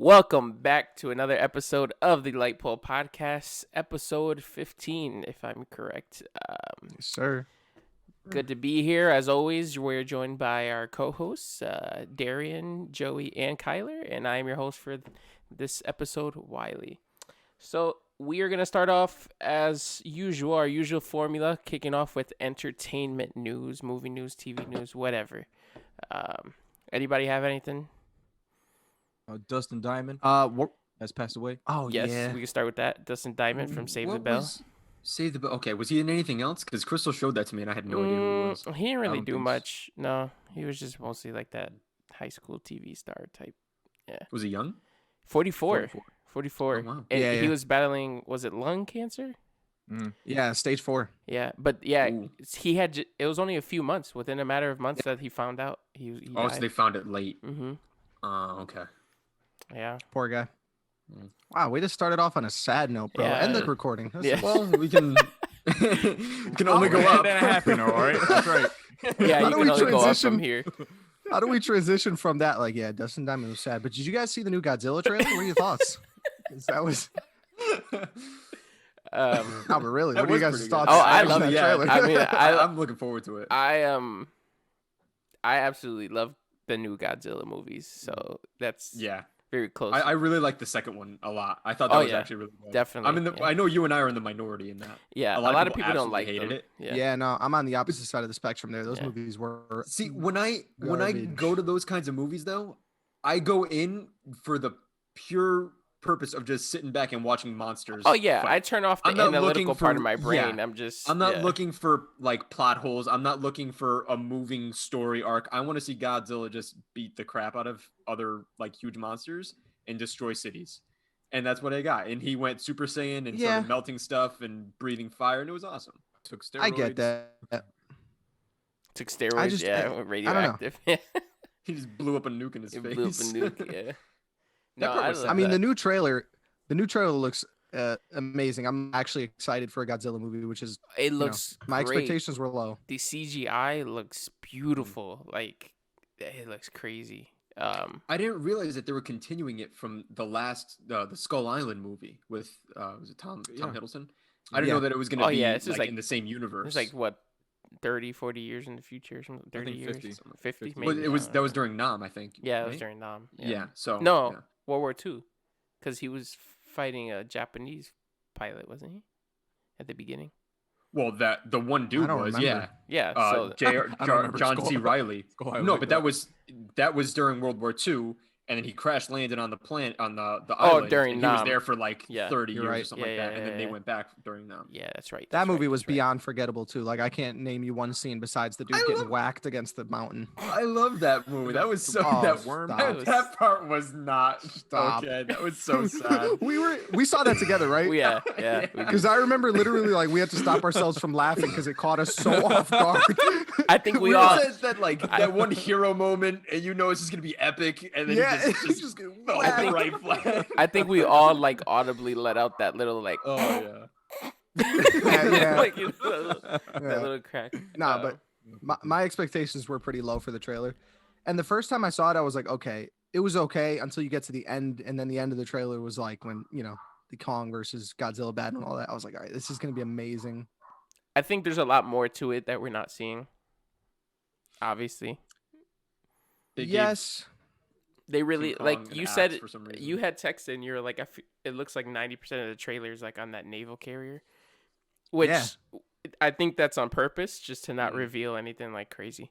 Welcome back to another episode of the Light Pole Podcast, episode 15, if I'm correct. Yes, sir. Good to be here. As always, we're joined by our co-hosts, Darian, Joey, and Kyler, and I am your host for this episode, Wiley. So we are going to start off as usual, our usual formula, kicking off with entertainment news, movie news, TV news, whatever. Anybody have anything? Dustin Diamond has passed away. Oh, Yes, yeah. we can start with that. Dustin Diamond from Save the Bell. Save the Bell. Okay, was he in anything else? Because Crystal showed that to me, and I had no idea who he was. He didn't really don't do think much. No, he was just mostly like that high school TV star type. Yeah. Was he young? 44. 44. Oh, wow. And Yeah, he yeah. was battling, was it lung cancer? Yeah, stage 4. Yeah, but yeah, Ooh. he had. It was only a few months, within a matter of months, that he found out he Oh, died. so they found it late. Mm-hmm. Okay. Yeah. Poor guy. Mm. Wow, we just started off on a sad note, bro. Yeah. End the recording. Yeah. Well, we can we can only go up. That happened, all right. That's right. Yeah, How you do can we only go up transition? from here. How do we transition from that? Like, yeah, Dustin Diamond was sad. But did you guys see the new Godzilla trailer? What are your thoughts? 'Cause that was... No, but really, That what are you was guys' pretty thoughts? good. Oh, I on love that it. Yeah, trailer? I mean, I'm looking forward to it. I absolutely love the new Godzilla movies. So that's Yeah, very close. I really like the second one a lot. I thought that Oh, was yeah. actually really good. Definitely, yeah. I know you and I are in the minority in that. Yeah, A a lot lot of of people people don't like absolutely them. hated it. Yeah. Yeah, no, I'm on the opposite side of the spectrum there. Those Yeah. movies were... See, when I Garbage. go to those kinds of movies, though, I go in for the pure purpose of just sitting back and watching monsters. Oh yeah, fight. I turn off the I'm not analytical looking part for- of my brain. yeah. I'm just. I'm not yeah. looking for like plot holes. I'm not looking for a moving story arc. I want to see Godzilla just beat the crap out of other like huge monsters and destroy cities. And that's what I got. And he went Super Saiyan and Yeah. started melting stuff and breathing fire, and it was awesome. Took steroids. I get that. Took steroids. just- yeah, I- went radioactive. Yeah, He just blew up a nuke in his it face. blew up a nuke. Yeah. No, part I, was love sad. I mean, that. the new trailer looks amazing. I'm actually excited for a Godzilla movie, which is it looks my great. expectations were low. The CGI looks beautiful. Like it looks crazy. I didn't realize that they were continuing it from the last the Skull Island movie with was it Tom Yeah. Hiddleston? I didn't Yeah. know that it was going to Oh, be yeah, it's just like- in the same universe. it's like what 30, 40 years in the future, or something. 30 think years, 50. 50 Well, maybe. it was I don't that was know. during Nam, I think. Yeah, it was right? during Nam. Yeah. So No, yeah. World War II, because he was fighting a Japanese pilot, wasn't he? At the beginning. Well, that the one dude I don't was remember. Yeah. yeah. I don't remember John C. Skull- Riley. Skull Island No, like but that was during World War II, and then he crash landed on the plant on the Oh, island. during and he was Nam. there for like Yeah. 30 You're years or right. something Yeah, like that, yeah, and then yeah, they yeah. went back during Nam. Yeah, that's right. That that's movie right, was that's right. beyond forgettable too. Like I can't name you one scene besides the dude I getting love- whacked against the mountain. I love that movie. That was so Oh, that worm. stop. that part was not Stop. okay. That was so sad. we saw that together, right? Yeah. we Because I remember literally like we had to stop ourselves from laughing because it caught us so off guard. I think we We all. said that like that one hero moment, and you know it's just gonna be epic, and then Yeah, he it's just just gonna fell whack. right flat. I think we all like audibly let out that little like. Oh yeah. Yeah. like, you know, that Yeah. little crack. Nah, but my expectations were pretty low for the trailer. And the first time I saw it, I was like, okay, it was okay until you get to the end. And then the end of the trailer was like when, the Kong versus Godzilla battle and all that. I was like, all right, this is going to be amazing. I think there's a lot more to it that we're not seeing. Obviously, They gave Yes. they really King like Kong an you axe said. for some reason. You had texted and you were like, it looks like 90% of the trailers like on that naval carrier, which Yeah. I think that's on purpose, just to not Mhm. reveal anything like crazy.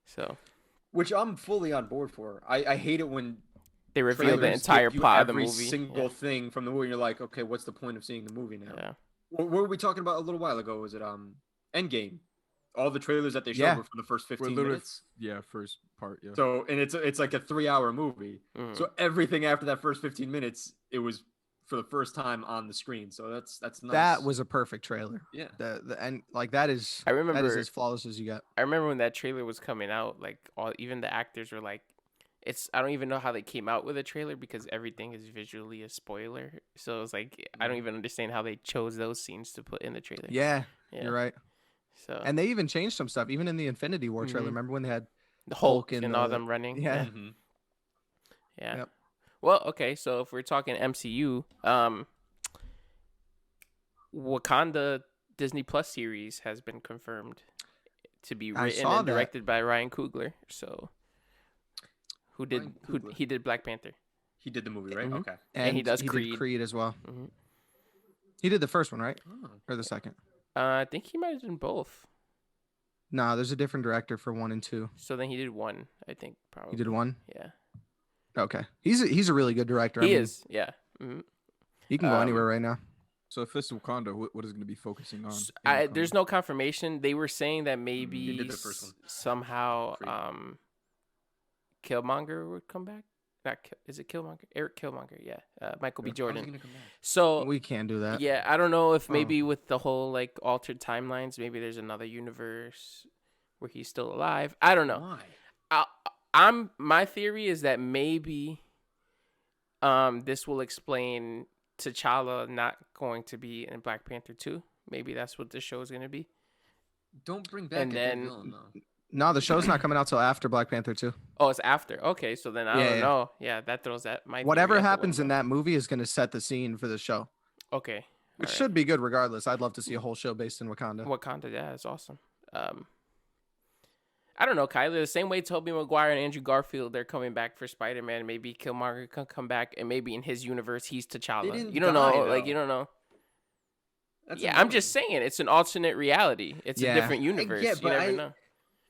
So which I'm fully on board for. I hate it when they reveal the trailers entire give you plot of the every movie. single thing from the movie. You're like, okay, what's the point of seeing the movie now? Yeah. What were we talking about a little while ago? Was it Endgame? All the trailers that they showed Yeah. were for the first We're 15 literally- minutes. Yeah, first part. Yeah. So and it's like a 3-hour movie. Mhm. So everything after that first 15 minutes, it was for the first time on the screen. So that's nice. That was a perfect trailer. yeah. The and like that is I that is remember. as flawless as you get. I remember when that trailer was coming out. Like even the actors were like, "It's." I don't even know how they came out with a trailer because everything is visually a spoiler. So it's like I don't even understand how they chose those scenes to put in the trailer. Yeah, Yeah. you're right. So And they even changed some stuff, even in the Infinity War trailer. Mhm. Remember when they had the Hulk Hulk and and all the- them running. yeah. Mhm. Yeah. Yep. Well, okay, so if we're talking MCU, Wakanda Disney Plus series has been confirmed to be I written saw and that. directed by Ryan Coogler. So, who did Ryan who Coogler. he did Black Panther. He did the movie, right? Mhm. Okay. And he does did Creed. Creed as well. Mhm. He did the first one, right? Oh. Or the second? I think he might have done both. Nah, there's a different director for 1 and 2. So then he did one, I think, probably. He did 1? Yeah. Okay. He's a really good director. He is, yeah. Mhm. He can go anywhere right now. So if it's Wakanda, what is going to be focusing on? in There's Wakanda? no confirmation. They were saying that maybe They did the first one. somehow Creed. Killmonger would come back. Is it Killmonger? Eric Killmonger, yeah. Michael B. How's he Jordan. gonna come back? So We can't do that. yeah, I don't know if Oh. maybe with the whole like altered timelines, maybe there's another universe where he's still alive. I don't know. Why? My theory is that maybe this will explain T'Challa not going to be in Black Panther 2. Maybe that's what the show is going to be. Don't bring back And a then- dead villain, though. No, the show's not coming out till after Black Panther 2. Oh, it's after. Okay, so then I Yeah, don't yeah. know. Yeah, that throws that my Whatever theory out the happens in window. that movie is going to set the scene for the show, Okay. which alright. should be good regardless. I'd love to see a whole show based in Wakanda. Wakanda, yeah, it's awesome. I don't know, Kyler. The same way Tobey Maguire and Andrew Garfield, they're coming back for Spider-Man. Maybe Killmonger can come back, and maybe in his universe, he's T'Challa. didn't You don't die, know, like though. you don't know. That's Yeah, I'm just annoying. saying, it's an alternate reality. It's Yeah. a different universe. yeah, you but never I- know.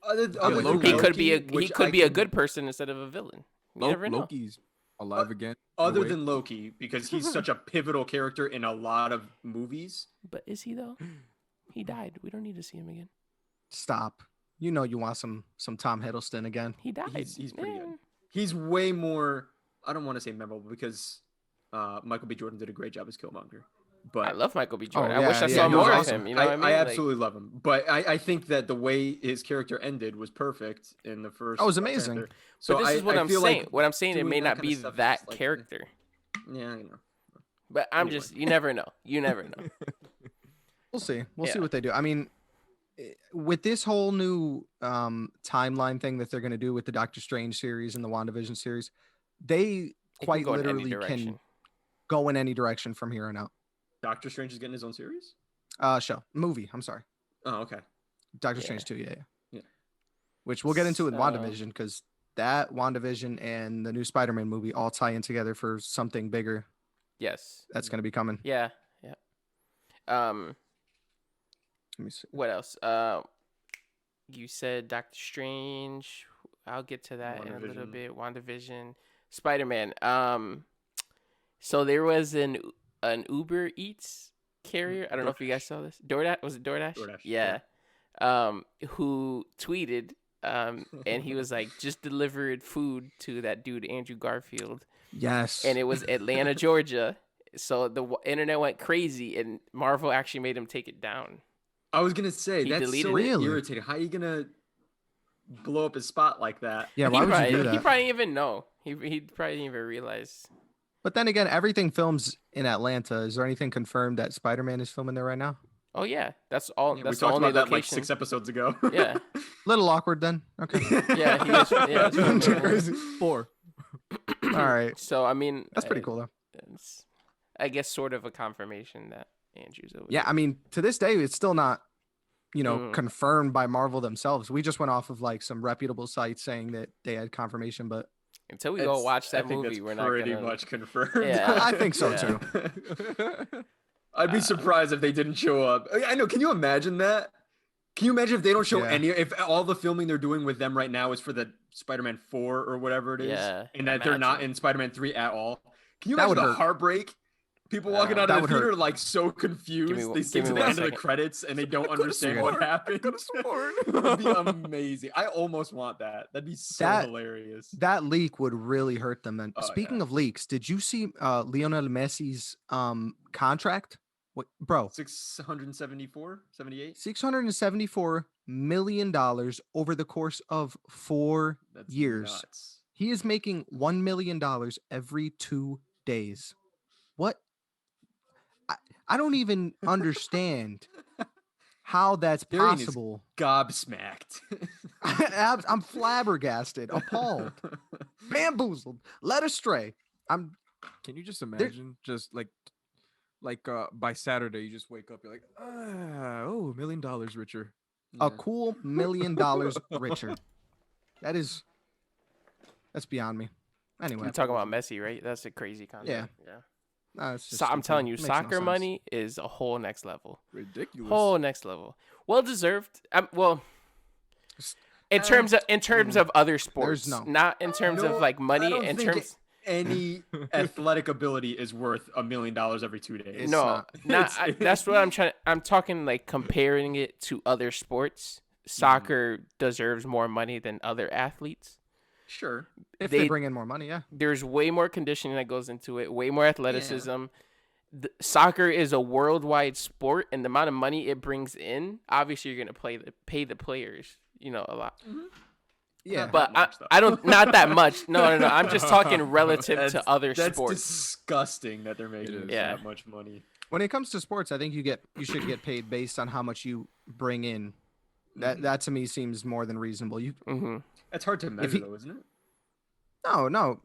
Other Loki- than He could be Loki, which he could I be a can- good person instead of a villain. You never know. Loki's alive again. in a Other way. than Loki, because he's such a pivotal character in a lot of movies. But is he though? He died. We don't need to see him again. Stop. You know you want some Tom Hiddleston again. He died. He's pretty Yeah. good. He's way more. I don't want to say memorable because Michael B. Jordan did a great job as Killmonger. But I love Michael B. Jordan. Oh, I wish I yeah, saw he was more of awesome. him. You know what I mean? I Like, absolutely love him. But I think that the way his character ended was perfect in the first. Oh, it was Black amazing. Panther. but this is what I'm feel saying. like What I'm saying, it doing may that not kind be of stuff is that just like- character. Yeah, I know. But I'm Anyway. just, you never know. You never know. We'll see. We'll see Yeah. what they do. I mean, with this whole new timeline thing that they're going to do with the Doctor Strange series and the WandaVision series, they It can quite go in any literally can direction. go in any direction from here on out. Doctor Strange is getting his own series. Movie. I'm sorry, Oh, okay. Doctor Yeah. Strange 2. Yeah. Yeah. Which we'll get into with So- WandaVision because that WandaVision and the new Spider-Man movie all tie in together for something bigger Yes. that's going to be coming. Yeah. Yeah. Let me see. What else? You said Doctor Strange. I'll get to that in a little WandaVision. bit. WandaVision, Spider-Man. So there was an Uber Eats carrier. I don't know if you guys saw this. DoorDash, was it DoorDash? DoorDash, Yeah. Who tweeted and he was like, just delivered food to that dude Andrew Garfield, Yes. and it was Atlanta, Georgia. So the internet went crazy, and Marvel actually made him take it down. I was gonna say He that's deleted so it? Really? irritating. How are you gonna blow up his spot like that? Yeah. Why he would probably, you do He that? probably didn't even know. He probably didn't even realize. But then again, everything films in Atlanta. Is there anything confirmed that Spider-Man is filming there right now? Oh yeah, that's all. Yeah, we That's the talked only about that like location. 6 episodes ago. Yeah. Little awkward then. Okay. Yeah, he is- yeah, it's from there. Crazy. 4. All right. So I mean, That's pretty cool though. It's, I guess, sort of a confirmation that Andrew's over. Yeah, I mean, to this day, it's still not, Mm. confirmed by Marvel themselves. We just went off of like some reputable sites saying that they had confirmation, but Until we go watch I that think movie, that's we're not pretty gonna. much confirmed. Yeah. I think so Yeah. too. I'd be surprised if they didn't show up. I know. Can you imagine that? Can you imagine if they don't show Yeah. any? If all the filming they're doing with them right now is for the Spider-Man 4 or whatever it is, Yeah, and that they're not imagine. in Spider-Man 3 at all? Can you That imagine would the hurt. heartbreak? People walking out that of the would hurt. theater like so confused. Give me- They give stick me to the one end of the second. credits and they don't understand what happened. That'd be amazing. I almost want that. That'd be so That- hilarious. That leak would really hurt them. And Oh, speaking yeah. of leaks, did you see Lionel Messi's contract? What, bro? 674, 78. $674 million over the course of 4 That's years. nuts. He is making $1 million every 2 days. What? I don't even understand how that's Darian is possible. Gobsmacked. I'm flabbergasted, appalled, bamboozled, led astray. I'm Can you just imagine just like by Saturday you just wake up, you're like, $1 million richer. a cool $1 million richer. That's beyond me. Anyway, You're talking about Messi, right? That's a crazy contract. Yeah. no, it's just So I'm stupid. telling you, Makes no soccer sense. money is a whole next level. Ridiculous. Whole next level. Well deserved. Well, in terms of other sports, no- not in terms of like money. I don't In think terms, any athletic ability is worth $1 million every 2 days. It's no, not. that's what I'm trying. I'm talking like comparing it to other sports. Soccer deserves more money than other athletes. Sure. If they bring in more money, yeah. There's way more conditioning that goes into it, way more athleticism. Soccer is a worldwide sport, and the amount of money it brings in, obviously you're gonna pay the players, a lot. Yeah, But much, I don't, not that much. No. I'm just talking relative to other That's sports. disgusting that they're making that much money. when it comes to sports, I think you should get paid based on how much you bring in. That to me seems more than reasonable. That's hard to measure, though, isn't it? No.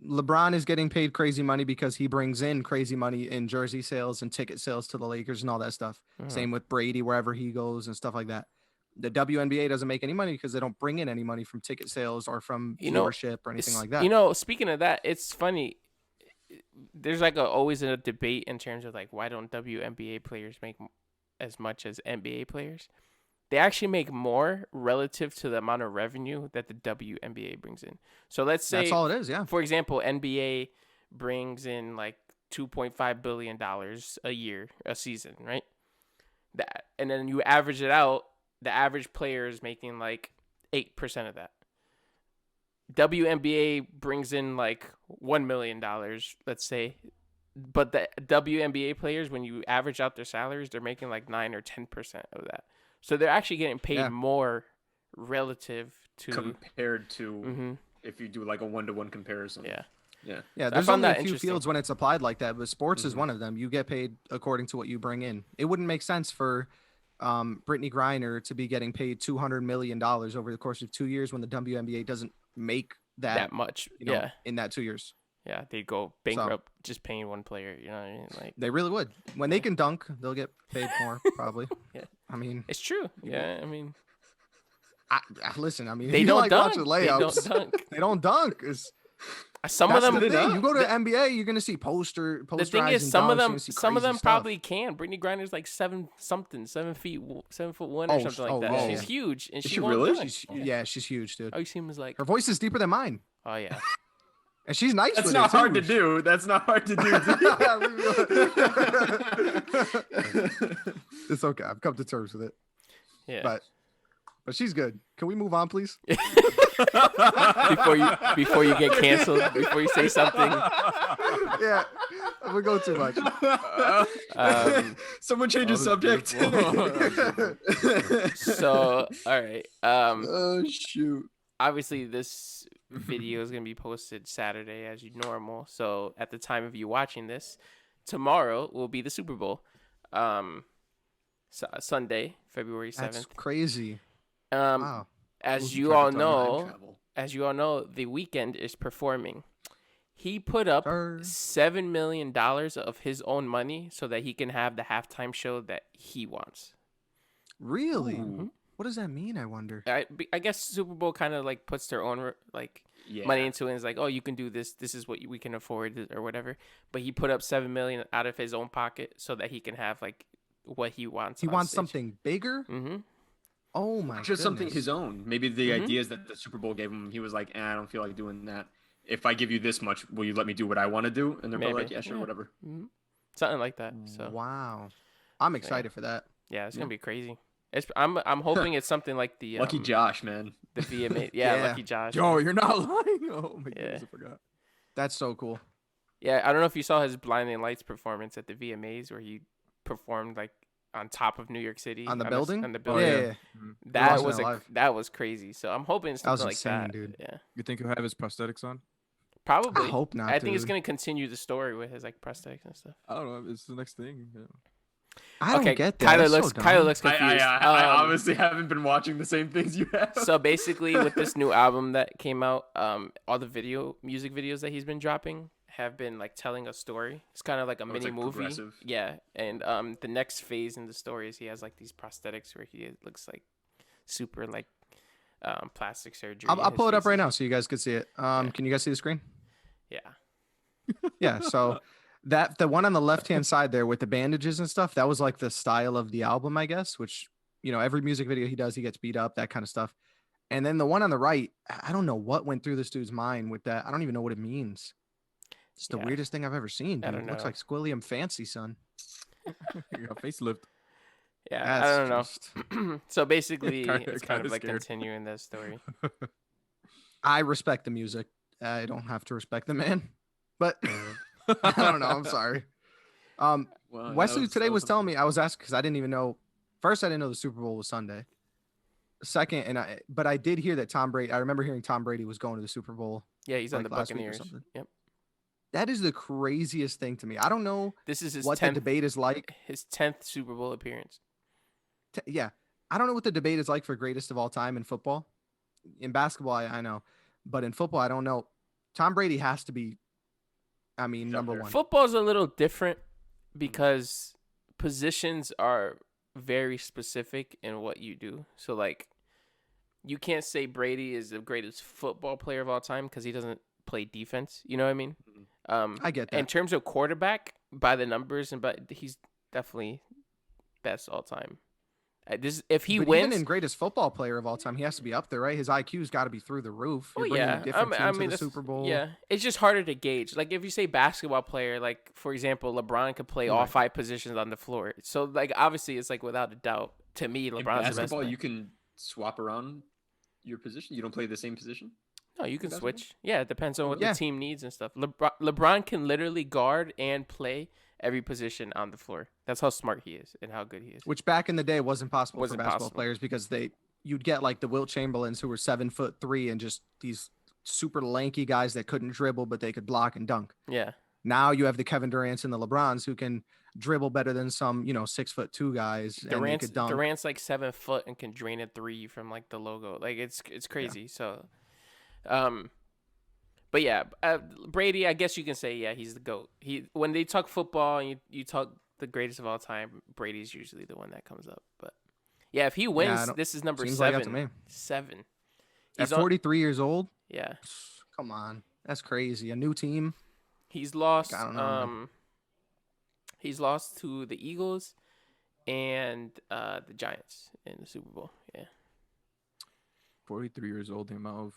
LeBron is getting paid crazy money because he brings in crazy money in jersey sales and ticket sales to the Lakers and all that stuff. Same with Brady wherever he goes and stuff like that. The WNBA doesn't make any money because they don't bring in any money from ticket sales or from viewership or anything like that. Speaking of that, it's funny. There's like always a debate in terms of like why don't WNBA players make as much as NBA players? They actually make more relative to the amount of revenue that the WNBA brings in. So let's say that's all it is. Yeah. For example, NBA brings in like $2.5 billion a season, right? And then you average it out. The average player is making like 8% of that. WNBA brings in like $1 million, let's say. But the WNBA players, when you average out their salaries, they're making like 9 or 10% of that. So they're actually getting paid more relative to compared to if you do like a 1-to-1 comparison. Yeah. So There's only a few fields when it's applied like that, but sports is one of them. You get paid according to what you bring in. It wouldn't make sense for Brittany Griner to be getting paid $200 million over the course of 2 years when the WNBA doesn't make that much. In that 2 years. Yeah, they'd go bankrupt just paying one player. You know what I mean? Like they really would. When they can dunk, they'll get paid more probably. I mean, it's true. Yeah, I mean, listen. I mean, they don't dunk. Watching layups. They don't dunk. Some of them. You go to the NBA, you're gonna see poster. The thing is, some of them probably can. Brittany Griner's like 7'1" or something like that. She's huge, and she really? She's huge, dude. Oh, you seem like her voice is deeper than mine. Oh yeah. And she's nice. That's not hard to do. That's not hard to do. It's okay. I've come to terms with it. Yeah. But she's good. Can we move on, please? before you get canceled, before you say something. Yeah, we go too much. Someone change the subject. So, all right. Oh shoot. Obviously, this video is going to be posted Saturday as normal. So at the time of you watching this, tomorrow will be the Super Bowl. Sunday, February 7th. That's crazy. Wow. As you all know, The Weeknd is performing. He put up $7 million of his own money so that he can have the halftime show that he wants. Really? Mm-hmm. What does that mean, I wonder? I guess Super Bowl kind of like puts their own money into it and is like, oh, you can do this. This is what we can afford or whatever. But he put up $7 million out of his own pocket so that he can have like what he wants. He wants something bigger? Mm-hmm. Oh my! Just something his own. Maybe the ideas that the Super Bowl gave him, he was like, I don't feel like doing that. If I give you this much, will you let me do what I want to do? And they're probably like, yeah, sure, whatever. Mm-hmm. Something like that. So wow, I'm excited for that. Yeah, it's gonna be crazy. I'm hoping it's something like the Lucky Josh, man. The VMA. Yeah, Lucky Josh. Yo, you're not lying. Oh my goodness, I forgot. That's so cool. Yeah, I don't know if you saw his Blinding Lights performance at the VMAs where he performed like on top of New York City on the building. On the building. Yeah. That was crazy. So I'm hoping something like insane, that. Dude. Yeah. You think he'll have his prosthetics on? Probably. I hope not. I think it's gonna continue the story with his like prosthetics and stuff. I don't know. It's the next thing. Yeah. I don't Okay, get that. That's so Kyler dumb. looks confused. I obviously haven't been watching the same things you have. So basically, with this new album that came out, all the music videos that he's been dropping have been like telling a story. It's kind of like a mini like movie. progressive. Yeah, and the next phase in the story is he has like these prosthetics where he looks like super like plastic surgery. I'll pull it up right now so you guys can see it. Can you guys see the screen? Yeah. Yeah. So the one on the left hand side there with the bandages and stuff, that was like the style of the album, I guess. Which every music video he does, he gets beat up, that kind of stuff. And then the one on the right, I don't know what went through this dude's mind with that. I don't even know what it means. It's the weirdest thing I've ever seen. Dude. I don't It looks know. like Squilliam Fancy, son. You got facelift. Yeah, That's I don't know. just- So basically, Kinda- it's kind of kinda like scared. continuing that story. I respect the music. I don't have to respect the man, but I don't know. I'm sorry. Well, Wesley today was telling me, I was asked because I didn't even know. First, I didn't know the Super Bowl was Sunday. Second, but I did hear that Tom Brady. I remember hearing Tom Brady was going to the Super Bowl. Yeah, he's on Like the last week or Buccaneers. something. Yep. That is the craziest thing to me. I don't know This is his what the 10th debate is like. his 10th Super Bowl appearance. Yeah, I don't know what the debate is like for greatest of all time in football. In basketball, I know, but in football, I don't know. Tom Brady has to be. I mean, He's up number there. one. Football's a little different because positions are very specific in what you do. So like you can't say Brady is the greatest football player of all time because he doesn't play defense. You know what I mean? I get that. In terms of quarterback, by the numbers but he's definitely best all time. If he But wins, even in greatest football player of all time, he has to be up there, right? His IQ's got to be through the roof. You're oh bringing yeah, a different team to the that's- Super Bowl. Yeah, it's just harder to gauge. Like if you say basketball player, like for example, LeBron could play all Right. 5 positions on the floor. So like obviously, it's like without a doubt to me, In LeBron's the best. basketball, player. you can swap around your position. You don't play the same position. No, you can basketball? switch. Yeah, it depends on what Yeah. the team needs and stuff. LeBron can literally guard and play every position on the floor. That's how smart he is and how good he is. Which back in the day wasn't possible Wasn't for basketball possible. players because you'd get like the Wilt Chamberlains who were 7'3" and just these super lanky guys that couldn't dribble but they could block and dunk. Yeah, Now you have the Kevin Durant's and the LeBrons who can dribble better than some 6'2" guys and they Durant's could dunk. Durant's like 7 foot and can drain a 3 from like the logo. Like it's crazy. So, but yeah, Brady, I guess you can say he's the GOAT. When they talk football and you talk the greatest of all time, Brady's usually the one that comes up. But yeah, if he wins, this is number seems like that 7. to me. 7. At He's on- 43 years old, Yeah. come on, that's crazy. A new team. He's lost. I don't know, man. He's lost to the Eagles and the Giants in the Super Bowl. Yeah. 43 years old, the amount of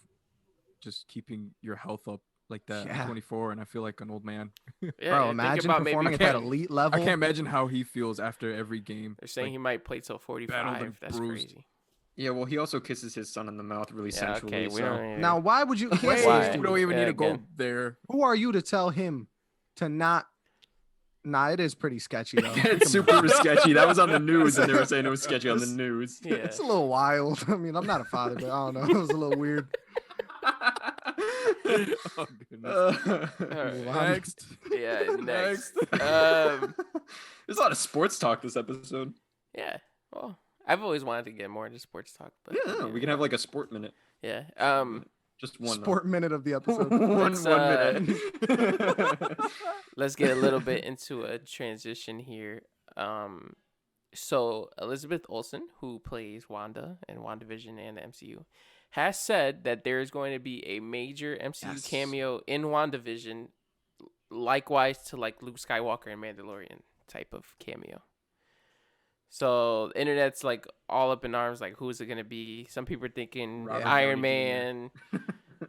just keeping your health up like that Yeah. at 24, and I feel like an old man. Yeah. Bro, think imagine about performing maybe at that can't- elite I level. can't imagine how he feels after every game. they're saying Like, he might play till 45. and That's bruised. crazy. Yeah, well, he also kisses his son in the mouth really Yeah. sensually. Okay. We so. don't need Now, why would you? Wait, Can't say Why? this we dude. don't even Yeah, need to go again. there. Who are you to tell him to not? Nah, it is pretty sketchy though. It's super sketchy. That was on the news, and they were saying it was sketchy on the news. Yeah. It's a little wild. I mean, I'm not a father, but I don't know. It was a little weird. Oh, goodness. Alright. Next. Yeah. Next. There's a lot of sports talk this episode. Yeah. Well, I've always wanted to get more into sports talk, but Yeah, we can have like a sport minute. Yeah. Just one. Sport minute of the episode. one Let's, minute. Let's get a little bit into a transition here. So Elizabeth Olsen, who plays Wanda in WandaVision and the MCU, has said that there is going to be a major MCU Yes. cameo in WandaVision, likewise to like Luke Skywalker and Mandalorian type of cameo. So the internet's like all up in arms, like who's it gonna be? Some people are thinking Robert Iron Downey Man.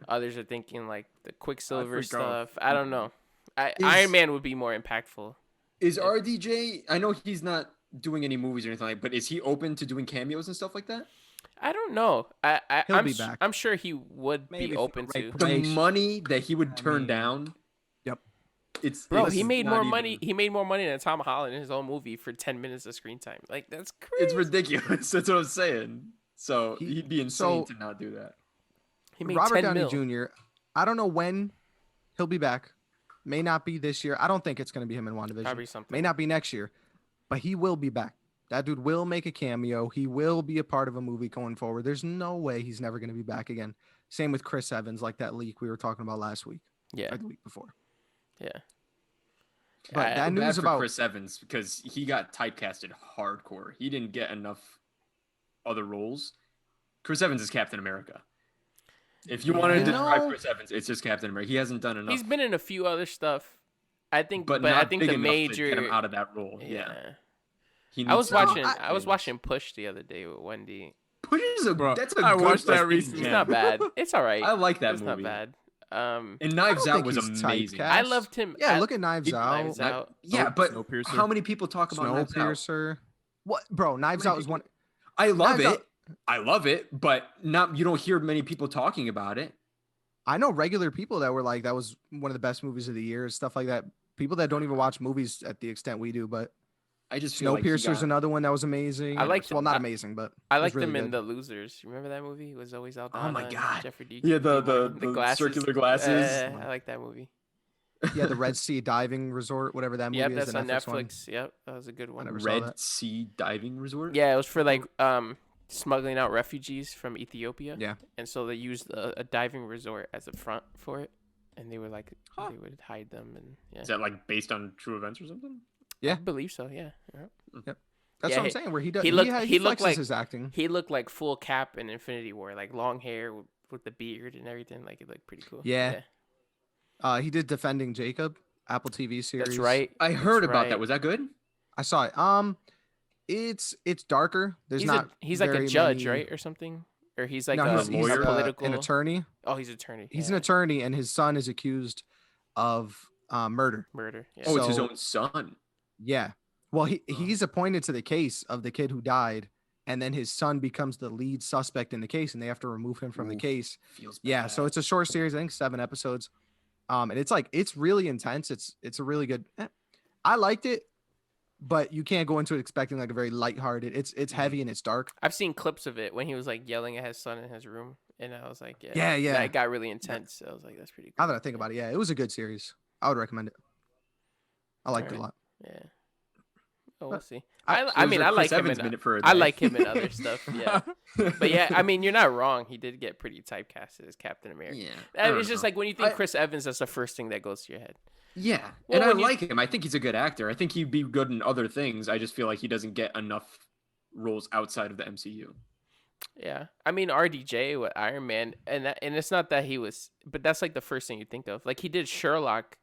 Others are thinking like the Quicksilver forgot. stuff. I don't know. Is- Iron Man would be more impactful. Is RDJ? I know he's not doing any movies or anything like, but is he open to doing cameos and stuff like that? I don't know. He'll be back. I'm sure he would Maybe be for open the right to. price. The money that he would turn mean, down. Yep. Bro, it's he made not more even- money. He made more money than Tom Holland in his own movie for 10 minutes of screen time. Like that's crazy. It's ridiculous. That's what I'm saying. So He- he'd be insane so- to not do that. He made Robert 10 Downey mil. Jr. I don't know when he'll be back. May not be this year. I don't think it's going to be him in WandaVision. Probably something. May not be next year. but he will be back. That dude will make a cameo. He will be a part of a movie going forward. There's no way he's never going to be back again. Same with Chris Evans, like that leak we were talking about last week. Yeah. Or the week before. Yeah. But that Bad news for about Chris Evans because he got typecasted hardcore. He didn't get enough other roles. Chris Evans is Captain America. If you want to describe Chris Evans, it's just Captain America. He hasn't done enough. He's been in a few other stuff. I think, but I not think big the enough major to get him out of that role. Yeah. He I was needs to- watching. I was watching Push the other day with Wendy. Push is a Bro, that's a I good watched that wrestling recently. It's gem. not bad. It's all right. I like that It's movie. not bad. And Knives don't Out think was he's amazing. typecast. I loved him. Yeah, look at Knives Out. Knives Out. Yeah, but Snowpiercer. how many people talk about Knives Out? Snowpiercer. What, bro? Knives Out is one. I love Knives it. Out- I love it, but not you don't hear many people talking about it. I know regular people that were like, that was one of the best movies of the year, stuff like that. People that don't even watch movies at the extent we do, but I just feel like he Snowpiercer's got- another one that was amazing. I liked well, him. not amazing, but I it was liked really him in good. The Losers. Remember that movie? It was always out. Oh my God. Jeffrey D. Yeah, the glasses. circular glasses. I like that movie. Yeah, the Red Sea Diving Resort, whatever that movie Yep, is. that's the on Netflix one. Netflix. Yep, that was a good one. never saw Red that. Sea Diving Resort. Yeah, it was for like smuggling out refugees from Ethiopia. Yeah. And so they used a diving resort as a front for it, and they were like Huh. they would hide them and yeah. Is that like based on true events or something? Yeah. I believe so. Yeah. That's Yeah, what I'm he- saying. Where he does, he looked- he looked flexes like- his acting. He looked like full Cap in Infinity War, like long hair with the beard and everything. Like it looked pretty cool. Yeah. He did Defending Jacob, Apple TV series. That's right. I heard That's about right. that. Was that good? I saw it. It's darker. There's not. He's like a very judge, many- right, or something, or he's like No, a he's lawyer, political. an attorney. Oh, he's an attorney. He's yeah. an attorney, and his son is accused of murder. Murder. Yeah. Oh, it's his So- own son. Yeah. Well, he's appointed to the case of the kid who died, and then his son becomes the lead suspect in the case, and they have to remove him from the Oof. case. Feels Yeah. So bad. it's a short series. I think 7 episodes. And it's really intense. It's a really good. I liked it, but you can't go into it expecting like a very lighthearted. It's heavy and it's dark. I've seen clips of it when he was like yelling at his son in his room, and I was like, Yeah. that got really intense. I was like, that's pretty cool. Now that I think about it, yeah, it was a good series. I would recommend it. I liked it a lot. Yeah. Oh, we'll see. I- I mean, I like him Evans in minute for a I day. like him in other stuff. Yeah. But yeah, I mean, you're not wrong. He did get pretty typecasted as Captain America. Yeah. It's just like when you think I- Chris Evans, that's the first thing that goes to your head. Yeah, Well, and I when you- like him. I think he's a good actor. I think he'd be good in other things. I just feel like he doesn't get enough roles outside of the MCU. Yeah, I mean RDJ with Iron Man, and it's not that he was, but that's like the first thing you think of. Like he did Sherlock,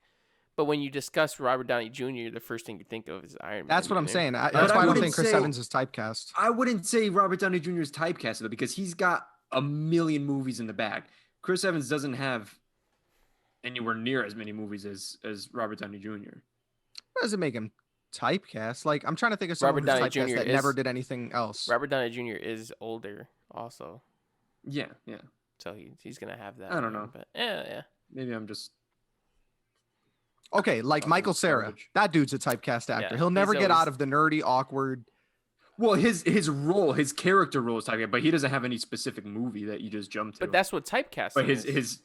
but when you discuss Robert Downey Jr., the first thing you think of is Iron Man. That's what I'm you know? saying. But That's I why I don't wouldn't think Chris say- Evans is typecast. I wouldn't say Robert Downey Jr. is typecasted though, because he's got a million movies in the bag. Chris Evans doesn't have anywhere near as many movies as Robert Downey Jr. That doesn't make him typecast. Like I'm trying to think of someone Robert who's Downey typecast Jr. that is- never did anything else. Robert Downey Jr. is older, also, Yeah. so he's gonna have that. I don't one, know. but yeah. Maybe I'm just Okay, like Oh, Michael Cera. garbage. That dude's a typecast actor. Yeah, He'll never he's get always- out of the nerdy, awkward. well, his character role is typecast, but he doesn't have any specific movie that you just jump to. But that's what typecasting. but is. his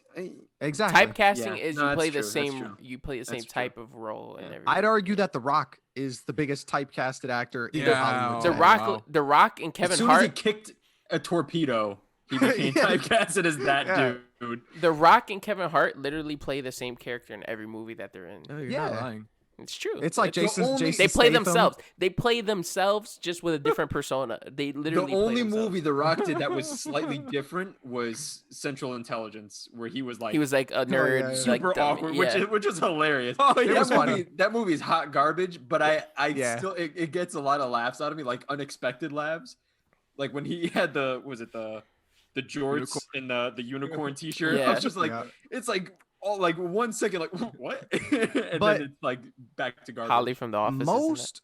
Exactly. Typecasting Yeah. is No, you that's play true, the that's same true. you play the same That's true. type of role and Yeah. everything. I'd argue that The Rock is the biggest typecasted actor in Yeah. Hollywood. The Oh, today. Rock, wow. The Rock, and as Kevin soon as he Hart. kicked a torpedo, he became Yeah. typecasted as that Yeah. dude. The Rock and Kevin Hart literally play the same character in every movie that they're in. No, you're Yeah. not lying. It's true. It's like Jason. only- Jason They play Statham. themselves. They play themselves just with a different persona. They The literally. play only themselves. movie The Rock did that was slightly different was Central Intelligence, where he was like He was like a nerd, yeah, yeah. like super dummy. awkward, Yeah. which is hilarious. Oh, yeah. It was funny. That movie is hot garbage, but I Yeah. still it gets a lot of laughs out of me, like unexpected laughs. Like when he had the jorts and the unicorn t-shirt. I Yeah. was just like, Yeah. it's like all like 1 second, like what? And But- then it's like back to garbage. Holly from The Office.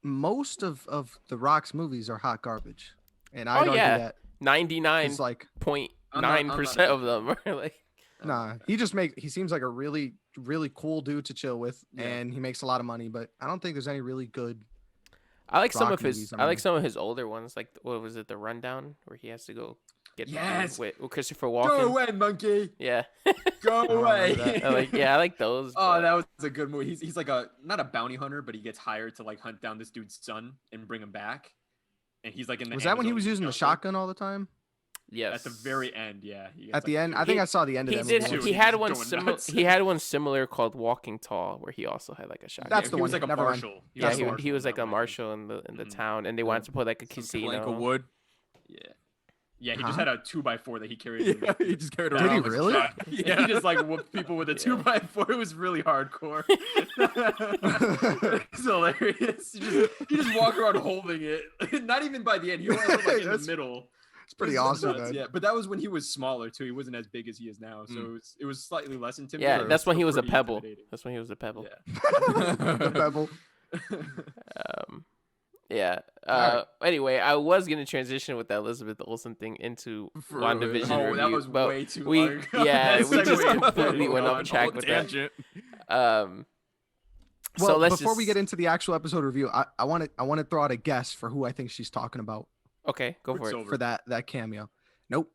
Most of The Rock's movies are hot garbage, and Oh, I'd argue yeah. that 99.9% it's like I'm not- of them are like. nah. He seems like a really cool dude to chill with, Yeah. and he makes a lot of money. But I don't think there's any really good. I like some Rock of his. movies, I I like mean. some of his older ones. Like what was it, The Rundown, where he has to go get the Yes. dude with Christopher Go Walken. away, monkey. Yeah. Go away. I like those. Oh, but- that was a good movie. He's like not a bounty hunter, but he gets hired to like hunt down this dude's son and bring him back. And he's like in the. Was that when he Amazon was using the jungle. shotgun all the time? yes. At the very end, yeah. He gets, At the like, end, I think I saw the end of He that did. movie. Dude, He he's had just one going similar. nuts. He had one similar called Walking Tall, where he also had like a shotgun. That's the he was one. like a Never mind. marshal. Yeah, was a he marshal was in like that a one, I think. marshal in the Mhm. town, and they wanted to put like a Some casino. plank of wood. Yeah. Yeah, he Huh? just had a 2x4 that he carried. Yeah, he just carried Did around. he with a really? shot. Yeah. Yeah. He just like whooped people with a 2x4. It was really hardcore. It's hilarious. You just walk around holding it. Not even by the end. He only was like in the That's middle. It's pretty It was awesome, nuts, man. Yeah, but that was when he was smaller too. He wasn't as big as he is now, so it was slightly less intimidating. Yeah, but that's when still he was a pretty pebble. intimidating. That's when he was a pebble. The pebble. Yeah. Alright. Anyway, I was gonna transition with that Elizabeth Olsen thing into For real, WandaVision yeah. Oh, review, that was but way too we long. yeah, That we just segue completely was went off gone. track Whole with tangent. that. Well, So let's before we just- get into the actual episode review, I want to throw out a guess for who I think she's talking about Okay, go for it. Quicksilver. for that cameo. Nope.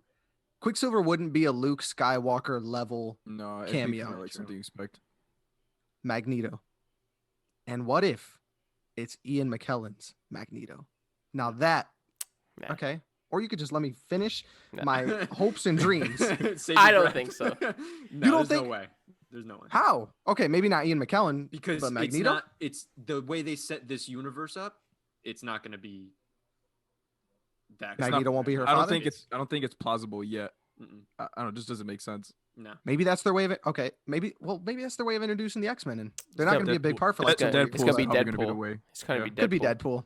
Quicksilver wouldn't be a Luke Skywalker level No, it'd be Cameo. kinda like something you expect. Magneto. And what if it's Ian McKellen's Magneto? Now that Nah. okay. Or you could just let me finish Nah. my hopes and dreams. Save I your don't breath. think so. No, You don't there's think- no way. There's no way. How? Okay, maybe not Ian McKellen, Because but it's Magneto. not. It's the way they set this universe up. It's not going to be that. Magneto won't be her I don't father? think it's plausible yet. Mm-mm. I don't know. It just doesn't make sense. No. Maybe that's their way of it. Okay, maybe that's their way of introducing the X-Men, and they're not gonna going to be a big part for like gonna- 2 it's weeks, gonna be but probably gonna Deadpool. the way. It's gonna Yeah. be Deadpool. could be Deadpool.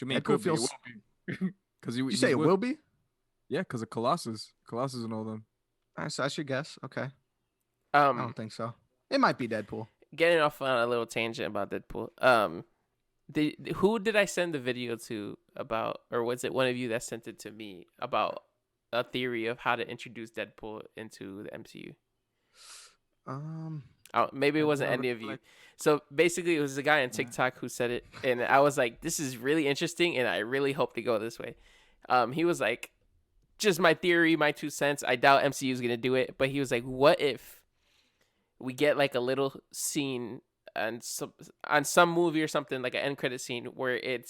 You mean Deadpool could feels- be? Because You say it will be? Yeah, because of Colossus and all them. I should guess. Okay, I Um, don't think so. It might be Deadpool. getting off on a little tangent about Deadpool. Who did I send the video to about, or was it one of you that sent it to me about a theory of how to introduce Deadpool into the MCU? Maybe it wasn't any of you. So basically, it was a guy on TikTok who said it, and I was like, "This is really interesting, and I really hope to go this way." He was like, "Just my theory, my 2 cents. I doubt MCU is gonna do it," but he was like, "What if we get like a little scene on some movie or something, like an end credit scene, where it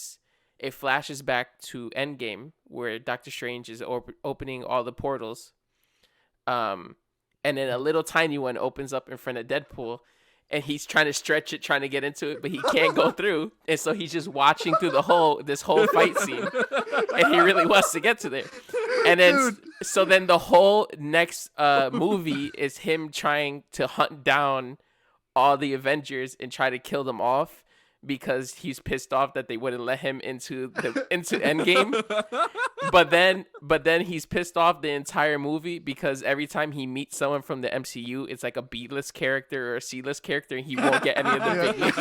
flashes back to Endgame, where Doctor Strange is opening all the portals, and then a little tiny one opens up in front of Deadpool, and he's trying to stretch it, trying to get into it, but he can't go through, and so he's just watching through this whole fight scene, and he really wants to get to there." And then, so then the whole next movie is him trying to hunt down all the Avengers and try to kill them off because he's pissed off that they wouldn't let him into Endgame. But then he's pissed off the entire movie because every time he meets someone from the MCU, it's like a B-list character or a C-list character, and he won't get any of the big.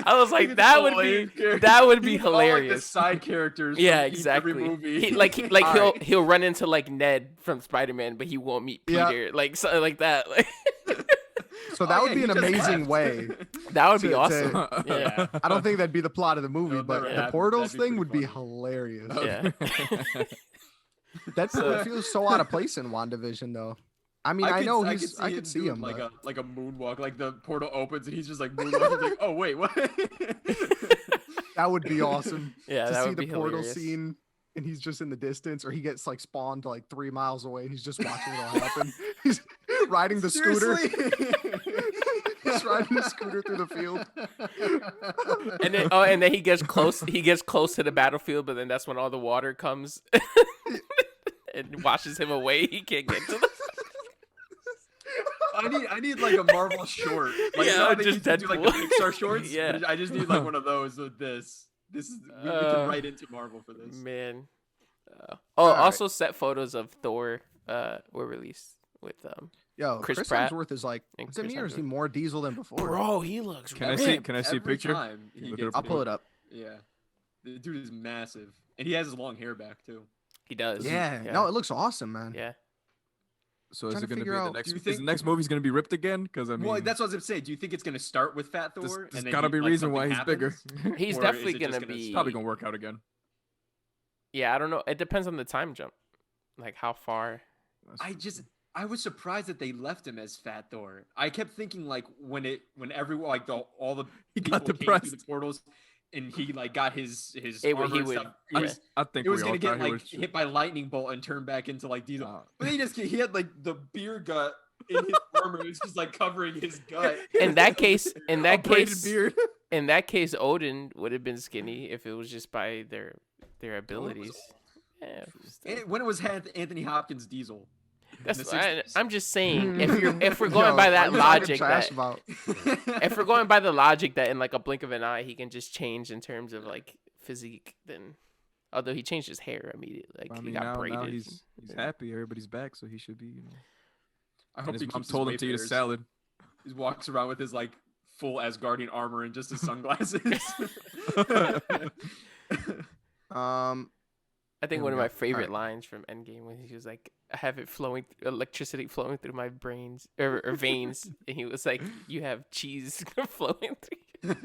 I was like, that would be All, like, the hilarious. side characters. Yeah, from every exactly. movie. He'll run into like Ned from Spider-Man, but he won't meet Yeah. Peter, like something like that. Like, So that Oh, would yeah, be he an just amazing left. way. that would be To- awesome. to- Yeah, I don't think that'd be the plot of the movie, It'll but never the happen. portals That'd be thing would pretty be funny. hilarious. yeah. That feels so out of place in WandaVision, though. I mean, I know I could see doing him. like but- a moonwalk. Like the portal opens and he's just like moonwalking. Like, oh wait, what? That would be awesome. Yeah, to that see would the be portal hilarious. scene, and he's just in the distance, or he gets like spawned like 3 miles away, and he's just watching it all happen. He's riding the scooter. He's riding the scooter through the field. And then he gets close. He gets close to the battlefield, but then that's when all the water comes and washes him away. He can't get to the. I need like a Marvel short. Like, Yeah, you know how they just used to do like the Deadpool. Pixar shorts. Yeah. I just need like one of those with this. This is we can write into Marvel for this. Man. All right. Also, set photos of Thor were released with Yo, Chris Chris Pratt Hemsworth is like, and is it Chris me or is he Hemsworth. more Diesel than before? Bro, he looks. Can I ripped. see? Can I see a Every picture? time he Look gets it I'll pull it up. Yeah, the dude is massive, and he has his long hair back too. He does. Yeah, no, it looks awesome, man. Yeah. So is Trying it to going to be figure the out- next? Do you Is the think- next movie's going to be ripped again? Because I mean, Well, that's what I was gonna say. Do you think it's gonna start with Fat Thor? there's and then got to he- be a like, reason why something he's bigger. happens? He's Or definitely is it just gonna be. It's probably going to work out again. Yeah, I don't know. It depends on the time jump, like how far. I was surprised that they left him as Fat Thor. I kept thinking like when everyone like all the He people got came through depressed. the portals and he like got his He armor and would- stuff. yeah. I think It was we all gonna get thought he like was hit by lightning bolt and turn back into like Diesel. Nah. But he had like the beer gut in his armor. It's just like covering his gut. In that case, a braided beard. in that case, Odin would have been skinny if it was just by their abilities. Yeah, still. And when it was Anthony Hopkins Diesel. That's in the I, 60s. I'm just saying if we're going Yo, by why that you talking logic trash that about? if we're going by the logic that in like a blink of an eye he can just change in terms of like physique, then although he changed his hair immediately, like I he mean, got now braided. he's happy. Everybody's back, so he should be. I And hope his he mom keeps told him to eat a Wayfarers. salad. He walks around with his like full Asgardian armor and just his sunglasses. I think Here one we of my go. favorite Alright. lines from Endgame when he was like, "I have it flowing, electricity flowing through my brains or veins," and he was like, "You have cheese flowing through."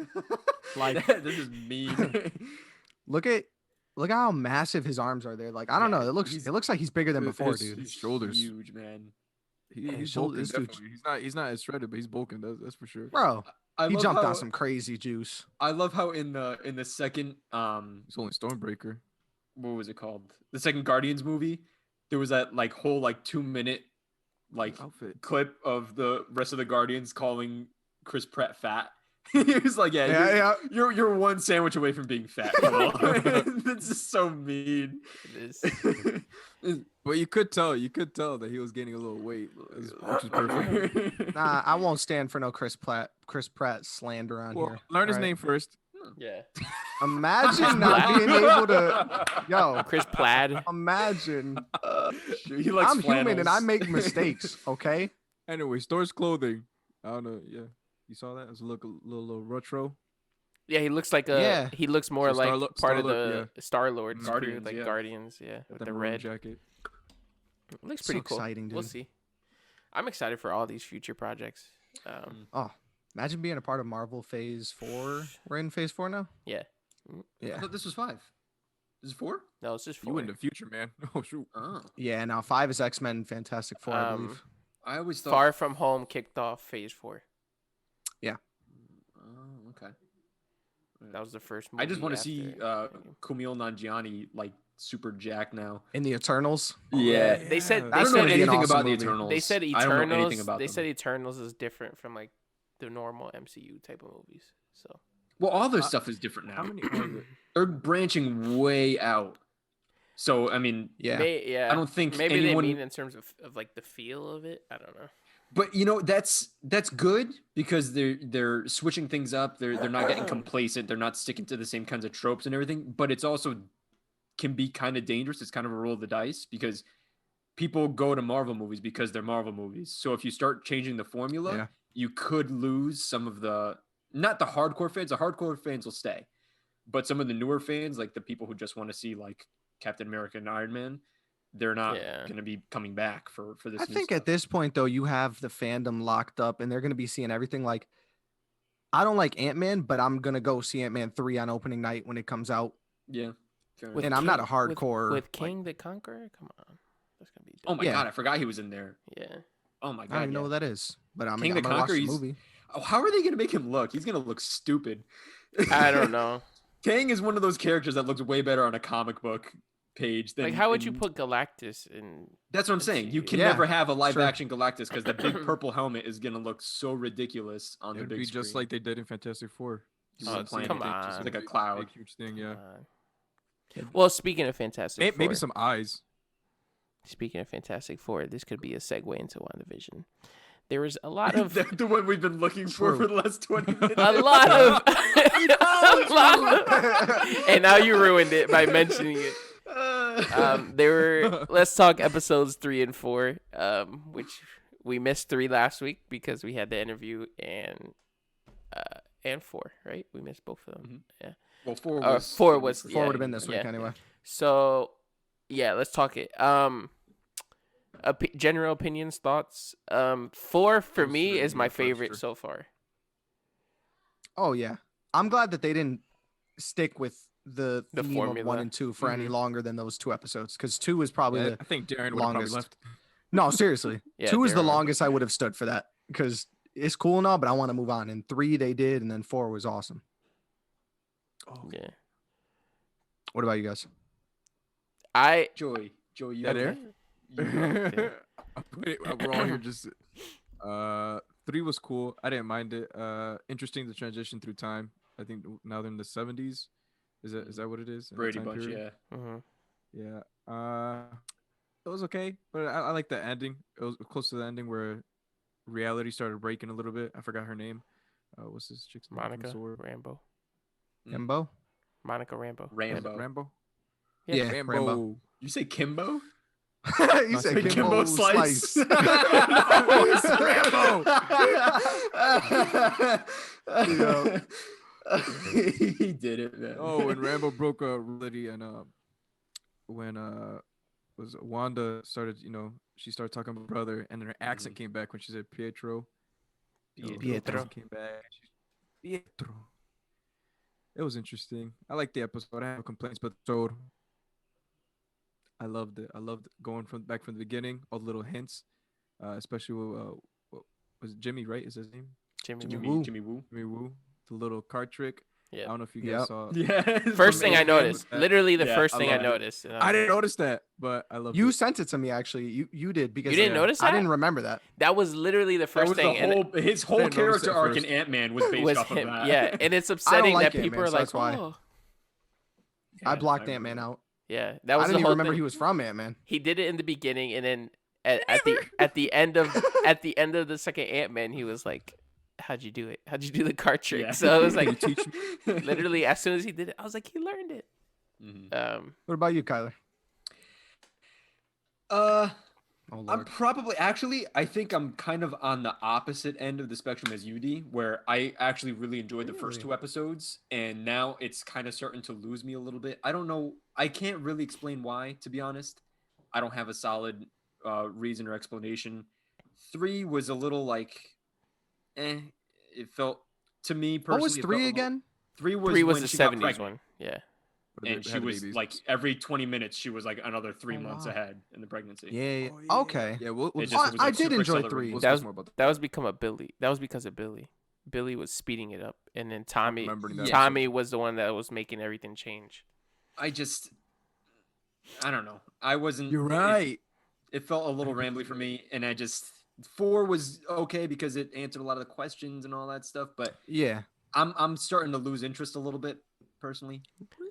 Like- this is mean. Look at how massive his arms are there. Like I don't Yeah, know. It looks like he's bigger than before, his- dude. his shoulders. Huge, man. He's shoulder- bulking. this dude- Definitely. He's not as shredded, but he's bulking. That's for sure. Bro, I he love jumped how, on some crazy juice. I love how in the second He's only Stormbreaker. what was it called? The second Guardians movie, there was that like whole like 2 minute like Outfit. clip of the rest of the Guardians calling Chris Pratt fat. He was like, Yeah, you're one sandwich away from being fat. Cole." That's just so mean. It is. But you could tell that he was gaining a little weight, which is perfect. Nah, I won't stand for no Chris Pratt slander on Well, here. learn his alright? name first. Yeah, Imagine not being able to. Yo, Chris Plaid. imagine. He likes I'm human and I flannels. make mistakes. Okay. Anyway, Thor's clothing. I don't know. Yeah, you saw that? It was a little retro. Yeah, he looks like a. Yeah. He looks more So like Star-Lord- part of Star-Lord, the Star Lord Guardians, like yeah. Guardians. Yeah, with the maroon red. jacket. It looks So pretty cool. exciting, We'll dude. see. I'm excited for all these future projects. Oh, imagine being a part of Marvel Phase 4. We're in Phase 4 now. Yeah. I Yeah. thought this was 5. This is 4? No, it's just You four. in the future, man. Oh shoot. Oh, Yeah. Now 5 is X-Men Fantastic Four, I believe. I always thought. Far From Home kicked off Phase 4. Oh, okay. That was the first movie. I just want to see after- Kumail Nanjiani like super jacked now. In the Eternals. Yeah. They said Yeah. they I don't said know it'd be an anything awesome about the movie. Eternals. they said I don't know anything Eternals. about They them. said Eternals is different from like the normal MCU type of movies. So Well, all their stuff is different How now. many are there? They're branching way out. So I mean, Yeah. yeah, I don't think maybe anyone. they mean in terms of like the feel of it. I don't know. But you know that's good because they're switching things up. They're not getting complacent. They're not sticking to the same kinds of tropes and everything. But it's also can be kind of dangerous. It's kind of a roll of the dice because people go to Marvel movies because they're Marvel movies. So if you start changing the formula, Yeah. you could lose some of the not the hardcore fans. The hardcore fans will stay, but some of the newer fans, like the people who just want to see like Captain America and Iron Man, they're not Yeah. going to be coming back for this. I new think stuff. at this point though, you have the fandom locked up, and they're gonna be seeing everything. Like, I don't like Ant-Man, but I'm gonna go see Ant-Man 3 on opening night when it comes out. Yeah. Fair With enough. And I'm not a with- hardcore, with like- King the Conqueror. Come on, that's gonna be. Dope. Oh my Yeah. god, I forgot he was in there. Yeah. Oh my god. I don't even know yeah. what that is, but I'm King the gonna watch the Conqueror, movie. Oh, how are they gonna make him look? He's gonna look stupid. I don't know. Kang is one of those characters that looks way better on a comic book page than Like, how would you in- put Galactus in? That's what I'm saying. You can Yeah, never have a live sure. action Galactus because the big purple helmet is gonna look so ridiculous on It the would big be screen. just like they did in Fantastic Four. He's Oh, a planet, come just on. like a Big- cloud. Big, huge thing, yeah. Well, speaking of Fantastic Maybe Four, some eyes. speaking of Fantastic Four, this could be a segue into WandaVision. There was a lot of the one we've been looking for True. the last 20 minutes. a lot of, a lot of and now you ruined it by mentioning it. Let's talk episodes 3 and 4, which we missed 3 last week because we had the interview and 4, right? We missed both of them. Mhm. Yeah. Well, 4 Or was 4 was 4 yeah, would have been this week yeah. anyway. So, yeah, let's talk it. General opinions, thoughts. 4 for Those me three, is my yeah, for favorite sure. so far. Oh yeah, I'm glad that they didn't stick with the The theme of formula. 1 and 2 for any Mhm. longer than those 2 episodes, because 2 is probably Yeah, the I think Darren would have probably longest. left. No, seriously. Yeah, 2 is the Darren would. longest I would have stood for that, because it's cool and all, but I want to move on. And 3 they did, and then 4 was awesome. Oh, Yeah. What about you guys? Joey, you Yeah, there. Okay. You go. We're all here just. 3 was cool. I didn't mind it. Interesting the transition through time. I think now they're in the 70s. Is that what it is? in that Brady time Bunch, period? yeah. Mhm. Yeah. It was okay, but I like the ending. It was close to the ending where reality started breaking a little bit. I forgot her name. What's this chick's name? from Monica Sword? Rambo. Kimbo? Monica Rambo. Rambo. Rambo. Yeah, Rambo. Rambo. You say Kimbo? You No, said Kimbo Kimbo Slice. Slice. Rambo. Yo. He did it, man. Oh, when Rambo broke reality and when was Wanda started, she started talking about her brother, and then her accent came back when she said Pietro. Pietro. Accent came back. Pietro. It was interesting. I liked the episode. I have no complaints, but the episode, I loved it. I loved going from the beginning, all the little hints, especially with, what was it, Jimmy, right? Is his name? Jimmy. Jimmy Woo. Woo. Jimmy Woo. Jimmy Woo. The little card trick. I Yeah. don't know if you guys Yep. saw. Yeah. First thing I Ant-Man noticed. with that. Literally the Yeah, first I thing I love it. noticed. and I didn't was like, notice that, but I love You it. sent it to me, actually. You did, because You didn't notice I that? didn't remember that. That was literally the That first was thing. the whole his whole didn't notice character it arc in first. Ant-Man was based was off him. of that. Yeah, and it's upsetting like that people Ant-Man, are so like, that's why. oh. I Yeah, blocked I Ant-Man remember. out. Yeah, that I was didn't the even whole remember thing. he was from Ant-Man. He did it in the beginning, and then at the end of the second Ant-Man, he was like, "How'd you do it? How'd you do the card trick?" Yeah. So it was Can you like, teach me? literally, as soon as he did it, I was like, he learned it. Mhm. What about you, Kyler? Uh, Oh, I'm Lord. probably I think I'm kind of on the opposite end of the spectrum as UD, where I actually really enjoyed the first Really? 2 episodes, and now it's kind of starting to lose me a little bit. I don't know. I can't really explain why, to be honest. I don't have a solid reason or explanation. 3 was a little like, it felt to me personally. What was it felt 3 a little- again? 3 was 3 was when the she got 70s pregnant. one. Yeah. And she was like every 20 minutes, she was like another 3 Oh, months wow. ahead in the pregnancy. Yeah. Oh, yeah. Okay. Yeah, we'll It just, just Oh, was, I like, did super enjoy accelerated. 3. We'll That discuss was more about that. That was because of Billy. Billy was speeding it up, and then Tommy remembering that Tommy was the one that was making everything change. I don't know. I wasn't. You're right. It felt a little rambly for me, and 4 was okay because it answered a lot of the questions and all that stuff. But Yeah. I'm starting to lose interest a little bit personally.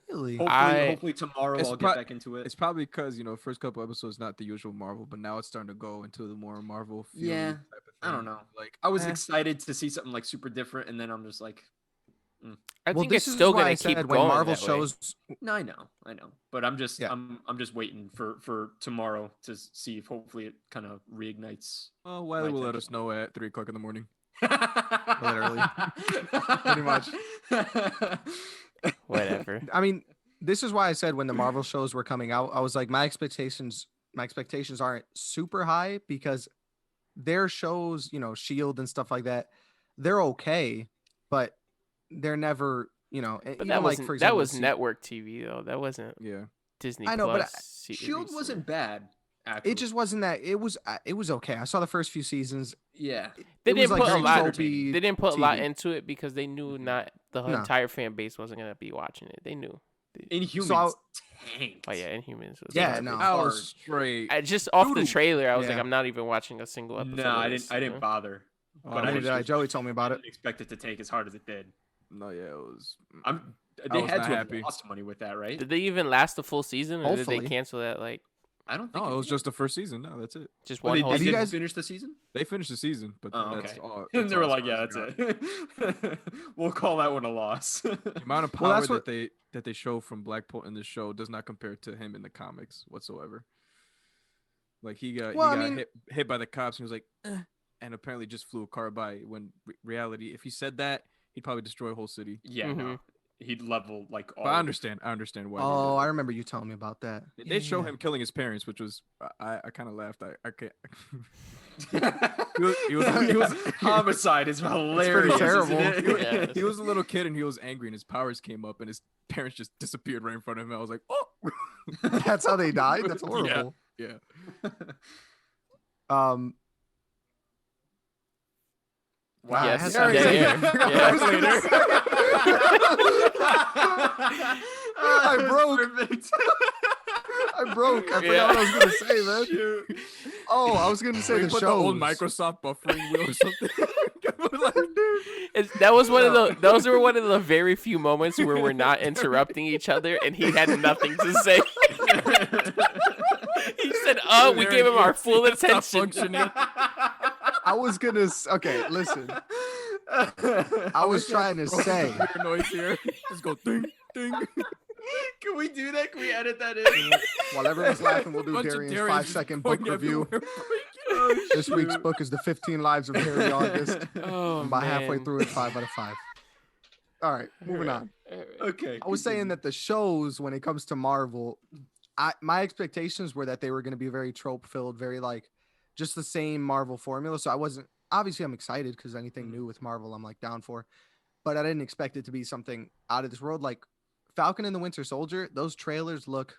Really? Hopefully tomorrow It's I'll pro- get back into it. It's probably because first couple episodes not the usual Marvel, but now it's starting to go into the more Marvel. Yeah, type of I don't thing. know. Like I was eh. excited to see something like super different, and then I'm just like, I Well, think this it's is still why gonna I keep said going when Marvel that way. shows. no, I know, but I'm just Yeah. I'm just waiting for tomorrow to see if hopefully it kind of reignites. Well, Wiley will let attention. us know at 3:00 in the morning. Literally. Pretty much. Whatever. I mean, this is why I said when the Marvel shows were coming out, I was like, my expectations aren't super high, because their shows, Shield and stuff like that, they're okay, but they're never, But even that like, was for example, that was network TV though. That wasn't Yeah. Disney. I know, but Plus series, Shield so- wasn't bad. Actually. It just wasn't that. It was okay. I saw the first few seasons. yeah. They It was, didn't like, put a very lot. tropey They didn't put a lot TV. into it because they knew not the No. entire fan base wasn't gonna be watching it. They knew. Inhumans tanked. Oh yeah, Inhumans was Yeah, garbage. no. I Hard. was straight. Just off the Doo-doo. trailer, I was like, Yeah. I'm not even watching a single episode. No, of I this, didn't. I didn't bother. Oh, But I Neither just did I. Joey told me about it. didn't expect it to take as hard as it did. No, yeah, it was. They was had not to have happy. lost money with that, right? Did they even last the full season, or did Hopefully. they cancel that like I don't think. No, it was just the first season. No, that's it. just Well, one they, whole they Have you season? didn't guys- finish the season. They finished the season, but Oh, that's okay. all. And that's they were all like, as "Yeah, far as that's it. We'll call that one a loss." The amount of Well, power that's what- that they show from Blackpool in the show does not compare to him in the comics whatsoever. Like he got Well, I he got mean- hit by the cops and he was like, and apparently just flew a car by. When reality, if he said that, he'd probably destroy a whole city. Yeah, no. he'd level like all. But I understand why. Oh, I remember you telling me about that. They show Yeah. him killing his parents, which was I kind of laughed. I can't. he was homicide is hilarious. terrible. Isn't it? Yeah. He was a little kid and he was angry and his powers came up and his parents just disappeared right in front of him. I was like, oh, That's how they died. That's horrible. yeah. Wow. Wow. it Yes. has Yeah, something- I broke. Perfect. I broke. I forgot Yeah. what I was gonna say, man. Oh, I was gonna say We the put shows. the old Microsoft buffering wheel or something. That was one of the. Those were one of the very few moments where we're not interrupting each other, and he had nothing to say. He said, "Oh, we gave him our full attention." Functioning. I was gonna. Okay, listen. I was trying to say. Your noise here. Just go ding ding. Can we do that? Can we edit that in? While everyone's laughing, we'll do Bunch of Darian's Darians 5-second just book pointing review. everywhere. This week's book is The 15 Lives of Harry August. Oh, I'm about halfway man. through it, 5 out of 5. All right, moving on. Okay. I was saying that the shows, when it comes to Marvel, my expectations were that they were going to be very trope filled, very like just the same Marvel formula. So I wasn't, obviously I'm excited because anything new with Marvel, I'm like down for, but I didn't expect it to be something out of this world. Like Falcon and the Winter Soldier, those trailers look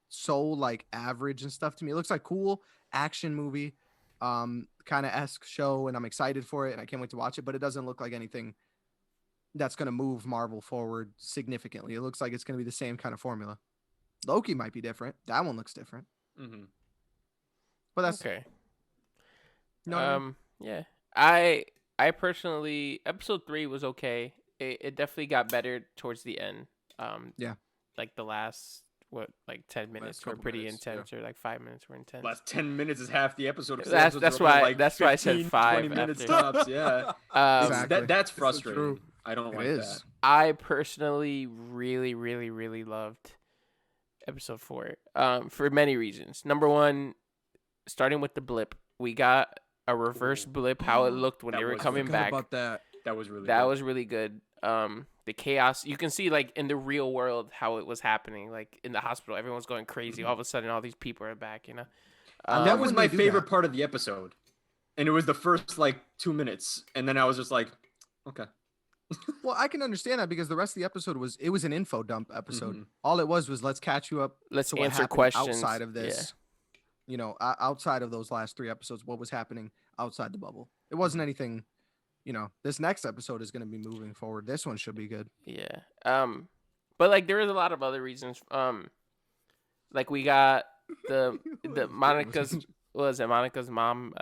so like average and stuff to me. It looks like cool action movie, kind of esque show, and I'm excited for it and I can't wait to watch it, but it doesn't look like anything that's going to move Marvel forward significantly. It looks like it's going to be the same kind of formula. Loki might be different. That one looks different. Mm-hmm. But that's Okay. no, no, no. Yeah. I personally, episode 3 was okay. It definitely got better towards the end. Yeah. Like the last 10 minutes were couple pretty minutes, intense, or like 5 minutes were intense. Last 10 minutes is half the episode. That's why I said 5 20 minutes after. tops. Yeah. Exactly. That's true. frustrating. I don't It like is. that. I personally really, really, really loved episode 4 for many reasons. Number one, starting with the blip, we got a reverse blip, how it looked when That they were was coming Forgot back. about that. That was really That good. was really good. The chaos, you can see like in the real world how it was happening, like in the hospital, everyone's going crazy. All of a sudden, all these people are back. that love was when my they do favorite that. part of the episode. And it was the first like 2 minutes. And then I was just like, okay. Well, I can understand that because the rest of the episode was an info dump episode. Mhm. All it was let's catch you up. Let's to what answer happened questions outside of this. You know, outside of those last 3 episodes, what was happening outside the bubble? It wasn't anything. You know, this next episode is going to be moving forward. This one should be good. Yeah. But like there is a lot of other reasons. Like we got the Monica's Monica's mom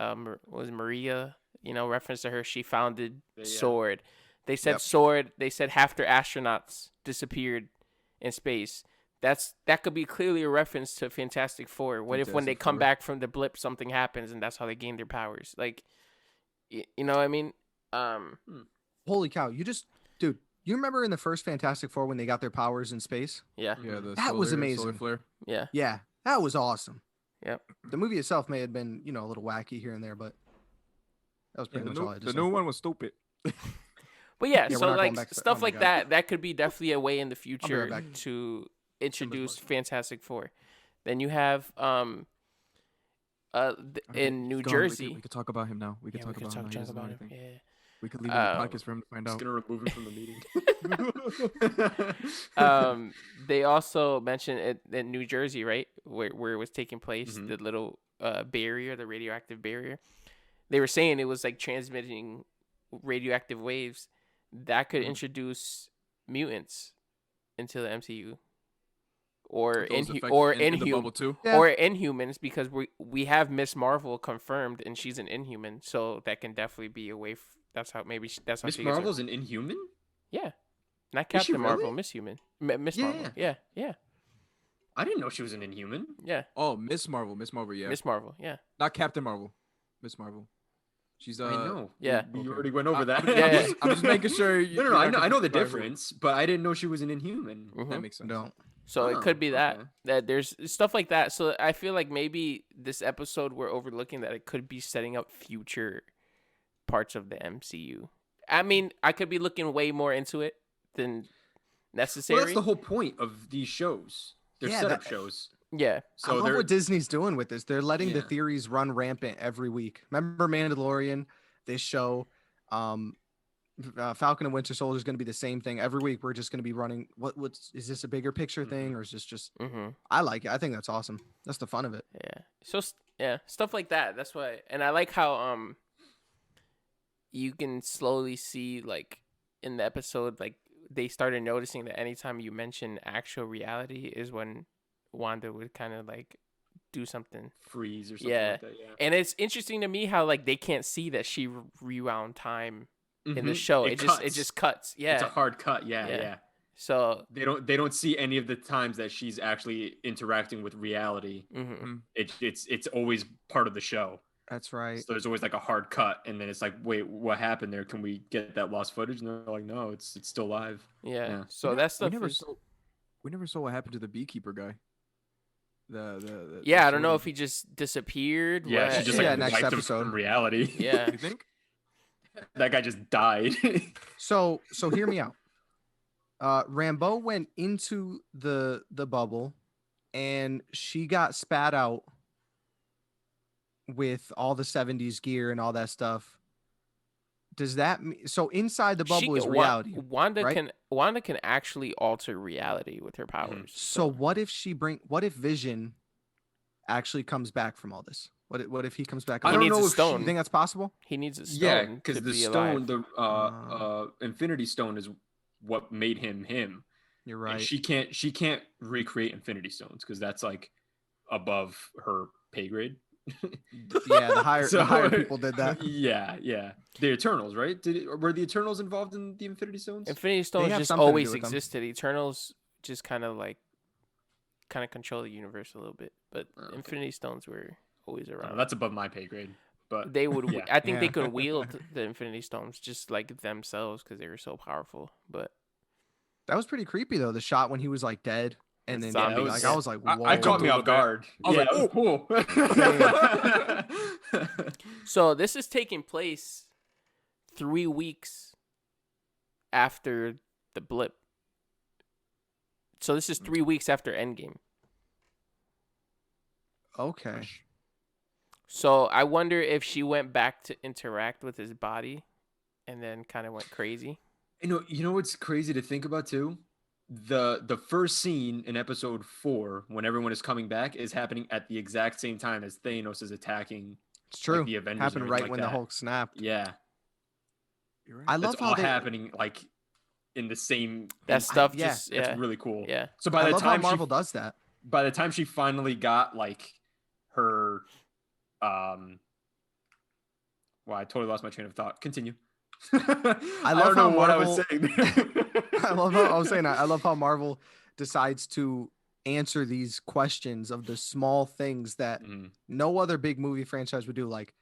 was Maria. You know, reference to her. She founded Yeah. Sword. They said Yep. Sword. They said half their astronauts disappeared in space. That could be clearly a reference to Fantastic Four. What if when they Fantastic come Four. back from the blip, something happens and that's how they gain their powers? Like, you know what I mean? Holy cow! Dude, you remember in the first Fantastic Four when they got their powers in space? Yeah, Yeah, the That was solar amazing. flare. yeah, Yeah, that was awesome. Yep. The movie itself may have been, a little wacky here and there, but that was pretty much all I had to The say. new one was stupid. But yeah, Yeah, we're so not going like back to- stuff oh my like God. that could be definitely a way in the future back. to introduce Mark. Fantastic Four. Then you have in New He's gone. Jersey. We could talk about him now. We could Yeah, we talk could about him. now. He talk doesn't know about him. anything. Yeah. We could leave him in the podcast for him to find Just out. gonna remove him from the meeting. They also mentioned it in New Jersey, right, where it was taking place, Mhm. the little barrier, the radioactive barrier. They were saying it was like transmitting radioactive waves that could introduce mutants into the MCU, or Those effects in the bubble too. Yeah. or Inhumans, because we have Miss Marvel confirmed and she's an Inhuman, so that can definitely be a way. That's how Miss she gets her- Marvel's an Inhuman? Yeah, not Is she Captain Marvel, really? Miss Human, Miss Yeah, Marvel. Yeah. I didn't know she was an Inhuman. Oh, Miss Marvel, yeah. Miss Marvel. Yeah. Not Captain Marvel. Miss Marvel. She's I know. yeah. We Okay. already went over that. Yeah. I'm just making sure. No, I know the difference, but I didn't know she was an Inhuman. Mhm. That makes sense. No. So it could Oh, be that okay. there's stuff like that. So I feel like maybe this episode we're overlooking that it could be setting up future parts of the MCU. I mean, I could be looking way more into it than necessary. Well, that's the whole point of these shows. They're Yeah, setup that- shows. Yeah. So I love they're what Disney's doing with this. They're letting the Yeah. theories run rampant every week. Remember Mandalorian, this show, Falcon and Winter Soldier is going to be the same thing every week. We're just going to be running. What's is this a bigger picture thing or is this just? Mm-hmm. I like it. I think that's awesome. That's the fun of it. Yeah. So yeah, stuff like that. That's why, and I like how you can slowly see like in the episode like they started noticing that anytime you mention actual reality is when Wanda would kind of like do something. freeze or something Yeah. like that. Yeah. And it's interesting to me how like they can't see that she rewound time in the Mhm. show. It just cuts. Yeah. It's a hard cut. Yeah, Yeah. yeah. So They don't see any of the times that she's actually interacting with reality. mhm. It's always part of the show. That's right. So there's always like a hard cut, and then it's like, wait, what happened there? Can we get that lost footage? And they're like, no, it's still live. Yeah. Yeah. So that stuff we never is, saw. We never saw what happened to the beekeeper guy. The yeah, I don't know sorting- if he just disappeared. Yeah, what- she just Yeah, like next wiped him episode. from reality. Yeah. You think? That guy just died. So hear me out. Rambeau went into the bubble, and she got spat out with all the 70s gear and all that stuff. Does that mean so inside the bubble is reality? Wanda right? can actually alter reality with her powers. So what if Vision actually comes back from all this? What if he comes back? I He don't needs know a if stone. You think that's possible? He needs a Yeah, stone. because to the be stone, alive. the Infinity Stone is what made him him. You're And right. she can't recreate Infinity Stones because that's like above her pay grade. Yeah, the higher So- people did that. Yeah. The Eternals, right? Were the Eternals involved in the Infinity Stones? Infinity Stones have just something to always do with them. existed. Eternals just kind of control the universe a little bit, but Okay. Infinity Stones were always around. That's above my pay grade. But They would. yeah. I think they Yeah. could wield the Infinity Stones just like themselves because they were so powerful. But That was pretty creepy though. The shot when he was like dead, and then Zombie. like I was like, whoa. I caught me a off little bit. guard. I was Yeah, like, that was cool. so this is taking place 3 weeks after the blip. So this is 3 weeks after Endgame. Okay. So I wonder if she went back to interact with his body, and then kind of went crazy. You know what's crazy to think about too? The first scene in episode 4, when everyone is coming back, is happening at the exact same time as Thanos is attacking. It's true. the Avengers and Happened everything right like when that. the Hulk snapped. Yeah, You're right. I that's love how all they. happening like in the same. That stuff yeah, just It's yeah really cool. yeah. So I by the love how time Marvel does that. by the time she finally got like her, well, I totally lost my train of thought. Continue. I love don't know how what I was Marvel- saying. I love how I was saying. I love how Marvel decides to answer these questions of the small things that Mhm. no other big movie franchise would do. Like,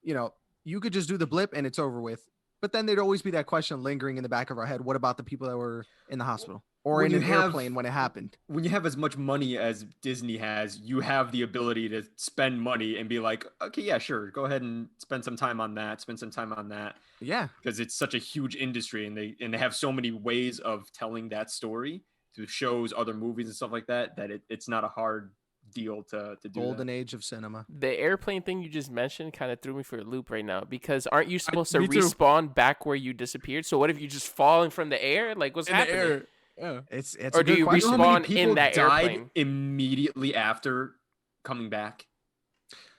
you could just do the blip and it's over with. But then there'd always be that question lingering in the back of our head. What about the people that were in the hospital or When in you an have- airplane when it happened? When you have as much money as Disney has, you have the ability to spend money and be like, okay, yeah, sure, go ahead and spend some time on that, spend some time on that, Yeah. because it's such a huge industry and they have so many ways of telling that story through shows, other movies and stuff like that, that it's not a hard deal to do. Golden that. age of cinema. The airplane thing you just mentioned kind of threw me for a loop right now because aren't you supposed to me too. respawn back where you disappeared? So what if you just falling from the air? Like what's in the happening? air. Yeah. It's Or a do good you question. You know how many respawn in people that died airplane? immediately after coming back?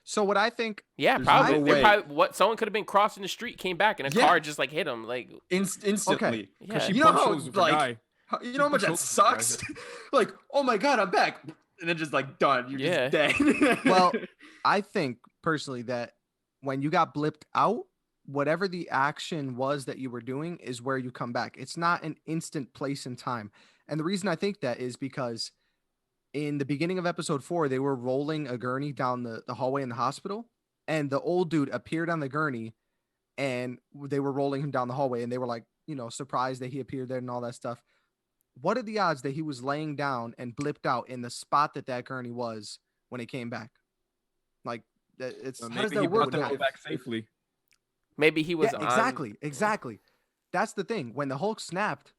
So what I think, Yeah, There's probably. no They're way. probably what someone could have been crossing the street, came back, and a Yeah. car just like hit him. Like Instantly. yeah, She You know bumped how, shoulders with a like, guy. You know how much that She bumped sucks? shoulders Like, oh my god, I'm back. And then just like done. You're Yeah. just dead. well, I think personally that when you got blipped out, whatever the action was that you were doing is where you come back. It's not an instant place in time. And the reason I think that is because in the beginning of episode 4, they were rolling a gurney down the hallway in the hospital, and the old dude appeared on the gurney, and they were rolling him down the hallway, and they were like, surprised that he appeared there and all that stuff. What are the odds that he was laying down and blipped out in the spot that gurney was when he came back? Like, it's So how does maybe that he work? brought them With back safely. maybe he was yeah, on. exactly. That's the thing. When the Hulk snapped,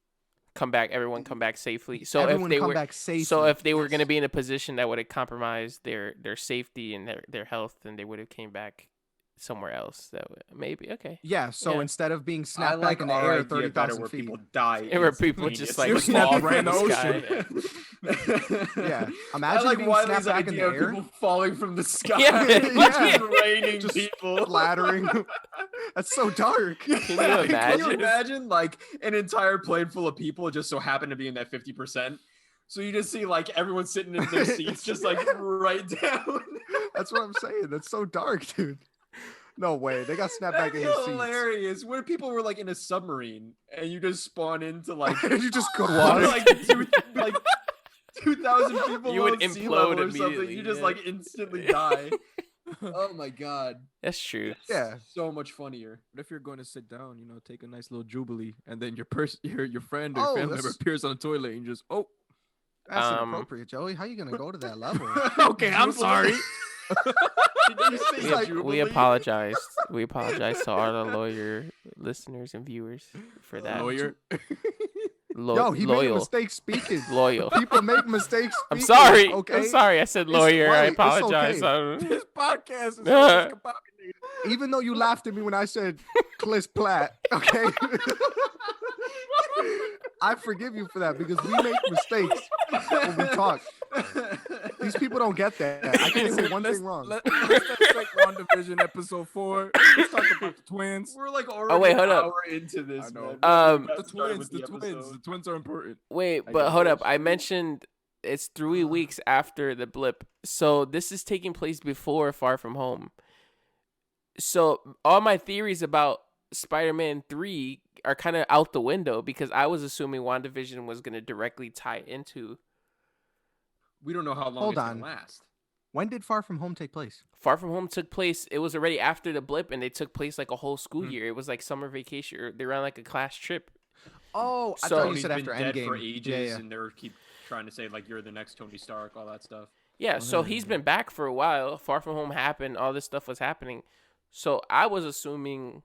come back. Everyone come back safely. So Everyone if they come were, back safely. so if they were Yes. going to be in a position that would have compromised their safety and their health, then they would have came back somewhere else. That would, maybe okay. Yeah, so Yeah. instead of being I snapped like back in the our air idea better 30,000 where feet. people die. Where people just, like, instantaneously. fall from from the the sky. Yeah, I imagine like being Wiley's snapped back in the idea of air. people falling from the sky. Yeah. Yeah. Just raining Just people. Splattering. That's so dark. Can you Can imagine? you imagine like an entire plane full of people just so happen to be in that 50%? So you just see like everyone sitting in their seats, just like right down. That's what I'm saying. That's so dark, dude. No way. They got snapped back That'd in be his seats. hilarious. What if people were like in a submarine and you just spawn into like You just go Water. like 2,000 people You would below sea implode level or something. immediately, You just yeah. like instantly die. Oh my god. That's true. Yeah. So much funnier. What if you're going to sit down, take a nice little jubilee, and then your friend or Oh, your family member that's- appears on the toilet and you just, That's Um, inappropriate, Joey. How you gonna go to that level? okay, I'm sorry. Did you say We, like- Jubilee? we apologize. We apologize to all the lawyer listeners and viewers for that. Lawyer. Yo, he made a loyal. mistake speaking. Loyal. People make mistakes. I'm speaking, sorry. Okay. I'm sorry. I said lawyer. I right, it's apologize. okay. This podcast is Uh. discombobulated. Even though you laughed at me when I said Cliss Platt, okay? I forgive you for that because we make mistakes when we talk. These people don't get that. I can't say one thing wrong. Let's take WandaVision episode 4. Let's talk about the twins. We're like already wait, an hold up. hour into this, I know. man. Um, The twins. The twins are important. Wait, I but guess hold up. so. I mentioned it's 3 weeks after the blip. So this is taking place before Far From Home. So all my theories about Spider-Man 3 are kind of out the window because I was assuming WandaVision was going to directly tie into We don't know how long Hold it's on. gonna last. When did Far From Home take place? Far From Home took place. It was already after the blip and it took place like a whole school Hmm. year. It was like summer vacation or they were on like a class trip. Oh, I So- thought you Tony's said been after dead Endgame. for ages, Yeah, yeah. and they're keep trying to say like you're the next Tony Stark, all that stuff. Yeah, so yeah, he's yeah. been back for a while. Far From Home happened. All this stuff was happening. So I was assuming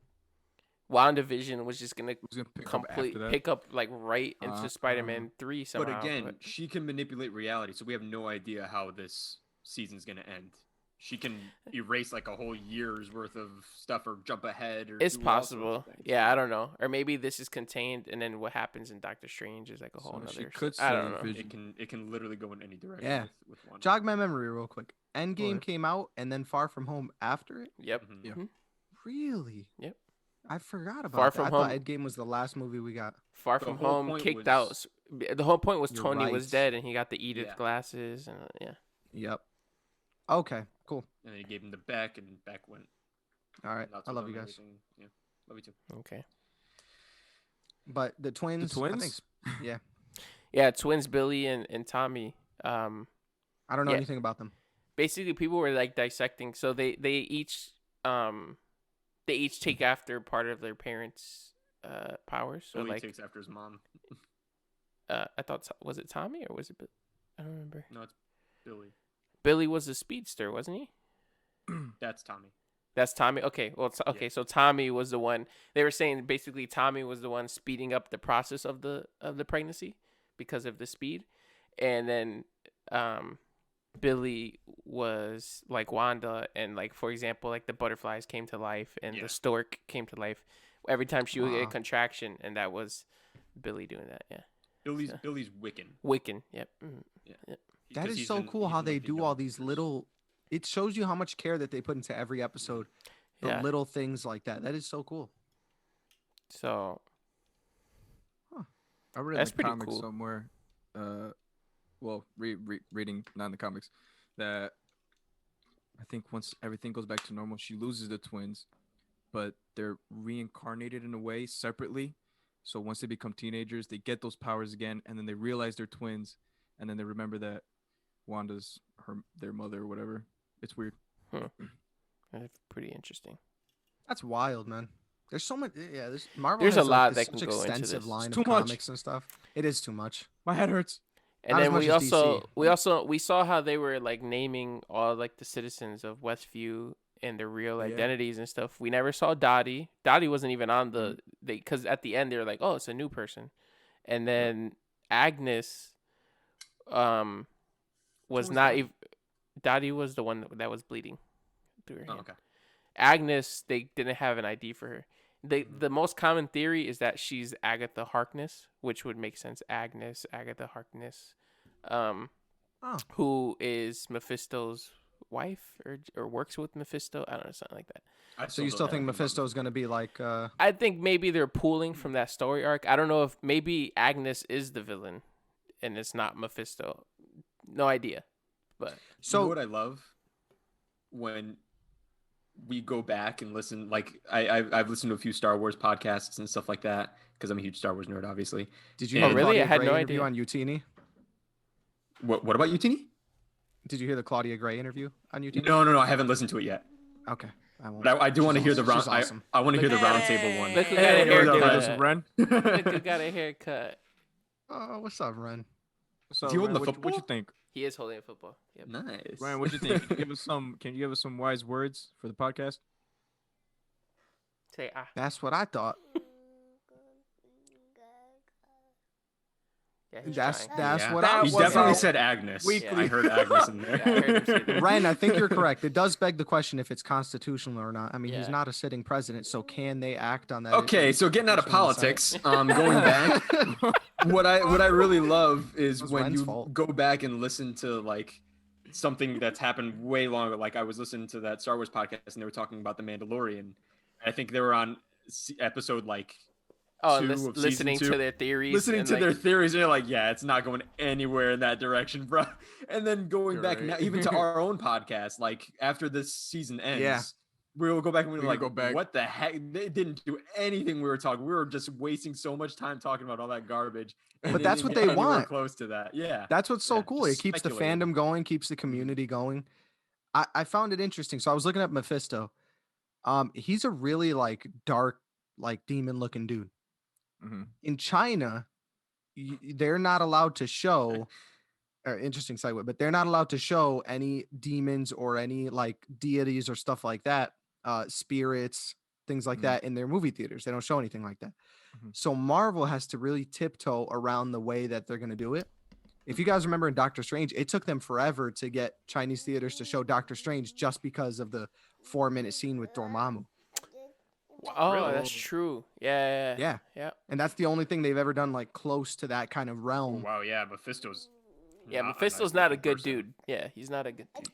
WandaVision was just gonna Who's gonna pick up complete after that? pick up like right into Uh, Spider-Man 3 somehow. But again, she can manipulate reality, so we have no idea how this season's gonna end. She can erase like a whole year's worth of stuff or jump ahead or it's do all sorts of possible. things. Yeah, I don't know. Or maybe this is contained, and then what happens in Doctor Strange is like a whole So she nother. could I don't save know. Vision. It can literally go in any direction. Yeah. With one. Jog my memory real quick. Endgame Alright. came out and then Far From Home after it? Yep. Mhm. Yeah. Really? Yep. I forgot about Far that. From I thought Home- Endgame was the last movie we got. Far The From whole Home point kicked was- out. The whole point was You're Tony was right. dead, and he got the Edith Yeah. glasses, and yeah. Yep. Okay, cool. And then he gave him to Beck, and Beck went. All right. nuts I with love him you and guys. everything. Yeah, love you too. Okay. But the twins, I think, twins? yeah. Yeah, twins Billy and Tommy. I don't know Yeah. anything about them. Basically people were like dissecting, so they each take after part of their parents' powers. So Billy like takes after his mom. I thought was it Tommy or was it I don't remember. No, it's Billy. Billy was a speedster, wasn't he? That's Tommy. That's Tommy. Okay, well, okay. So Tommy was the one. They were saying basically Tommy was the one speeding up the process of the pregnancy because of the speed, and then Billy was like Wanda, and like for example, like the butterflies came to life and Yeah. the stork came to life every time she would get a Wow. contraction, and that was Billy doing that. Yeah, Billy's So- Billy's Wiccan. Wiccan. Yep. Mhm. That 'Cause is he's so in- cool he's how in, they like, the do all young these universe. little. It shows you how much care that they put into every episode. The Yeah. little things like that. That is so cool. So I read That's in the pretty comics cool. somewhere. Well, reading not in the comics that I think once everything goes back to normal, she loses the twins, but they're reincarnated in a way separately. So once they become teenagers, they get those powers again, and then they realize they're twins, and then they remember that Wanda's their mother or whatever. It's weird. that's pretty interesting. That's wild, man. There's so much. Yeah, Marvel. There's has a lot this that can such go into extensive this. line It's of too much. comics and stuff. It is too much. My head hurts. And Not as then much as DC. we saw how they were like naming all like the citizens of Westview and their real Yeah. identities and stuff. We never saw Dottie. Dottie wasn't even on the because at the end they were like, oh, it's a new person, and then Agnes was was not Dottie? even. Dottie was the one that was bleeding through her Oh, hand. okay. Agnes, they didn't have an ID for her. The most common theory is that she's Agatha Harkness, which would make sense. Agatha Harkness, who is Mephisto's wife or works with Mephisto. I don't know, something like that. So you still think Mephisto is going to be like? I think maybe they're pulling from that story arc. I don't know if maybe Agnes is the villain, and it's not Mephisto. No idea, but So you know what I love when we go back and listen. Like I've listened to a few Star Wars podcasts and stuff like that because I'm a huge Star Wars nerd, obviously. did you Oh, hear the really? Claudia I had Gray no interview idea. on Utini? What about you, Tini? Did you hear the Claudia Gray interview on Utini? No, I haven't listened to it yet. Okay, I won't. But I do want to hear the round. She's awesome. I want to hear the Look- roundtable one. Look who got Hey, a what's up, haircut. Ren? Look who got a haircut. Oh, what's up, Ren? So, Is he holding Ren, the what you football? think? He is holding a football. Yep. Nice. Ryan, what you think? Can you give us some wise words for the podcast? Say That's what I thought. Yeah, he's That's trying. that's Yeah. what I That He was definitely about. said Agnes. Weekly. I heard Agnes in there. Yeah, I heard him say that. Ren, I think you're correct. It does beg the question if it's constitutional or not. I mean, he's Yeah. not a sitting president, so can they act on that? Okay, so getting out of politics, going back, what I really love is It was when Ren's you fault. go back and listen to like something that's happened way longer. Like I was listening to that Star Wars podcast and they were talking about the Mandalorian. I think they were on episode like Oh, 2 of season listening 2. to their theories. Listening and, to like, their theories, and you're like, yeah, it's not going anywhere in that direction, bro. And then going You're back right. now, even to our own podcast, like after this season ends, Yeah. we'll go back and we're We can like, go back. what the heck? They didn't do anything we were talking. We were just wasting so much time talking about all that garbage. and But they that's didn't what get they anywhere want. Close to that, yeah. That's what's so Yeah, cool. It just keeps the speculating. fandom going, keeps the community going. I found it interesting. So I was looking at Mephisto. He's a really like dark, like demon looking dude. Mhm. In China, they're not allowed to show. Interesting segue, but they're not allowed to show any demons or any like deities or stuff like that, spirits, things like Mhm. that in their movie theaters. They don't show anything like that. Mhm. So Marvel has to really tiptoe around the way that they're going to do it. If you guys remember in Doctor Strange, it took them forever to get Chinese theaters to show Doctor Strange just because of the 4-minute scene with Dormammu. Oh, Really? that's true. Yeah. Yeah. And that's the only thing they've ever done like close to that kind of Oh, realm. wow, yeah, Mephisto's. Yeah, not a Mephisto's nice not a looking good person. dude. Yeah, he's not a good dude.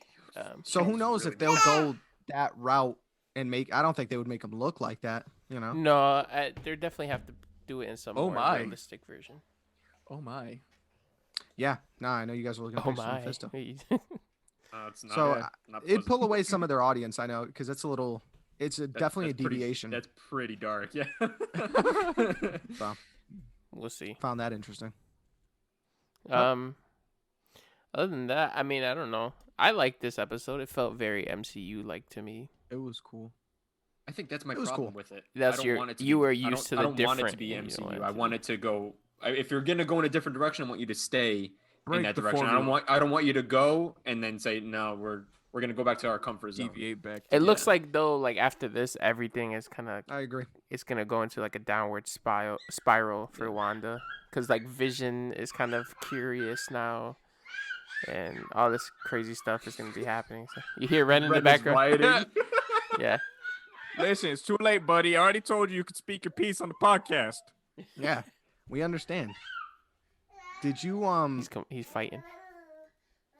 So who He's knows really if they'll go that route and make, I don't think they would make him look like that, you know? No, they definitely have to do it in some Oh more my. realistic version. Oh my. Yeah. No, I know you guys were looking at Oh pictures of my. Mephisto. It's not, So not it'd pull pleasant. away some of their audience, I know, because it's a little, it's definitely a that's pretty- deviation. That's pretty dark, yeah. So We'll see. found that interesting. Other than that, I mean, I don't know. I liked this episode. It felt very MCU like to me. It was cool. I think that's my It was problem cool. with it. That's I don't your- want it to you be, were I used don't- to the I don't want it to different, be you know, MCU. MCU. I want it to go. If you're gonna go in a different direction, I want you to stay Break in that the direction. formula. I don't want you to go and then say no. We're gonna go back to our comfort zone. Deviate back. It looks like though, like after this, everything is kind of I agree. it's gonna go into like a downward spiral for Wanda, because like Vision is kind of curious now, and all this crazy stuff is gonna be happening. So you hear Ren in the Ren is background. rioting. Yeah. Listen, it's too late, buddy. I already told you could speak your piece on the podcast. Yeah, we understand. Did you He's fighting.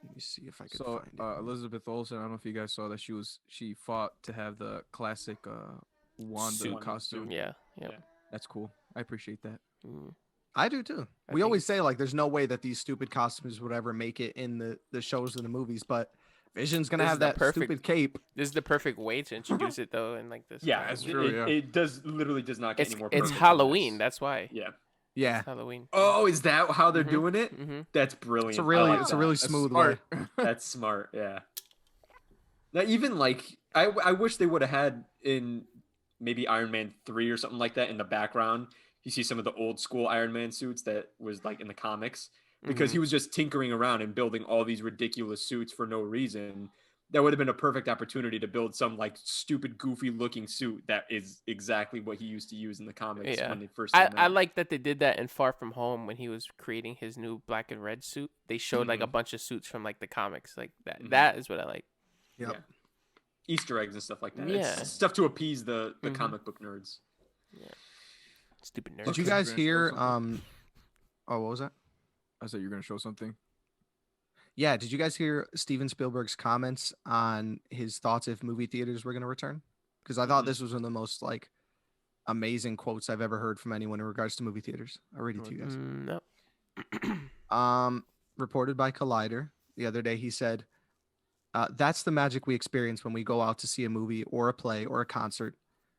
let me see if I can So find it. Elizabeth Olsen, I don't know if you guys saw that she fought to have the classic Wanda Suit. costume. Yeah. Yep. Yeah. That's cool. I appreciate that. Mm. I do too. I We think always it's- say like there's no way that these stupid costumes would ever make it in the shows and the movies, but Vision's gonna This have is the that perfect- stupid cape. This is the perfect way to introduce it though, in like this. Yeah, That's it, true, it, yeah. it does literally does not get It's any more. it's perfect than Halloween. this. That's why. Yeah. Yeah, It's Halloween. Oh, is that how they're Mhm. doing it? Mm-hmm. That's brilliant. it's a I really like it's a that. really That's smooth way. smart. That's smart. Yeah. Now, even like I wish they would have had in maybe Iron Man 3 or something like that in the background. You see some of the old school Iron Man suits that was like in the comics because he was just tinkering around and building all these ridiculous suits for no reason. that would have been a perfect opportunity to build some like stupid, goofy looking suit that is exactly what he used to use in the comics Yeah. when they first came I out. like that they did that in Far From Home when he was creating his new black and red suit. They showed like a bunch of suits from like the comics, like that. That is what I like. Yep. Yeah. Easter eggs and stuff like that. Yeah. It's stuff to appease the comic book nerds. Yeah. Stupid nerd. Did you Okay. guys You're gonna hear? show something? Oh, what was that? I said you're gonna show something. Yeah. Did you guys hear Steven Spielberg's comments on his thoughts if movie theaters were going to return? Because I thought this was one of the most like amazing quotes I've ever heard from anyone in regards to movie theaters. I'll read it to you guys. No. Reported by Collider the other day, he said, "That's the magic we experience when we go out to see a movie or a play or a concert.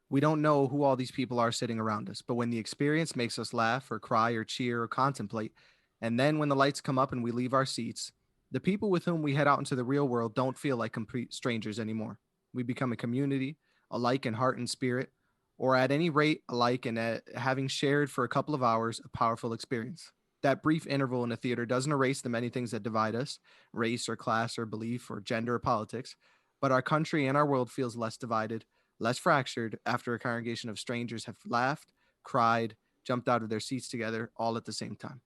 We don't know who all these people are sitting around us, but when the experience makes us laugh or cry or cheer or contemplate, and then when the lights come up and we leave our seats, the people with whom we head out into the real world don't feel like complete strangers anymore. We become a community, alike in heart and spirit, or at any rate, alike in having shared for a couple of hours a powerful experience. That brief interval in a theater doesn't erase the many things that divide us, race or class or belief or gender or politics, but our country and our world feels less divided, less fractured after a congregation of strangers have laughed, cried, jumped out of their seats together, all at the same time."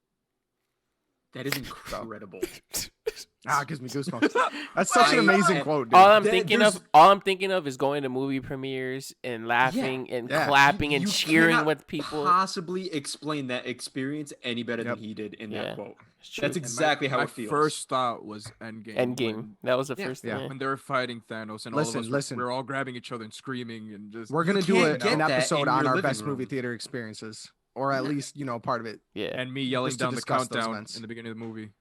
That is incredible. It gives me goosebumps. That's such an I- amazing quote, dude. All I'm There- thinking there's- of, is going to movie premieres and laughing and Yeah. clapping and You cheering cannot with people. Possibly explain that experience any better Yep. than he did in Yeah. that quote. It's true. That's exactly how my it feels. first thought was Endgame. Endgame. That was the Yeah. first. Yeah. Yeah. When they were fighting Thanos, and Listen, all of us listen. we're all grabbing each other and screaming and just. We're gonna You do can't an get that episode in on your our living best movie room. theater experiences, or at least part of it. Yeah. And me yelling Just to down the discuss those countdown events. in the beginning of the movie.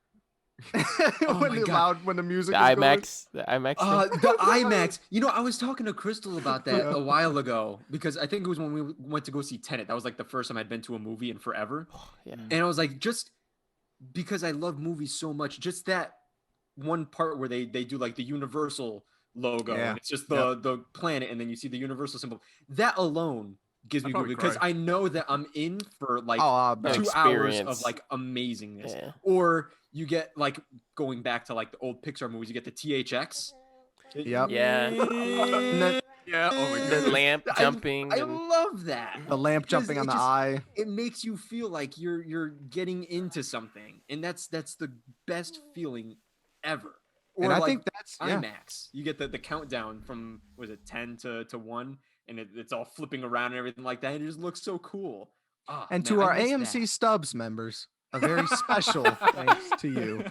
when my the God. when the music The is going. IMAX. The IMAX. thing? The IMAX. You know, I was talking to Crystal about that a while ago because I think it was when we went to go see Tenet. That was like the first time I'd been to a movie in forever. Yeah. And I was like, just because I love movies so much, just that one part where they do like the Universal logo Yeah. and it's just the planet and then you see the Universal symbol. That alone gives me probably goosebumps because cry. Oh, I know that I'm in for like bet. 2 hours Experience. of like amazingness. Yeah. Or you get like going back to like the old Pixar movies, you get the THX. Yep. Yeah. And then Yeah. Oh my The god. lamp jumping. I and- love that. the lamp Because jumping on it the just- eye. It makes you feel like you're getting into something, and that's the best feeling ever. Or And I like think that's IMAX. You get the countdown from was it 10 to 1, and it's all flipping around and everything like that. And it just looks so cool. Ah, And man, to I our miss AMC that. Stubs members, a very special thanks to you.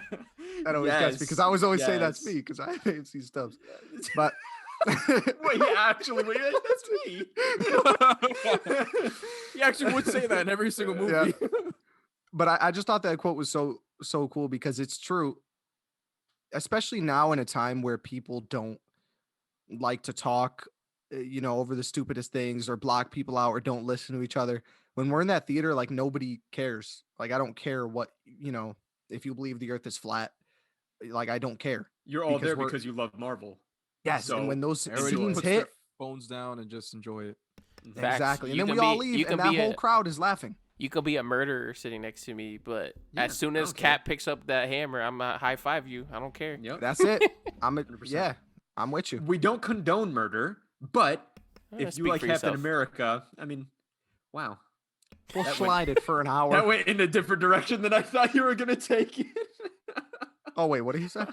That always gets me because I always say that's me because I have AMC Stubs. But wait, actually, that's me. He actually would say that in every single movie. But I just thought that quote was so cool because it's true, especially now in a time where people don't like to talk, over the stupidest things or block people out or don't listen to each other. When we're in that theater, like nobody cares. Like I don't care what, if you believe the earth is flat, like I don't care. You're all there we're- because you love Marvel. Yes, So, and when those Everybody scenes puts hit, their phones down and just enjoy it. Facts. exactly, and You then can we all be- you leave, can and that be whole a- crowd is laughing. You could be a murderer sitting next to me, but Yeah, as soon I as don't care. Cat picks up that hammer, I'm gonna high five you. I don't care. Yep. That's it. 100%. Yeah, I'm with you. We don't condone murder, but if you Speak like for Captain yourself. America, I mean, wow. We'll That slide it for an hour. That went in a different direction than I thought you were gonna take it. Oh wait, what did he say?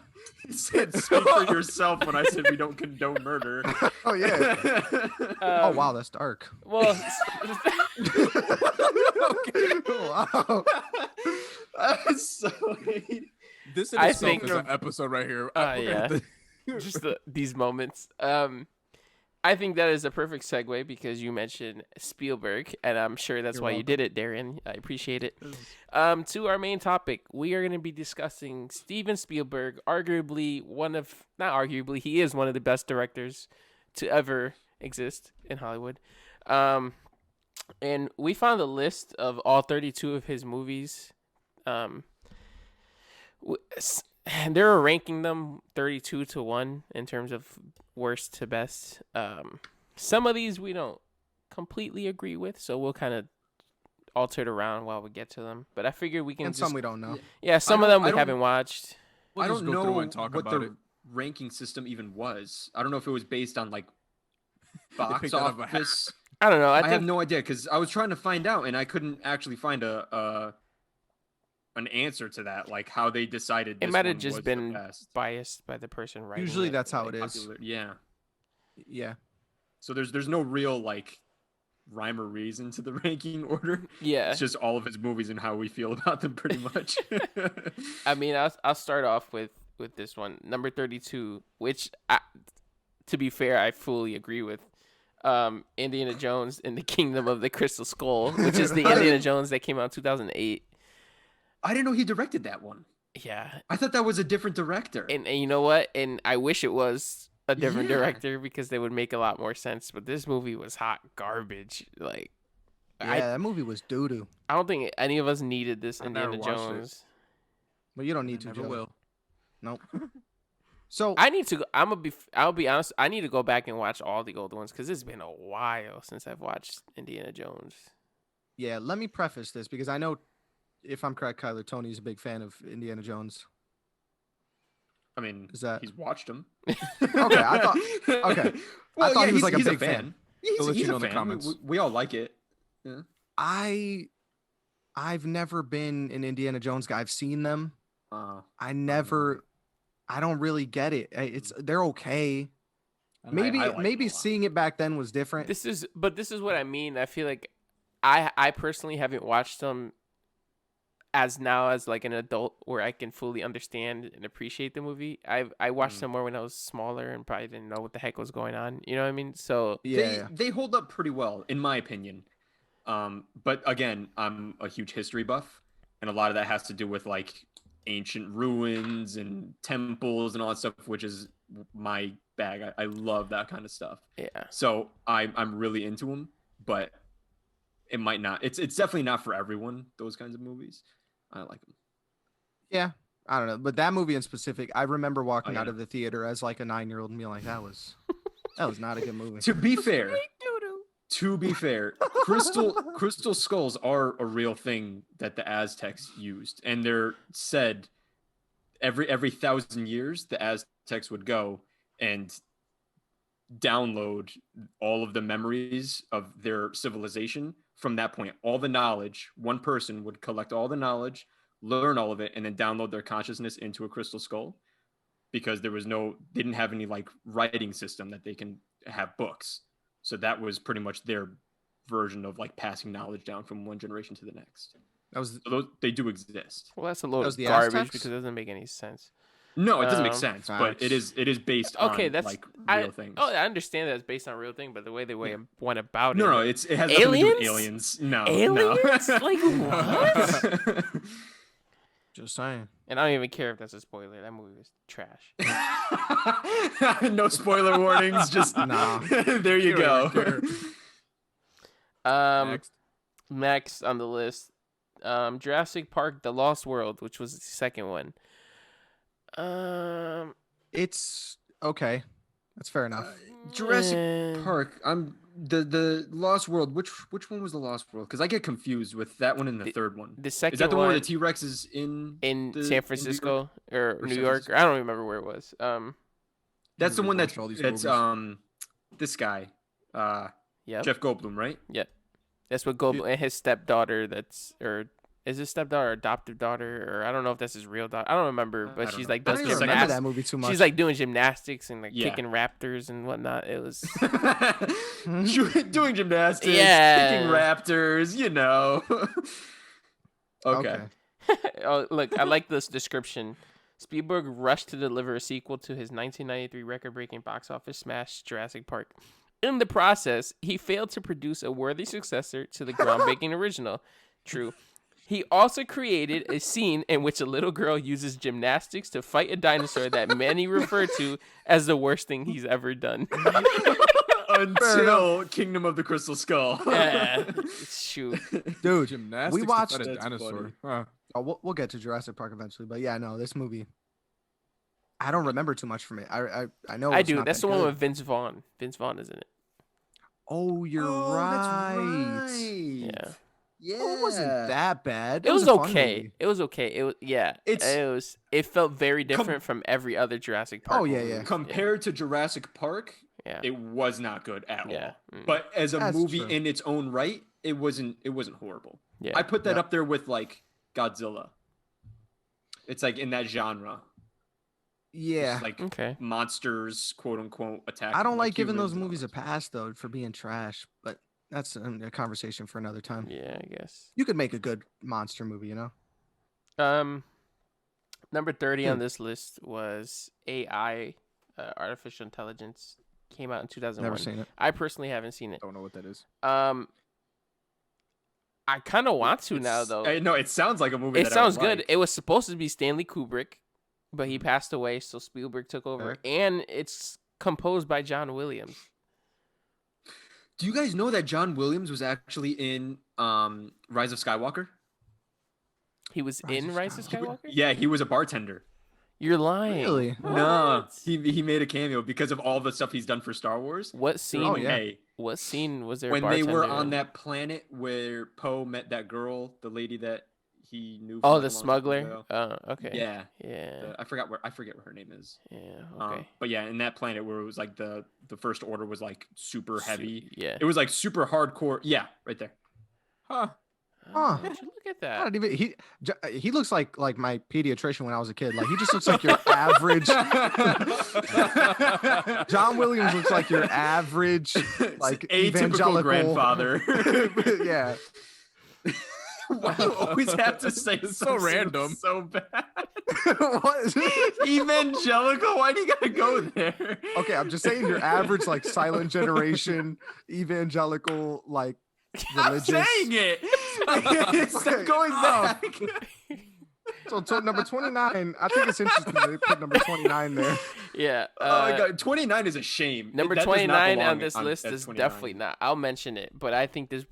He said, "Speak for yourself." When I said we don't condone murder. Oh yeah. Oh wow, that's dark. Well, Wow. So This in I itself think- is an episode right here. yeah. just these moments. I think that is a perfect segue because you mentioned Spielberg, and I'm sure that's You're why you welcome. did it, Darian. I appreciate it. To our main topic, we are going to be discussing Steven Spielberg, arguably he is one of the best directors to ever exist in Hollywood. And we found a list of all 32 of his movies. And they're ranking them 32 to 1 in terms of worst to best. Some of these we don't completely agree with, so we'll kind of alter it around while we get to them. But I figure we can And some we don't know. some of I them we don't- haven't watched. We'll I just don't go know through and talk what about it. ranking system even was. I don't know if it was based on like They box picked that up a office. I don't know. I I have think no idea because I was trying to find out and I couldn't actually find an answer to that, like how they decided it this might have one just was been the best. biased by the person writing Usually it. that's how like, it is. Popular, yeah. Yeah. So there's no real like rhyme or reason to the ranking order. Yeah. It's just all of his movies and how we feel about them, pretty much. I mean, I'll start off with this one, number 32, which, to be fair, I fully agree with. Indiana Jones and the Kingdom of the Crystal Skull, which is the Indiana Jones that came out in 2008. I didn't know he directed that one. Yeah, I thought that was a different director. and you know what? And I wish it was a different Yeah. director because they would make a lot more sense. But this movie was hot garbage. Like, Yeah, that movie was doo doo. I don't think any of us needed this I never Indiana watched it. Jones. But you don't need to, Never Joe. will. Nope. So I need to. I'll be honest. I need to go back and watch all the old ones because it's been a while since I've watched Indiana Jones. yeah, let me preface this because I know, if I'm correct, Kyler, Tony's a big fan of Indiana Jones. I mean, Is that he's watched them. okay? I thought okay. Well, I thought yeah, he was like a he's big fan. We'll let He's you know a in the fan. comments. We all like it. Yeah. I've never been an Indiana Jones guy. I've seen them. I don't really get it. They're okay. I like Maybe them a maybe lot. seeing it back then was different. This is what I mean. I feel like I personally haven't watched them as now as like an adult where I can fully understand and appreciate the movie. I watched them more when I was smaller and probably didn't know what the heck was going on. You know what I mean? So Yeah, They hold up pretty well, in my opinion. But again, I'm a huge history buff, and a lot of that has to do with like ancient ruins and temples and all that stuff, which is my bag. I love that kind of stuff. yeah. So I'm really into them, but it might not. It's definitely not for everyone. Those kinds of movies, I like them. yeah. I don't know, but that movie in specific, I remember walking yeah. out of the theater as like a 9-year-old and being like, that was not a good movie. To be fair, crystal skulls are a real thing that the Aztecs used, and they're said every 1,000 years the Aztecs would go and download all of the memories of their civilization from that point. All the knowledge, one person would collect all the knowledge, learn all of it, and then download their consciousness into a crystal skull, because they didn't have any like writing system that they can have books. So that was pretty much their version of like passing knowledge down from one generation to the next. That was So they do exist. Well, that's a load Those of the garbage Aztecs? because it doesn't make any sense. No, it doesn't make Um, sense, but facts. it is based Okay, on that's like I, real things. Oh, I understand that it's based on real thing, but the way they went about No, it. it has nothing to do with Aliens? aliens. No, Aliens? Like what? just saying. And I don't even care if that's a spoiler. That movie was trash. No spoiler warnings. Just Nah. There you go. Next. Next on the list, Jurassic Park: The Lost World, which was the second one. It's okay. That's fair enough. Jurassic Park. I'm the Lost World. Which one was the Lost World? Because I get confused with that one and the third one. The second Is that the one where the one T-Rex is in in the- San in Francisco or Or New San York? Francisco? I don't remember where it was. That's the one Rewatched all these that's movies. this guy, Yep. Jeff Goldblum, right? Yep. That's what Goldblum and his stepdaughter. Or is his stepdaughter or adoptive daughter, or I don't know if that's his real daughter. I don't remember, but don't she's know. like I does don't even Second remember gymnastics. that movie too much. She's like doing gymnastics and like Yeah. kicking raptors and whatnot. It was Doing gymnastics, Yeah. kicking raptors, you know. Okay. oh, look, I like this description. Spielberg rushed to deliver a sequel to his 1993 record-breaking box office smash Jurassic Park. In the process, he failed to produce a worthy successor to the groundbreaking original. True. He also created a scene in which a little girl uses gymnastics to fight a dinosaur that many refer to as the worst thing he's ever done. Until Kingdom of the Crystal Skull. Yeah, shoot. Dude, Gymnastics. we to watched fight a That's dinosaur. funny. Huh. we'll get to Jurassic Park eventually, but yeah, no, this movie. I don't remember too much from it. I know. I it's do. not That's that the one good. with Vince Vaughn. Vince Vaughn is in it. Oh, you're Oh, right. that's right. Yeah. Yeah, It wasn't that bad. It was a fun okay. movie. It was okay. It was It's- It felt very different from every other Jurassic Park. Oh, yeah, movie. yeah. Compared to Jurassic Park, Yeah. it was not good at Yeah. all. But as a That's movie true. in its own right, it wasn't horrible. Yeah. I put that Yep. up there with like Godzilla. It's like in that genre. Yeah. Just, like Okay. monsters, quote unquote, attack. I don't like giving humans those and all movies a that. pass though for being trash, but that's a conversation for another time. Yeah, I guess. You could make a good monster movie, you know? Number 30 on this list was AI, artificial intelligence. Came out in 2001. Never seen it. I personally haven't seen it. Don't know what that is. I kind of want to now though. No, it sounds like a movie. It that sounds I would good. like. It was supposed to be Stanley Kubrick, but he passed away, so Spielberg took over. Okay. And it's composed by John Williams. Do you guys know that John Williams was actually in Rise of Skywalker? He was Rise in of Rise of Skywalker? Skywalker? Yeah, he was a bartender. You're lying. Really? No, What? he made a cameo because of all the stuff he's done for Star Wars. What scene? Oh, yeah. Hey, What scene was there? when they were bartender on in? that planet where Poe met that girl, the lady that he knew. Oh, from, like, the a long time smuggler. ago. Oh, okay. Yeah, Yeah. I forget what her name is. Yeah. Okay. But yeah, in that planet where it was like the First Order was like super heavy. Yeah. It was like super hardcore. Yeah, right there. Huh. Huh. Would you look at I that? don't even, he looks like my pediatrician when I was a kid. Like he just looks like your average. John Williams looks like your average, like atypical evangelical grandfather. Yeah. Why do you always have to say It's so something random. so bad? What? Evangelical? Why do you gotta go there? Okay, I'm just saying your average like silent generation evangelical like I'm religious. saying it. Stop Okay. going back. So number 29, I think it's interesting they put number 29 there. Yeah. Oh my god, 29 is a shame. Number That does not 29 belong on this list at is 29. definitely not. I'll mention it, but I think this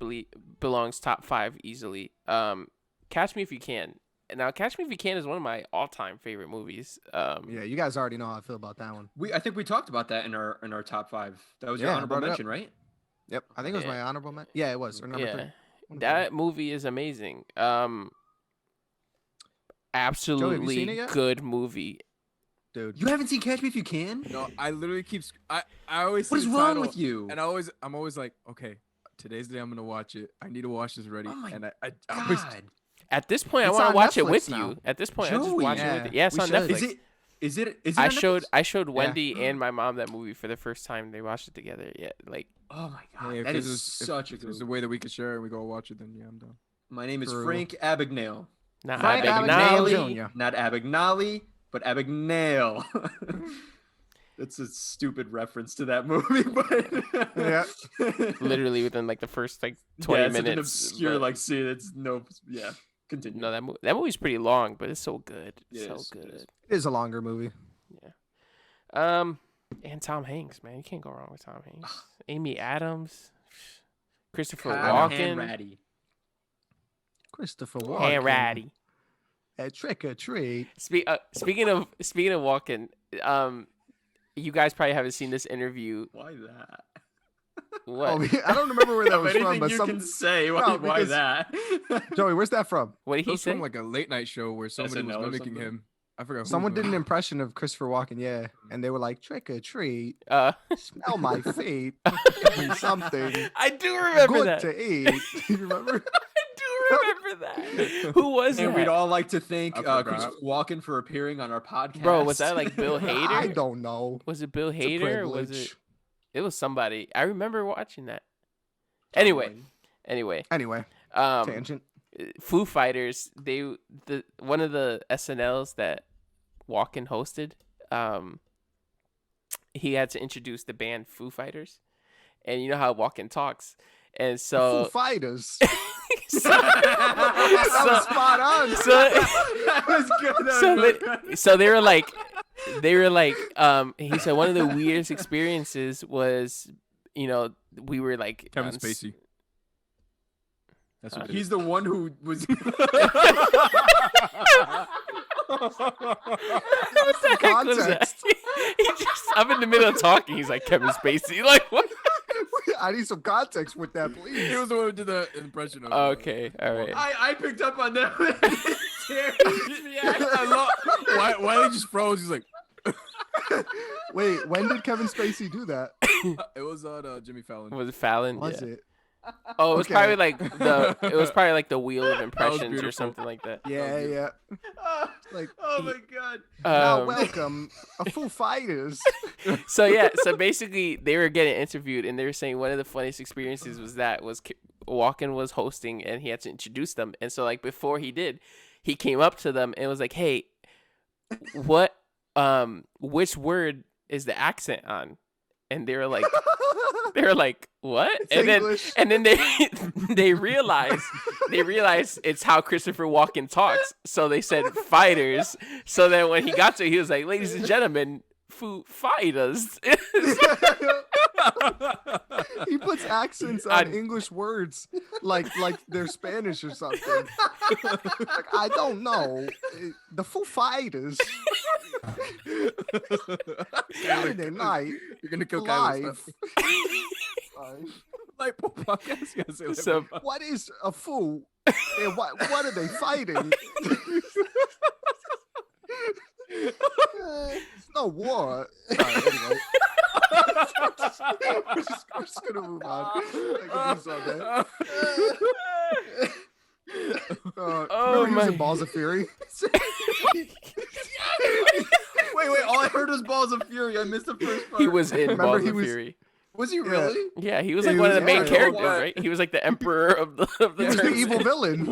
belongs top 5 easily. Catch Me If You Can. Now, Catch Me If You Can is one of my all-time favorite movies. Yeah, you guys already know how I feel about that one. I think we talked about that in our top 5. That was your Yeah, I honorable brought it up. mention, right? Yep, I think it was Yeah. my honorable mention. Yeah, it was. Or number 3. Yeah, that movie is amazing. Absolutely seen it yet? good movie. Dude. You haven't seen Catch Me If You Can? No, I literally keep. I always. What see is the wrong title, with you? And I'm always like, okay, today's the day I'm gonna watch it. I need to watch this already. Oh my and I always, God. At this point, I It's want on to watch it Netflix with now. you. At this point, I just Joey, watch it yeah, with you. Yeah, it's we on should. Netflix. Is it I on showed Netflix? Wendy and my mom that movie for the first time. They watched it together. Yeah, like Oh my god, hey, if that there's is such a if there's good. a way that we could share and we go watch it, then yeah, I'm done. My name is True. Frank Abagnale. not Frank Abagnale. Abagnale. Not Abagnale, but Abagnale. That's a stupid reference to that movie, but Yeah. Literally within like the first like 20 yeah, it's minutes. an obscure but- like scene. It's no, yeah. Continue. No, that movie's pretty long, but it's so good. It So is, it good. is. It is a longer movie. And Tom Hanks, man, you can't go wrong with Tom Hanks. Amy Adams, Christopher Kyle Walken, Hanratty. Christopher Walken. and Ratty. At Trick or Treat. Speaking of Walken, you guys probably haven't seen this interview. Why that? What? Oh, I don't remember where that was Anything from, but you some can say. Why, No, why because- that? Joey, where's that from? What did It he was say? from like a late night show where somebody was SNL or mimicking something? him. I forgot. who Someone was did an it. impression of Christopher Walken, yeah, and they were like, "Trick or treat, Uh, smell my feet, give me something I do remember good that. to eat." You remember? I do remember that. Who was And that? we'd all like to thank I forgot. Christopher Walken for appearing on our podcast. Bro, was that like Bill Hader? I don't know. Was it Bill It's a Hader or was it? privilege. It was somebody. I remember watching that. Anyway, Anyway, um, tangent. Foo Fighters. One of the SNLs that Walken hosted. He had to introduce the band Foo Fighters, and you know how Walken talks, and so Foo Fighters. so, That was spot on. so, that was good. so they were like, he said one of the weirdest experiences was, we were like Kevin Spacey. That's what it is. He's the one who was. What the heck was that? Context. I'm in the middle of talking. He's like Kevin Spacey. Like what? I need some context with that, please. He was the one who did the impression of. Okay, all right. I picked up on that. Why he just froze? He's like, Wait, when did Kevin Spacey do that? it was on Jimmy Fallon. Was it Fallon? Was Yeah. it? Oh, it was Okay. probably like the wheel of impressions or beautiful. something like that. Yeah. Like, oh my god. now Um, welcome, a Foo Fighters. so basically they were getting interviewed and they were saying one of the funniest experiences was Walken was hosting and he had to introduce them, and so like before he did, he came up to them and was like, "Hey, what which word is the accent on?" And they were like, "What?" It's and English. then they realized it's how Christopher Walken talks. So they said fighters. So then when he got to it, he was like, "Ladies and gentlemen, Foo Fighters." He puts accents on English words like they're Spanish or something. Like, I don't know. The Foo Fighters. Saturday night. You're gonna kill live. Like podcast. You gotta say like, So What is a foo? And what are they fighting? It's no war. All right, anyway. we're just gonna move on. Like a piece of that. Remember he was in Balls of Fury? Wait, all I heard was Balls of Fury. I missed the first part. he was in Remember Balls he of was- Fury. Was he really? Yeah, he was Yeah, like he one of was- the main yeah, characters, what? right? He was like the emperor of the He was the turtles. evil villain.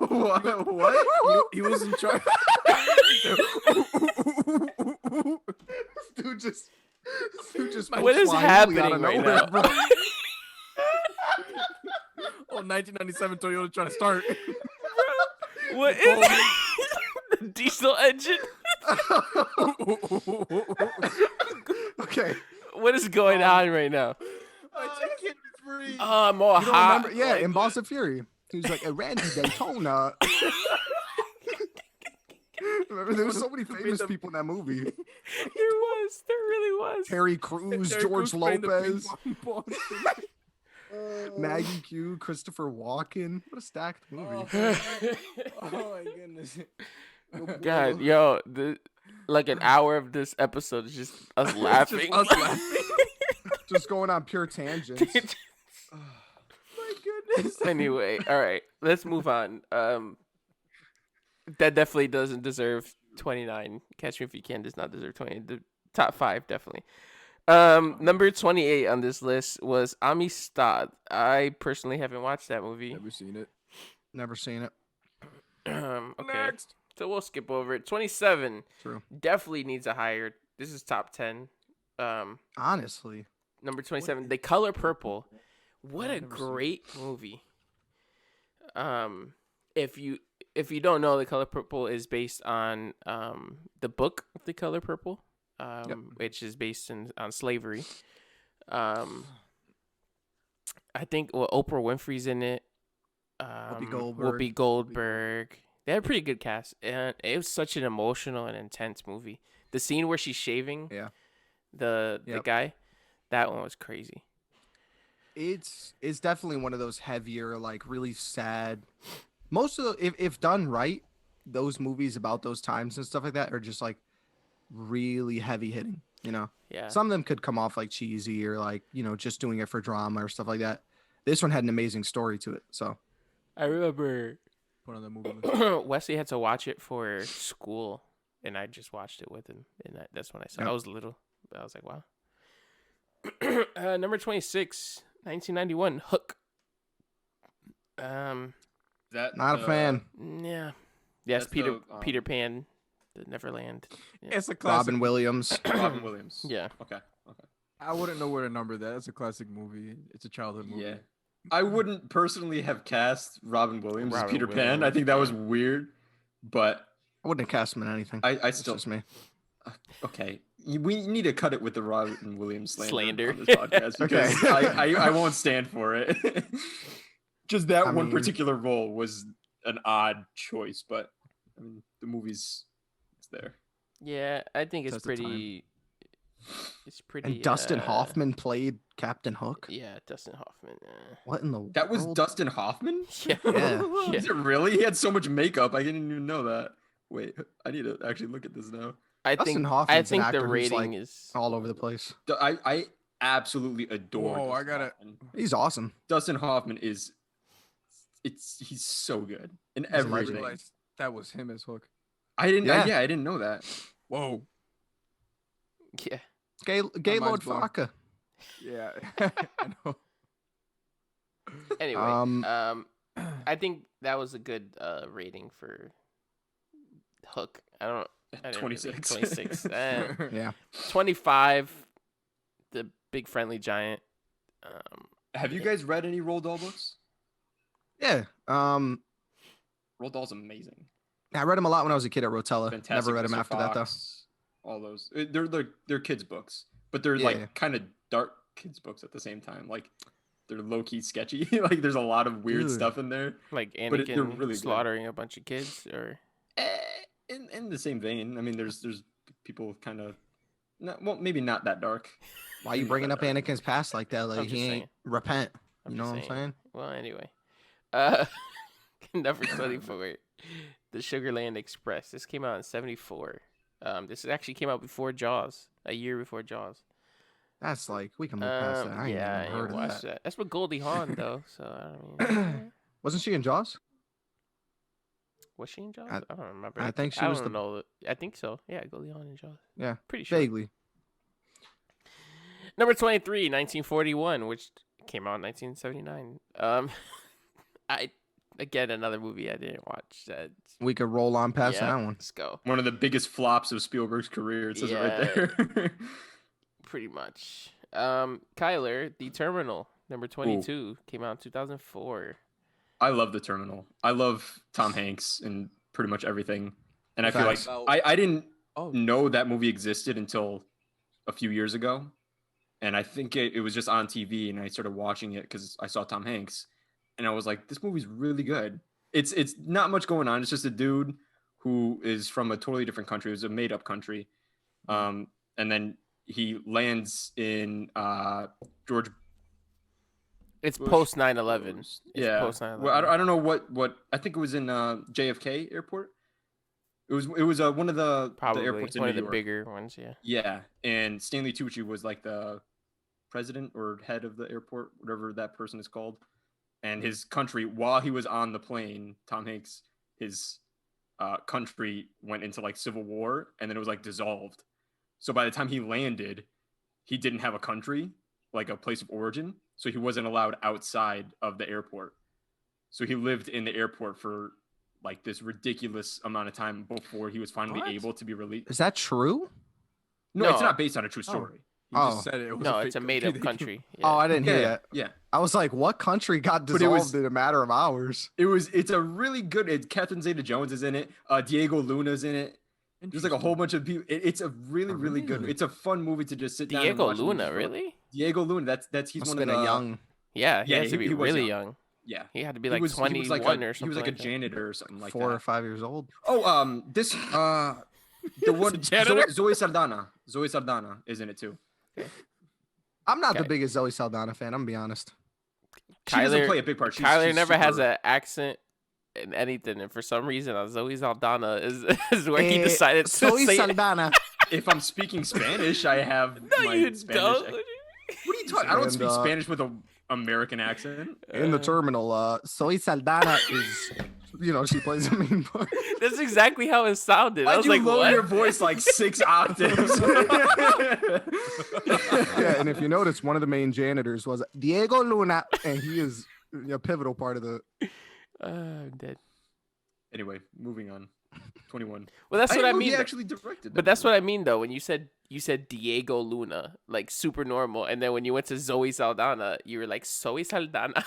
What? he was in charge. Dude just What is Swahili happening out of right nowhere, now? bro. Oh, 1997 Toyota trying to start. What is the diesel engine? Okay. What is going on right now? I can't breathe. Oh, I'm all You don't hot. remember? Yeah, Like, in Balls of Fury. He was like a Randy Daytona. Remember, there were so many famous people in that movie. there really was. Terry Crews, Terry George Crews playing the Lopez, ping pong ball. Maggie Q, Christopher Walken. What a stacked movie. Oh my goodness. God, yo, like an hour of this episode is just us laughing. Just us laughing. Just going on pure tangents. My goodness. Anyway, all right, let's move on. That definitely doesn't deserve 29. Catch Me If You Can does not deserve 20. The top 5 definitely. Number 28 on this list was Amistad. I personally haven't watched that movie. Never seen it. Never seen it. Okay, Next. so we'll skip over it. 27 True. definitely needs a higher. This is top 10. Honestly. Number 27, The Color Purple. What a great movie. If you don't know, The Color Purple is based on the book The Color Purple, which is based on slavery. I think Oprah Winfrey's in it. Whoopi Goldberg. They had a pretty good cast, and it was such an emotional and intense movie. The scene where she's shaving, the guy, that one was crazy. It's definitely one of those heavier, like really sad. Most of the, if done right, those movies about those times and stuff like that are just like really heavy hitting. You know, Yeah. some of them could come off like cheesy or like just doing it for drama or stuff like that. This one had an amazing story to it. So I remember Put on the movie list. Wesley had to watch it for school, and I just watched it with him, and that's when I saw. Yep. I was little, but I was like, wow. Number 26, 1991, Hook. That not a fan. Yeah. Yes, That's Peter Pan, the Neverland. Yeah. It's a classic. Robin Williams. Robin Williams. Yeah. Okay. I wouldn't know where to number that. It's a classic movie. It's a childhood movie. Yeah. I wouldn't personally have cast Robin Williams as Robin Peter Pan. I Williams, think that was yeah. weird, but I wouldn't have cast him in anything. I That's still just me. okay. We need to cut it with the Robin Williams slander. On this podcast because Okay. I won't stand for it. Just that I one mean- particular role was an odd choice, but I mean the movie's it's there. Yeah, I think it's Test of pretty. It's pretty. And Dustin Hoffman played Captain Hook. Yeah, Dustin Hoffman. What in the That was world? Dustin Hoffman? Yeah. Yeah. Is it really? He had so much makeup. I didn't even know that. Wait, I need to actually look at this now. I Dustin think. Hoffman's I an think the actor who's, rating like, is all over the place. I absolutely adore. Whoa, I Dustin gotta- Hoffman. He's awesome. Dustin Hoffman is. He's so good in a I legend. everything. realized that was him as Hook. I didn't. Yeah. I didn't know that. Whoa. Yeah. Gaylord blown. Flocka. Yeah. I know. Anyway, I think that was a good rating for Hook. I don't. I didn't really- 26. 26. Yeah. 25. The Big Friendly Giant. Have you guys read any Roald Dahl books? Yeah. Roald Dahl's amazing. I read him a lot when I was a kid at Rotella. Fantastic Never read him Mr. after that though. Fox, all those. They're kids books, but they're Yeah, like yeah. kind of dark kids books at the same time. Like they're low key sketchy. Like there's a lot of weird Dude. stuff in there. Like But they're Anakin really good. slaughtering a bunch of kids, or In the same vein. I mean, there's people kind of, well, maybe not that dark. Why you bringing up Anakin's past like that? I'm Like just he ain't saying. repent. I'm You know just what I'm saying? Well, anyway, number 24, The Sugarland Express. This came out in '74. This actually came out before Jaws, a year before Jaws. That's like we can move past that. I ain't Yeah, even I heard of watched that. that. That's with Goldie Hawn though. So I mean, Wasn't she in Jaws? was she in Jaws? I- I don't remember. I think she I was don't the- know. I think so. Yeah, Goldie Hawn in Jaws. Yeah, Pretty sure. vaguely. Number 23, 1941, which came out in 1979. Again, another movie I didn't watch. We could roll on past Yeah. that one. Let's go. One of the biggest flops of Spielberg's career. It says it right there. Pretty much. Kyler, The Terminal, number 22, came out in 2004. I love The Terminal. I love Tom Hanks and pretty much everything. And I feel like Facts. I didn't Oh, know that movie existed until a few years ago. And I think it was just on TV and I started watching it because I saw Tom Hanks. And I was like, this movie's really good. It's not much going on. It's just a dude who is from a totally different country. It was a made-up country. And then he lands in George. It's Bush. post 9/11. It's Yeah. post 9/11. Well, I don't know what I think it was in JFK airport. It was one of the Probably airports in one New of the York. bigger ones, yeah. Yeah, and Stanley Tucci was like the president or head of the airport, whatever that person is called. And his country, while he was on the plane, Tom Hanks, his country went into like civil war, and then it was like dissolved. So by the time he landed, he didn't have a country, like a place of origin. So he wasn't allowed outside of the airport. So he lived in the airport for like this ridiculous amount of time before he was finally What? able to be released. Is that true? No, it's No. not based on a true story. he Oh. just said it. It was No, fake it's a country. made-up They country. Oh, Yeah. I didn't hear Yeah, that. yeah. I was like, what country got But it was- dissolved in a matter of hours? It's a really good. Catherine Zeta-Jones is in it. Diego Luna's in it. There's like a whole bunch of people. It's a really, really good. Really? It's a fun movie to just sit down and Diego watch. Luna, movies for. really? Diego Luna. That's he's Must one have of been the a young. Yeah, he Yeah, has to be he was really young. young. Yeah. He had to be He like was 21 like or something. He was like a that. janitor or something like 4 or that. 5 years old. Oh, this the one janitor? Zoe Saldana. Zoe Saldana is in it too. I'm not the Okay. biggest Zoe Saldana fan. I'm gonna be honest. She doesn't Kyler- play a big part. Kyler never has super- an accent in anything, and for some reason, Zoe Saldana is where he Eh, decided to Zoe say. Saldana. If I'm speaking Spanish, I have No, my you Spanish. don't. What are you talking? I don't And, speak Spanish with an American accent. In the terminal, Zoe Saldana is, she plays a main part. That's exactly how it sounded. I Why'd was you like, lower what? your voice like 6 octaves? Yeah, and if you notice, one of the main janitors was Diego Luna, and he is a pivotal part of the. I'm dead. Anyway, moving on. 21. Well, that's what I didn't know mean. He actually directed. But that's what I mean, though. When you said Diego Luna, like super normal, and then when you went to Zoe Saldana, you were like Zoe Saldana.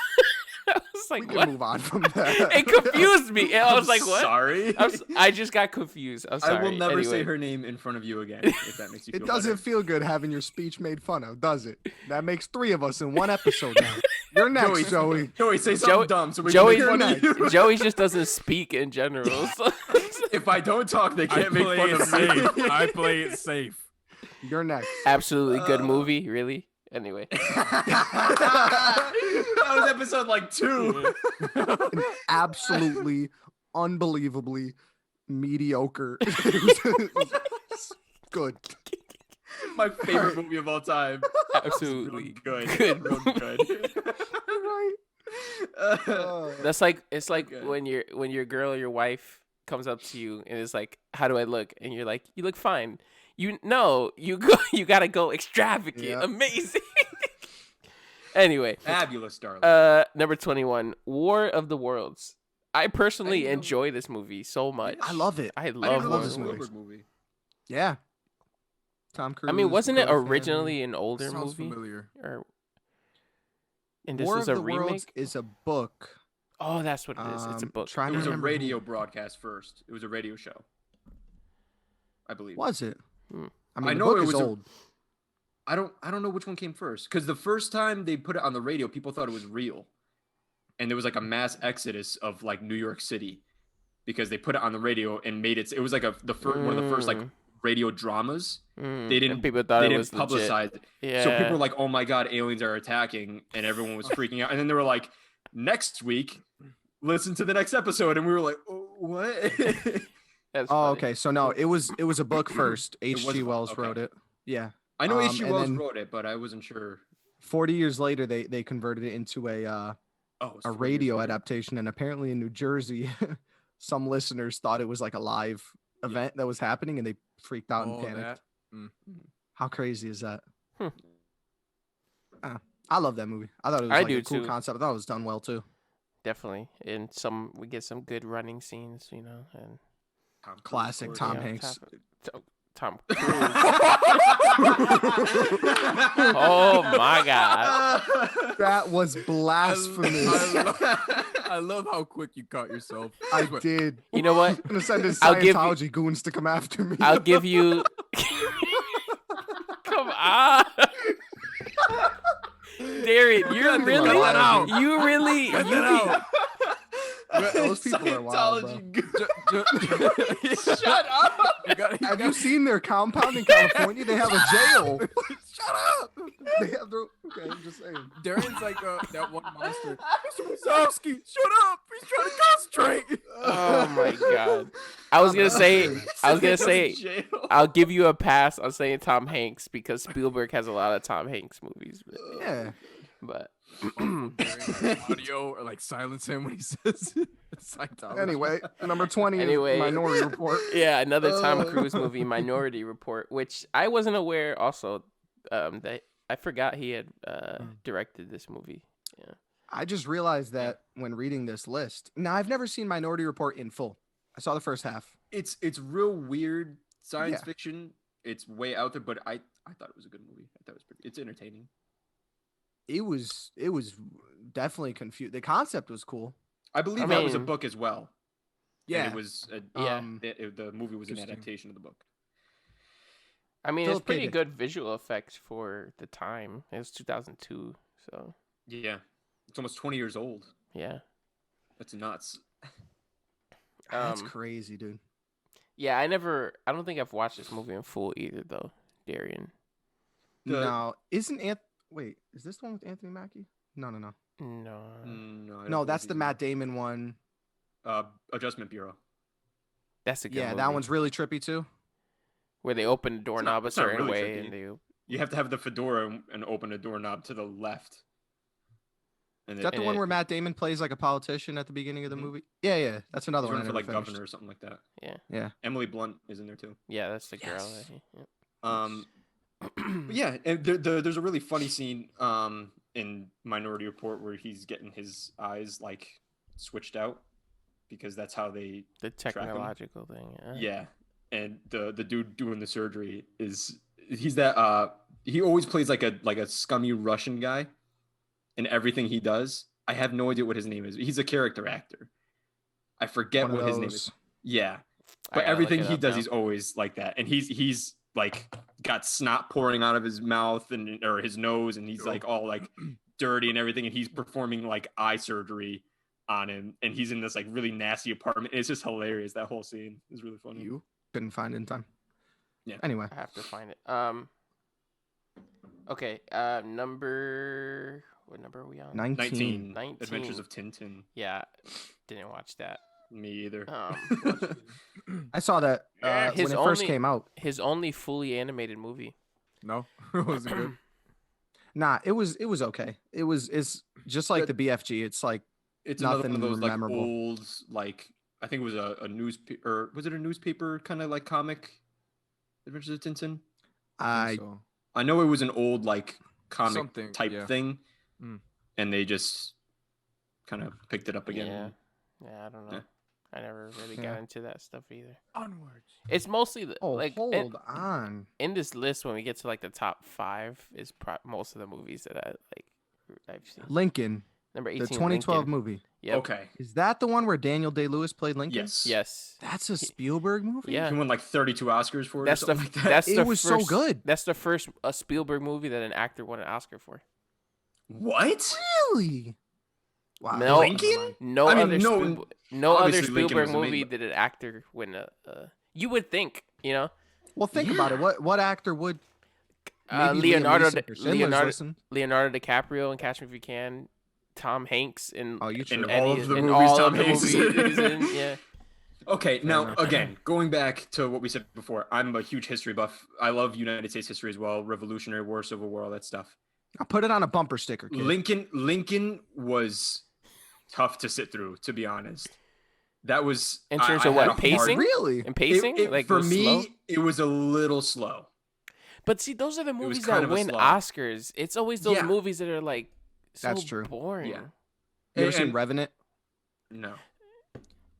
I was We like, can what? move on from that. It confused me. And I was like, what? Sorry. I just got confused. I'm sorry. I will never say Anyway. her name in front of you again. If that makes you feel It doesn't better. feel good having your speech made fun of, does it? That makes 3 of us in one episode now. You're next, Joey. Joey, say something Joey- dumb so we Joey- can make fun of you. Joey just doesn't speak in general. So. If I don't talk, they I can't make play fun it of me. safe. I play it safe. You're next. Absolutely good movie. Really. Anyway. That was episode like 2. An absolutely, unbelievably mediocre. It was good. My favorite movie of all time. Absolutely Good. good. Real good. Right. That's like it's like Okay. when your girl or your wife comes up to you and is like, "How do I look?" And you're like, "You look fine." You gotta go extravagant, Yep. amazing. Anyway, Fabulous, darling. number 21, War of the Worlds. I personally didn't know- enjoy this movie so much. I love it. I I love didn't War know of this the movie. Worlds. Spielberg movie. Yeah. Tom Cruise. I mean, wasn't it Dakota Fanning. originally an older Sounds movie? familiar. And this War is of a the remake? Worlds is a book. Oh, that's what it is. It's a book. Trying It to was a remember who- radio broadcast first. It was a radio show. I believe. Was it? Hmm. I mean, I the know book it is was a- old. I don't know which one came first, because the first time they put it on the radio, people thought it was real, and there was like a mass exodus of like New York City because they put it on the radio and made it. It was like one of the first like radio dramas. They didn't. And people thought They it didn't was legit. publicize it. Yeah. So people were like, "Oh my god, aliens are attacking," and everyone was freaking out. And then they were like, "Next week, listen to the next episode," and we were like, oh, "What?" That's Oh, funny. okay. So no, it was a book first. was a H.G. book, Wells okay. wrote it. Yeah. I know And H.G. Wells then wrote it, but I wasn't sure. 40 years later, they converted it into a Oh, it's a 40 years radio later. adaptation, and apparently in New Jersey, some listeners thought it was like a live event that was happening, and they freaked out and Oh, panicked. that. Mm. How crazy is that? Hmm. I love that movie. I thought it was I like do a cool too. concept. I thought it was done well too. Definitely. And we get some good running scenes, and Tom Cruise, of Classic course. Tom yeah, Hanks. Tom Cruise. Oh my god. That was blasphemous. I love how quick you caught yourself. I Just went, did. You know what? I'm gonna send his I'll give you- Scientology goons to come after me. I'll give you. Come on, Darren. You Cut really, that out. you really, Cut you that be- out. Those people are wild, bro. Scientology Shut up! Have you seen their compound in California? They have a jail. Shut up. They have their. Okay, I'm just saying. Darren's like that one monster. Mr. Wazowski, shut up! He's trying to concentrate. Oh my god. I was gonna say. Jail. I'll give you a pass on saying Tom Hanks because Spielberg has a lot of Tom Hanks movies. Yeah. But Audio or like silence him when he says it. Scientology. Anyway, number 20 Anyway. is Minority Report. yeah, another Tom Cruise movie, Minority Report, which I wasn't aware also that I forgot he had directed this movie. Yeah. I just realized that when reading this list. Now, I've never seen Minority Report in full. I saw the first half. It's real weird science Yeah. fiction. It's way out there, but I thought it was a good movie. I thought it was it's entertaining. It was definitely confused. The concept was cool. I believe I that was a mean- book as well. Yeah. And it was Yeah. the movie was an Interesting. adaptation of the book. I mean, Philip it's pretty K. Dick. good visual effects for the time. It was 2002, so Yeah, it's almost 20 years old. yeah. That's nuts. That's Um, crazy, dude. Yeah, I don't think I've watched this movie in full either, though, Darian. The- No, isn't Wait, is this the one with Anthony Mackie? No. No. No, I don't No, believe that's the he's Matt Damon one. in- Adjustment Bureau. That's a good Yeah, movie. that one's really trippy too. where they open the doorknob a it's not certain really way trippy. and they You have to have the fedora and open a doorknob to the left. And Is that the And one it- where Matt Damon plays like a politician at the beginning of the Mhm. movie? Yeah. That's another he's one. I running for never like finished. governor or something like that. yeah. Emily Blunt is in there too. Yeah, that's the girl. Yes. But yeah, and there's a really funny scene in Minority Report where he's getting his eyes like switched out because that's how they The 'em. technological thing. yeah. And the dude doing the surgery he's that he always plays like a scummy Russian guy in everything he does. I have no idea what his name is. He's a character actor. I forget One of what his name is. those. Yeah. I But gotta everything look it he up does, now. he's always like that, and he's like got snot pouring out of his mouth or his nose, and he's like all like dirty and everything, and he's performing like eye surgery on him, and he's in this like really nasty apartment. It's just hilarious. That whole scene is really funny. You couldn't find it in time. Yeah. Anyway, I have to find it. Okay. What number are we on? 19. 19. Adventures of Tintin. Yeah, didn't watch that. Me either. I saw that His when it first only- came out. His only fully animated movie. No, it wasn't good. Nah, it was okay. It's just like the BFG. It's like It's another one of nothing those like memorable. old, like I think it was a newspaper, or was it a newspaper kind of like comic? Adventures of Tintin. I I think so. I know it was an old like comic Something, type yeah. thing, Mm. and they just kind of picked it up again. Yeah, I don't know. Yeah. I never really Yeah. got into that stuff either. Onwards. It's mostly hold on. in this list when we get to like the top 5 is most of the movies that I've seen. Lincoln, Number the 18, 2012 Lincoln. movie. Yep. Okay. Is that the one where Daniel Day-Lewis played Lincoln? Yes. Yes. That's a Spielberg movie? Yeah. He won like 32 Oscars for it. That's or the something like that. that's It the was first, so good. That's the first Spielberg movie that an actor won an Oscar for. What? Really? Wow. No. Lincoln? No I mean, other no, no other obviously Lincoln Spielberg was amazing, movie but- did an actor win a. You would think, you know, Well, think about it. What actor would maybe Liam Leonardo Neeson for Schindler's List? Leonardo DiCaprio in Catch Me If You Can, Tom Hanks in Oh, you In true. all of the in movies all Tom of the Hanks is movies in. he's in, yeah. Okay, now enough. again, going back to what we said before, I'm a huge history buff. I love United States history as well, Revolutionary War, Civil War, all that stuff. I'll put it on a bumper sticker, kid. Lincoln was tough to sit through, to be honest. That was In terms I of had what, a hard- pacing? Really? And pacing, like for was me, slow? it was a little slow. But see, those are the was movies kind that of a win slog. Oscars. It's always those Yeah. movies that are like so That's true. boring. Yeah. You ever seen And- Revenant? No.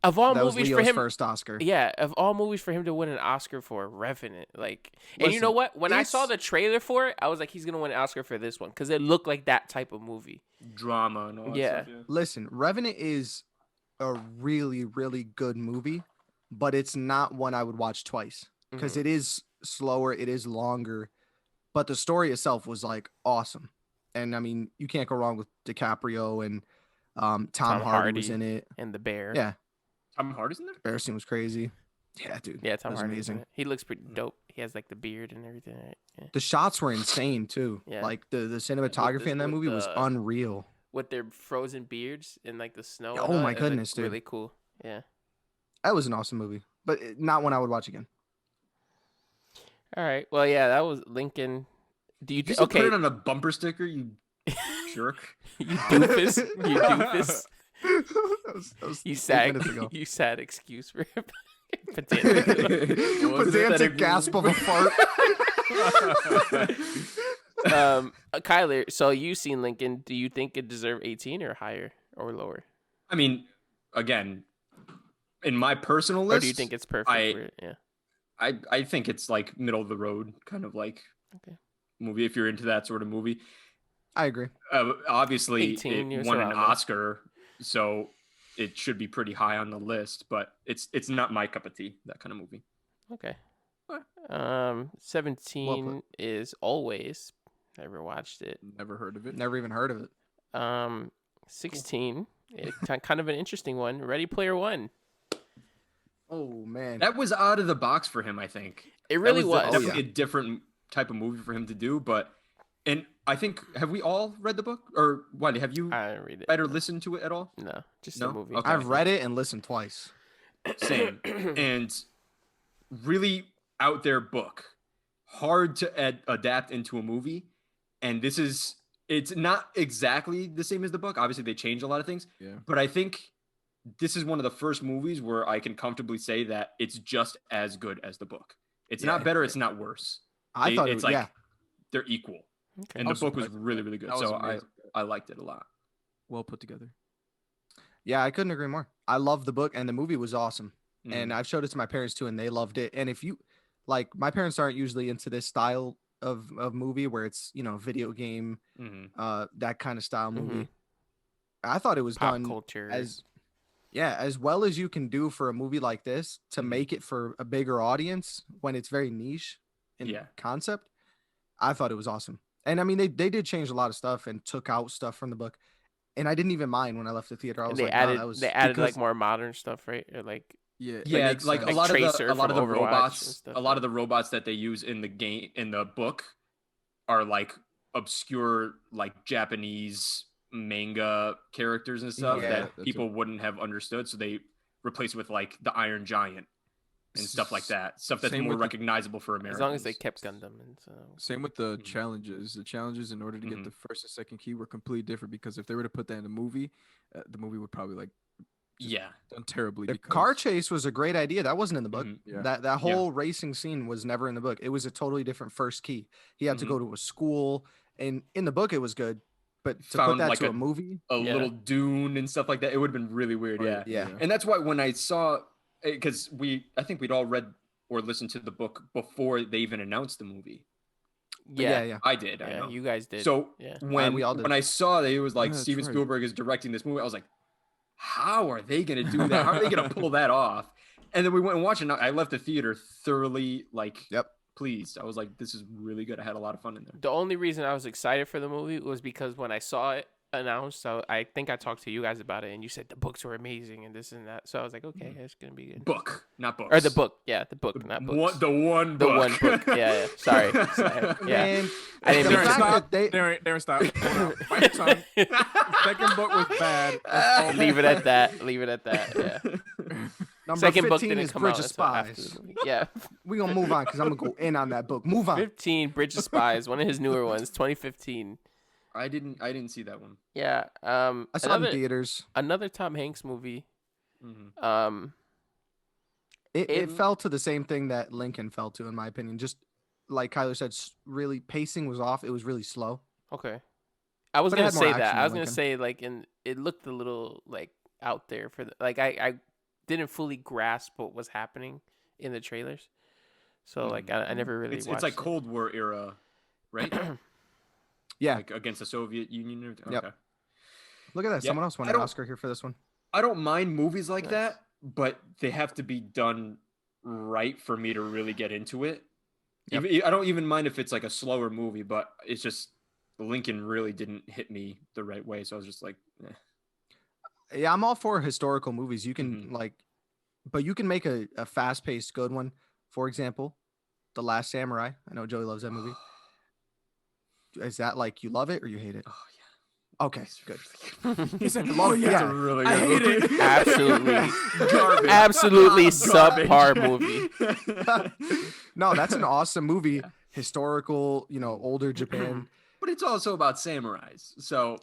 Of all That was movies Leo's for him, first Oscar. yeah, of all movies for him to win an Oscar for, Revenant, like, and you know Listen, what? When I saw it's- the trailer for it, I was like, he's gonna win an Oscar for this one because it looked like that type of movie. Drama and all that Yeah. stuff, Listen, Revenant is a really, really good movie, but it's not one I would watch twice because Mhm. it is slower, it is longer, but the story itself was like awesome. And I mean, you can't go wrong with DiCaprio and Tom Hardy was Hardy. in it. And the bear, Yeah, Tom Hardy's in there? bear scene was crazy. Yeah, dude. yeah, Tom that was Hardy was in amazing. it. He looks pretty dope. He has like the beard and everything. Right? Yeah. The shots were insane too. Yeah. Like the cinematography in that with movie was the- unreal. With their frozen beards and like the snow. and Oh all my that, it looked goodness, dude. Really cool. Yeah. That was an awesome movie, but not one I would watch again. All right. Well, yeah, that was Lincoln. Do you Did you th- just okay? put it on a bumper sticker, you jerk? You doofus. You doofus. that was You 8 sad. minutes ago. You sad excuse for potato. Pedantic gasp of a fart. Kyler, so you've seen Lincoln. Do you think it deserved 18 or higher or lower? I mean, again, in my personal Or list, do you think it's perfect? Yeah. I think it's like middle of the road kind of like Okay. movie if you're into that sort of movie. I agree. Obviously, 18 it years won an around there. Oscar, so it should be pretty high on the list. But it's not my cup of tea. That kind of movie. Okay. Well 17 is Always. Never watched it. Never heard of it. Never even heard of it. 16, kind of an interesting one. Ready Player One. Oh man. That was out of the box for him. I think It really that was. definitely a different type of movie for him to do. But and I think have we all read the book or Wendy? Have you I didn't read it. read or listened to it at all? No, just No? the movie. Okay. I've read it and listened twice. Same. And really out there book, hard to adapt into a movie. And it's not exactly the same as the book. Obviously, they change a lot of things. Yeah. But I think this is one of the first movies where I can comfortably say that it's just as good as the book. It's Yeah. not better. It's not worse. I thought it's like yeah. they're equal. Okay. And I the was book was surprised. really, really good. That was So amazing. I liked it a lot. Well put together. Yeah, I couldn't agree more. I love the book and the movie was awesome. Mm. And I've showed it to my parents too, and they loved it. And if you like, my parents aren't usually into this style of movie where it's video game, Mhm. that kind of style Mhm. movie. I thought it was Pop done culture. as well as you can do for a movie like this to Mhm. make it for a bigger audience when it's very niche in Yeah. concept. I thought it was awesome. And I mean, they did change a lot of stuff and took out stuff from the book. And I didn't even mind when I left the theater. I And was they like, wow, added that was they added like because- more modern stuff, right? Or like Yeah. Yeah, makes like sense. a lot Like of Tracer the from Overwatch and robots, stuff, a lot yeah. of the robots that they use in the book are like obscure like Japanese manga characters and stuff Yeah, that people wouldn't have understood, so they replace it with like the Iron Giant and stuff like that. Stuff that's more recognizable for Americans. As long as they kept Gundam. And so. Same with the challenges. The challenges in order to get the first and second key were completely different because if they were to put that in the movie would probably like done terribly. The car chase was a great idea. That wasn't in the book. Yeah. That whole racing scene was never in the book. It was a totally different first key. He had to go to a school, and in the book it was good, but to put that like to a movie, a little dune and stuff like that, it would have been really weird. Yeah. And that's why when I saw, because I think we'd all read or listened to the book before they even announced the movie. Yeah. I did. I know. You guys did. So when I saw that it was like Steven Spielberg is directing this movie, I was like, how are they going to do that? How are they going to pull that off? And then we went and watched it. I left the theater thoroughly pleased. I was like, this is really good. I had a lot of fun in there. The only reason I was excited for the movie was because when I saw it announced, so I think I talked to you guys about it, and you said the books were amazing and this and that. So I was like, okay, it's gonna be good. Book, not books. Or the book, not books. The one book. Yeah. Sorry. Yeah. Man, I didn't mean to stop. Darren, stop. My tongue. The second book was bad. Leave it at that. Yeah. Number Second 15 book didn't is come Bridge out of until after Spies. the movie. Yeah. We're gonna move on because I'm gonna go in on that book. Move on. 15, Bridge of Spies, one of his newer ones, 2015. I didn't see that one. Yeah. I saw it in theaters. Another Tom Hanks movie. It fell to the same thing that Lincoln fell to, in my opinion. Just like Kyler said, really pacing was off. It was really slow. Okay. I was But it gonna had more say that. action I than was gonna Lincoln. say like, it looked a little like out there for the like. I didn't fully grasp what was happening in the trailers, so like I never really. It's like Cold War era, right? Yeah. Like against the Soviet Union. Okay. Yep. Look at that. Yeah, Someone else won an Oscar here for this one. I don't mind movies like that, but they have to be done right for me to really get into it. Yep. I don't even mind if it's like a slower movie, but it's just Lincoln really didn't hit me the right way. So I was just like, Yeah, I'm all for historical movies. You can but you can make a fast-paced good one. For example, The Last Samurai. I know Joey loves that movie. Is that like you love it or you hate it? Oh yeah. Okay, good. He said, "Oh, yeah." It's a really good I hate movie. it. Absolutely. Garbage. Absolutely Garbage. subpar movie. No, that's an awesome movie. Historical, older Japan. But it's also about samurais, so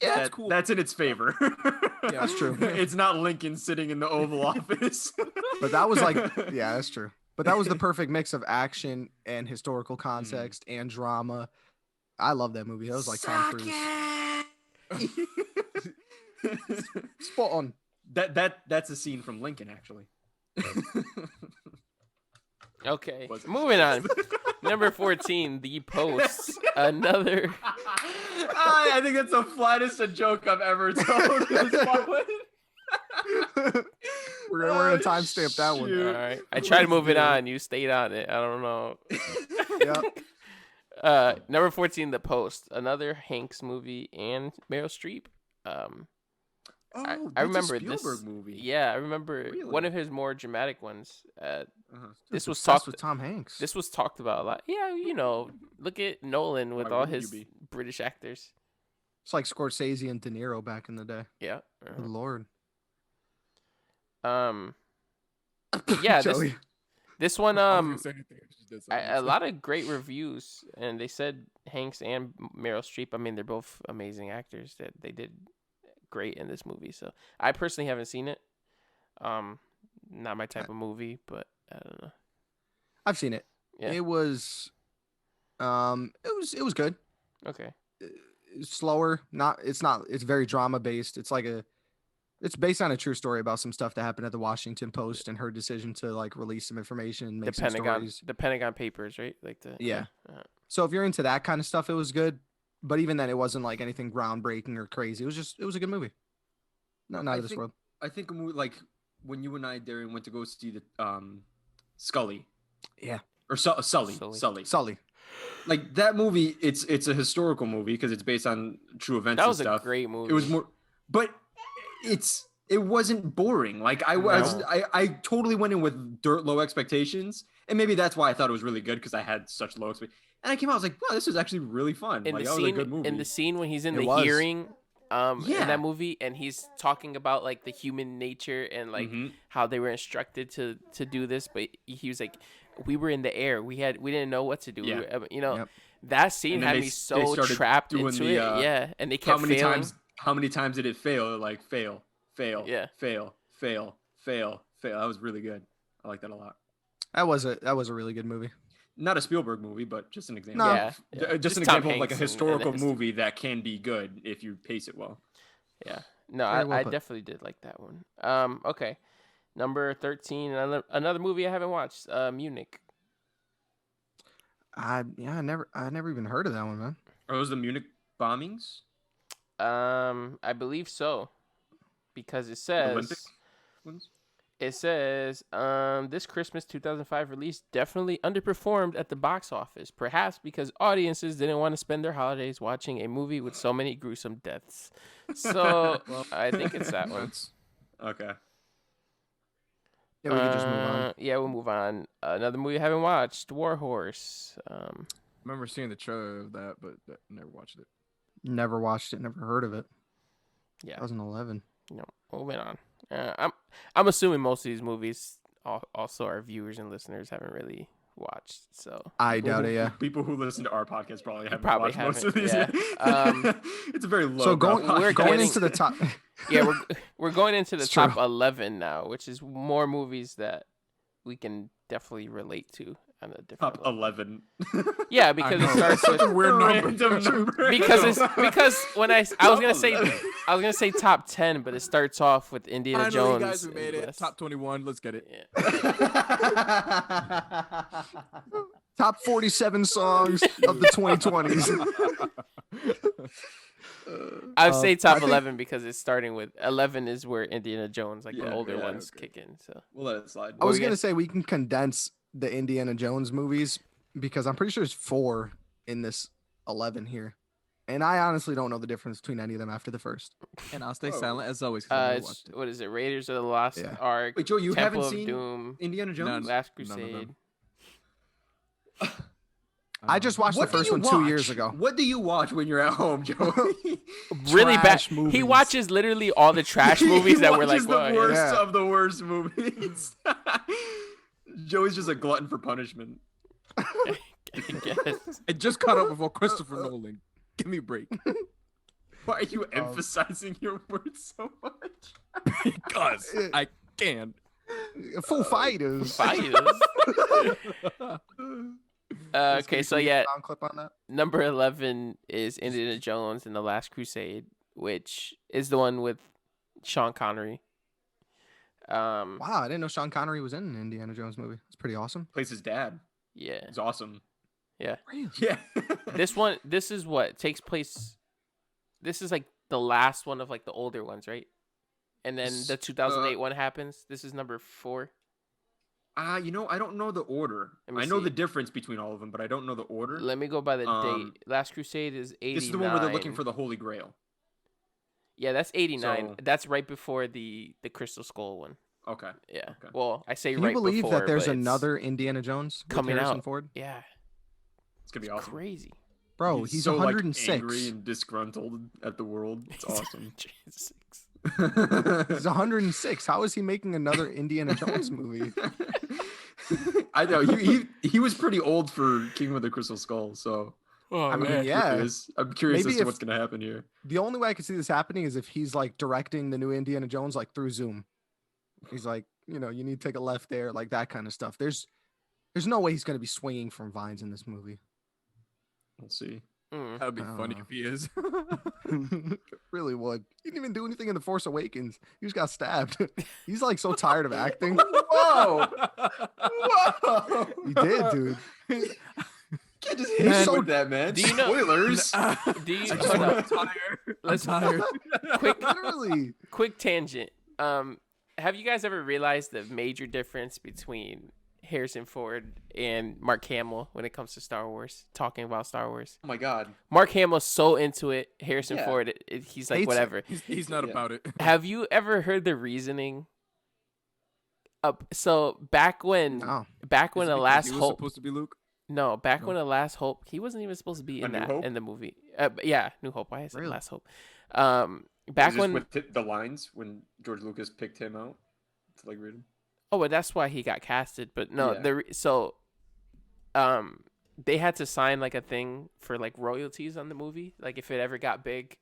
Yeah, that's cool. That's in its favor. Yeah, that's true. It's not Lincoln sitting in the Oval Office. But that was yeah, that's true. But that was the perfect mix of action and historical context and drama. I love that movie. That was like Tom Cruise. Spot on. That's a scene from Lincoln, actually. Okay, Was it? moving on. Number 14, The Post. Another. I think that's the flattest a joke I've ever told. We're gonna timestamp that one. All right, I tried to move it on. You stayed on it. I don't know. Yep. Number 14, The Post. Another Hanks movie and Meryl Streep. I remember this movie. Yeah, I remember Really? one of his more dramatic ones. This was Obsessed talked with Tom Hanks. This was talked about a lot. Yeah, look at Nolan with Why all wouldn't his you be? British actors. It's like Scorsese and De Niro back in the day. Yeah. Good Lord. Yeah. Joey. This one. I was gonna say anything, I just did something. A lot of great reviews, and they said Hanks and Meryl Streep. I mean, they're both amazing actors. That they did great in this movie. So I personally haven't seen it. Not my type of movie, but I don't know. I've seen it. Yeah. It was good. Okay. It's slower. It's very drama based. It's based on a true story about some stuff that happened at the Washington Post and her decision to release some information and make some stories. The Pentagon Papers, right? Yeah. So if you're into that kind of stuff, it was good. But even then, it wasn't like anything groundbreaking or crazy. It was a good movie. Not out of this world. I think a movie like when you and I, Darian, went to go see the Scully. Yeah. Or Sully. Sully. Like that movie, it's a historical movie because it's based on true events That and was stuff. a great movie. It was more, but it's it wasn't boring. Like I totally went in with dirt low expectations, and maybe that's why I thought it was really good because I had such low expectations. And I came out, I was like, wow, this is actually really fun. In Like the that was a scene, good movie. in the scene when he's in It the was. hearing, in Yeah. that movie, and he's talking about like the human nature and like Mhm. how they were instructed to do this, but he was like, we were in the air, we didn't know what to do. Yeah. Yep. That scene And then had they me s- they so started trapped doing into the, it. Yeah, and they kept how many failing. times did it fail? Like fail. Yeah. Fail. That was really good. I like that a lot. That was a really good movie. Not a Spielberg movie, but just an example. No. Yeah, Just Just an Tom example of like a Hanks and historical his- movie that can be good if you pace it well. Yeah, no, Very well I put. definitely did like that one. Okay, number 13, another movie I haven't watched, Munich. I never even heard of that one, man. Are those the Munich bombings? I believe so, because it Olympic says ones? this Christmas 2005 release definitely underperformed at the box office, perhaps because audiences didn't want to spend their holidays watching a movie with so many gruesome deaths. So I think it's that one. Okay. Yeah, we could just move on. Yeah, we'll move on. Another movie I haven't watched, War Horse. I remember seeing the trailer of that, but never watched it. Never watched it. Never heard of it. Yeah, 2011. no, moving on. I'm assuming most of these movies also our viewers and listeners haven't really watched. So I doubt it. Yeah. People who listen to our podcast probably haven't Probably watched most of haven't, these. yeah. It's a very low. So we're going getting- into the top. yeah, we're going into the It's top true. 11 now, which is more movies that we can definitely relate to on a different Top level. 11. Yeah, because it starts with Weird number. Random number. because when I was gonna say Top 11. I was gonna say top 10, but it starts off with Indiana I know Jones. you guys have made and it. West. Top 21. Let's get it. Yeah. Top 47 songs of the 2020s. I would say I top think- 11 because it's starting with 11 is where Indiana Jones, like the Yeah, older yeah, ones, okay. kick in. So We'll let it slide. I was we gonna get? say we can condense the Indiana Jones movies because I'm pretty sure there's 4 in this 11 here, and I honestly don't know the difference between any of them after the first. And I'll stay Oh. silent as always. 'cause I never it's watched it. what is it? Raiders of the Lost Yeah. Ark, Wait, Joe, you Temple haven't of seen Doom, Indiana Jones? Last None of them. Crusade. I just watched the What do first you one 2 watch? years ago. What do you watch when you're at home, Joe? Really bad. Trash He movies. watches literally all the trash movies that were like, watches the "Whoa, worst Yeah. of the worst movies. Joey's just a glutton for punishment. I guess. I just caught up before Christopher Nolan. Give me a break. Why are you emphasizing your words so much? Because I can. Full Fighters. Fighters. Okay, so yeah, Sound clip on that. number 11 is Indiana Jones and the Last Crusade, which is the one with Sean Connery. Wow, I didn't know Sean Connery was in an Indiana Jones movie. It's pretty awesome. Plays his dad. Yeah, It's awesome. yeah. Really? Yeah. This is what takes place. This is like the last one of like the older ones, right? And then the 2008 one happens. This is number 4. I don't know the order. Let me I know see. the difference between all of them, but I don't know the order. Let me go by the Um, date. Last Crusade is 89. This is the one where they're looking for the Holy Grail. Yeah, that's 89. So- That's right before the Crystal Skull one. Okay. Yeah. Okay. Well, I say Can right you believe before, that there's but it's another Indiana Jones with coming Harrison out. Ford? Yeah. It's gonna be It's awesome. crazy. Bro, he's so 106. like angry and disgruntled at the world. It's awesome. Jesus. He's 106. How is he making another Indiana Jones movie? I know he was pretty old for King of the Crystal Skull, so Oh, I mean, man. yeah. I'm curious Maybe as to if- what's gonna happen here. The only way I could see this happening is if he's like directing the new Indiana Jones like through Zoom. He's like, you need to take a left there, like that kind of stuff. There's no way he's going to be swinging from vines in this movie. We'll see. Mm. That'd be funny if he is. It really would. He didn't even do anything in The Force Awakens. He just got stabbed. He's like so tired of acting. Whoa! Whoa! He did, dude. Can't just He's hit so- with that, man. Do you know- Spoilers. Do you, I just hold want up. to tired. Let's- I'm tired. quick Literally. quick tangent. Have you guys ever realized the major difference between Harrison Ford and Mark Hamill when it comes to Star Wars, talking about Star Wars. Oh my god. Mark Hamill's so into it. Harrison Yeah. Ford, he's like, Hates it. whatever. He's not Yeah. about it. Have you ever heard the reasoning? So back when No. Is the it because Last he was Hope, supposed to be Luke? no, back No. when the Last Hope, he wasn't even supposed to be A in New that Hope? in the movie. Yeah, New Hope. Why is it Really? Last Hope? Is Back this when with the lines when George Lucas picked him out to like read him? oh, well, that's why he got casted. But no, Yeah. they had to sign like a thing for like royalties on the movie. Like if it ever got big,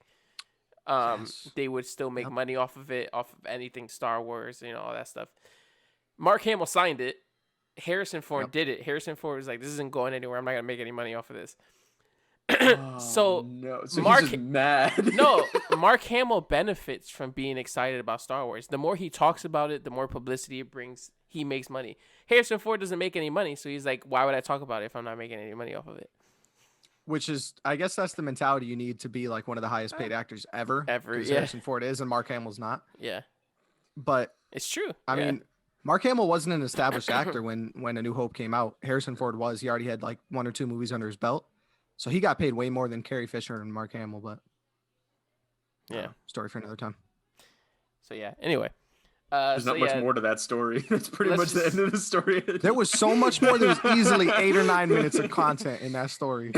Yes. they would still make Yep. money off of it, off of anything Star Wars, all that stuff. Mark Hamill signed it. Harrison Ford Yep. did it. Harrison Ford was like, "This isn't going anywhere. I'm not gonna make any money off of this." Oh, So no, so Mark- he's just mad. No, Mark Hamill benefits from being excited about Star Wars. The more he talks about it, the more publicity it brings. He makes money. Harrison Ford doesn't make any money, so he's like, "Why would I talk about it if I'm not making any money off of it?" Which is, I guess that's the mentality you need to be like one of the highest paid actors ever. Ever, 'cause yeah. Harrison Ford is and Mark Hamill's not. Yeah, But it's true. I Yeah. mean, Mark Hamill wasn't an established actor when A New Hope came out. Harrison Ford was. He already had like 1 or 2 movies under his belt. So he got paid way more than Carrie Fisher and Mark Hamill, but Yeah. story for another time. So yeah. Anyway, There's so not much yeah, more to that story. That's pretty Let's much the just- end of the story. There was so much more. There was easily 8 or 9 minutes of content in that story.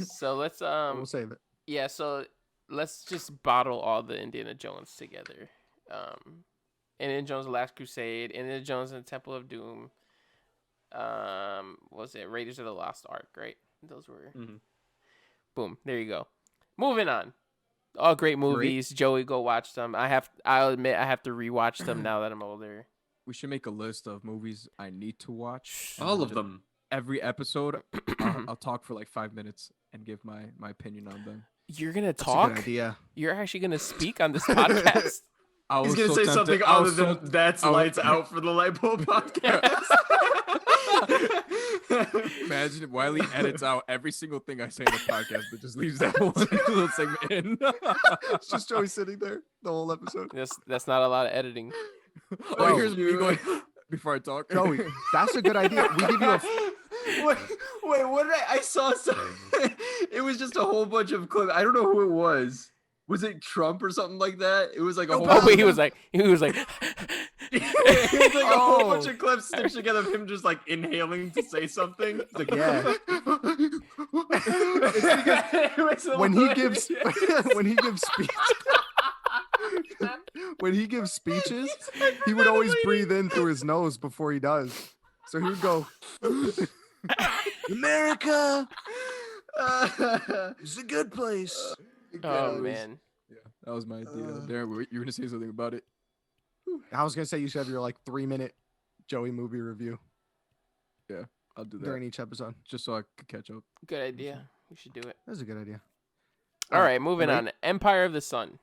So let's We'll save it. yeah. So let's just bottle all the Indiana Jones together. Indiana Jones: The Last Crusade, Indiana Jones and the Temple of Doom. What was it Raiders of the Lost Ark? Right. Those were. Mhm. Boom. There you go. Moving on. All great movies. Joey, go watch them. I'll admit I have to rewatch them now that I'm older. We should make a list of movies I need to watch. All of them. Every episode, I'll talk for like 5 minutes and give my opinion on them. You're gonna That's a talk. good idea. You're actually gonna speak on this podcast. I He's was gonna so say tempted- something I other was than so- "That's I was- lights out" for the Light Bulb podcast. Imagine if Wiley edits out every single thing I say in the podcast, but just leaves that one little segment in. It's just Joey sitting there the whole episode. That's not a lot of editing. Oh, here's me going before I talk. Joey, that's a good idea. We give you a Wait, what did I saw something. It was just a whole bunch of clips. I don't know who it was. Was it Trump or something like that? It was like a whole Oh, but he was like, it was like a whole bunch of clips stitched together of him just like inhaling to say something. It's like, Yeah. It was when he hilarious. gives when he gives speeches, he would always breathe in through his nose before he does. So he would go, America is a good place. oh man. Yeah, that was my idea. Darren, you were gonna say something about it? I was gonna say you should have your like 3-minute Joey movie review I'll do that during each episode. just so I could catch up. Good idea. We should do it. That's a good idea. All right, moving Right. on. Empire of the Sun.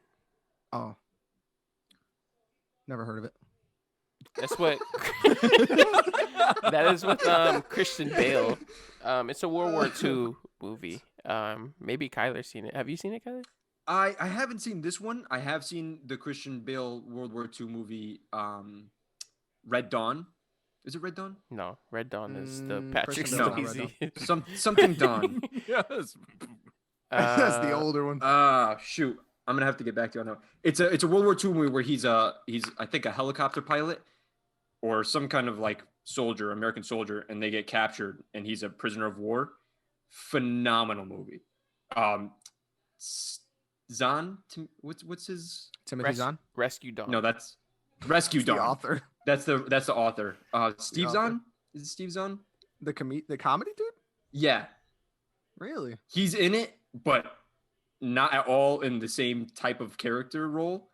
Oh, never heard of it. That's what. That is with Christian Bale. It's a World War II movie. Maybe Kyler's seen it. Have you seen it, Kyler? I haven't seen this one. I have seen the Christian Bale World War II movie, Red Dawn. Is it Red Dawn? No, Red Dawn is the Mm, Patrick Christian Bale's not Red Swayze. Something Dawn. Yes. That's the older one. Shoot. I'm gonna have to get back to you on that. It's a World War II movie where he's I think a helicopter pilot or some kind of like soldier, American soldier, and they get captured and he's a prisoner of war. Phenomenal movie. Zahn, what's his? Timothy Zahn, Rescue Dawn. No, that's Rescue the Dawn. author, That's the author. Steve author. Zahn? Is it Steve Zahn? the comedy dude. Yeah. Really? He's in it, but not at all in the same type of character role.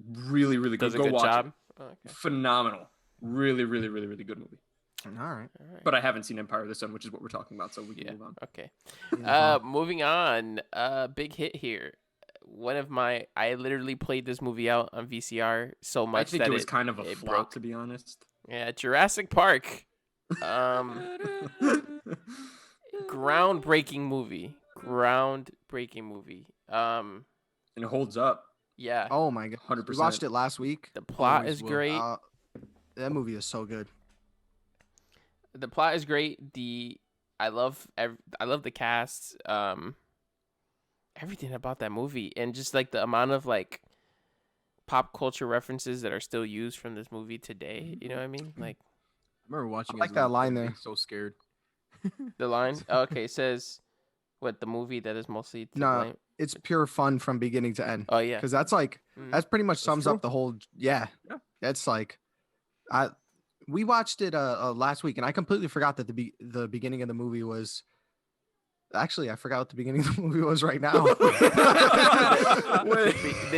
Really, really good. does a Go good watch job. it. Oh, okay. Phenomenal. Really, really, really, really good movie. All right. All right. But I haven't seen Empire of the Sun, which is what we're talking about, so we can Yeah. move on. Okay. Yeah. Moving on. Big hit here. I literally played this movie out on VCR so much I think that it was kind of a it flop, broke. to be honest. Yeah, Jurassic Park. Groundbreaking movie. And it holds up. Yeah. Oh my god, 100%. we watched it last week. The plot always is will. great. That movie is so good. The plot is great. I love the cast. Everything about that movie, and just like the amount of like pop culture references that are still used from this movie today. You know what I mean? Like I remember watching I it like as a that little line kid, there. being so scared. the line. Okay, it says what the movie that is mostly to No, blame. it's pure fun from beginning to end. Oh yeah. Because that's like Mhm. that's pretty much sums true. up the whole. Yeah, Yeah. that's like, I we watched it last week, and I completely forgot that the beginning of the movie was. Actually, I forgot what the beginning of the movie was right now. The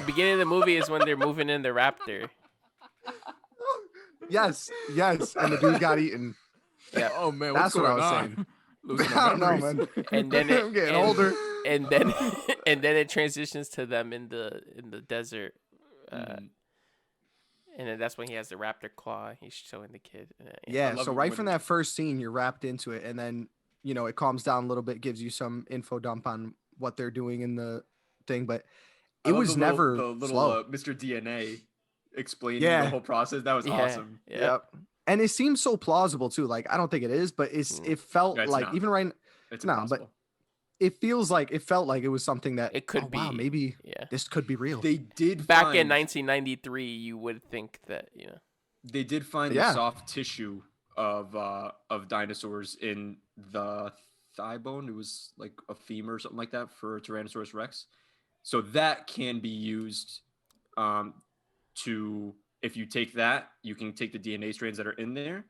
beginning of the movie is when they're moving in the raptor. yes, and the dude got eaten. Yeah. Oh man, That's what's what I going was on? saying. Losing I my don't know, memories. man. And then I'm getting older. And then it transitions to them in the desert. Mhm. And then that's when he has the raptor claw. He's showing the kid. Yeah, love so it right when- from that first scene, you're wrapped into it, and then it calms down a little bit, gives you some info dump on what they're doing in the thing, but I it love was the little- never the little slow. Mr. DNA explaining Yeah. the whole process. That was Yeah. awesome. Yeah. Yep. And it seems so plausible too. Like I don't think it is, but it felt Yeah, it's like not. even right. It's No, impossible. It felt like it was something that It could wow, be. maybe Yeah. this could be real. They did Back find, in 1993, you would think that They did find Yeah. the soft tissue of dinosaurs in the thigh bone. It was like a femur or something like that for Tyrannosaurus Rex. So that can be used to, if you take that, you can take the DNA strands that are in there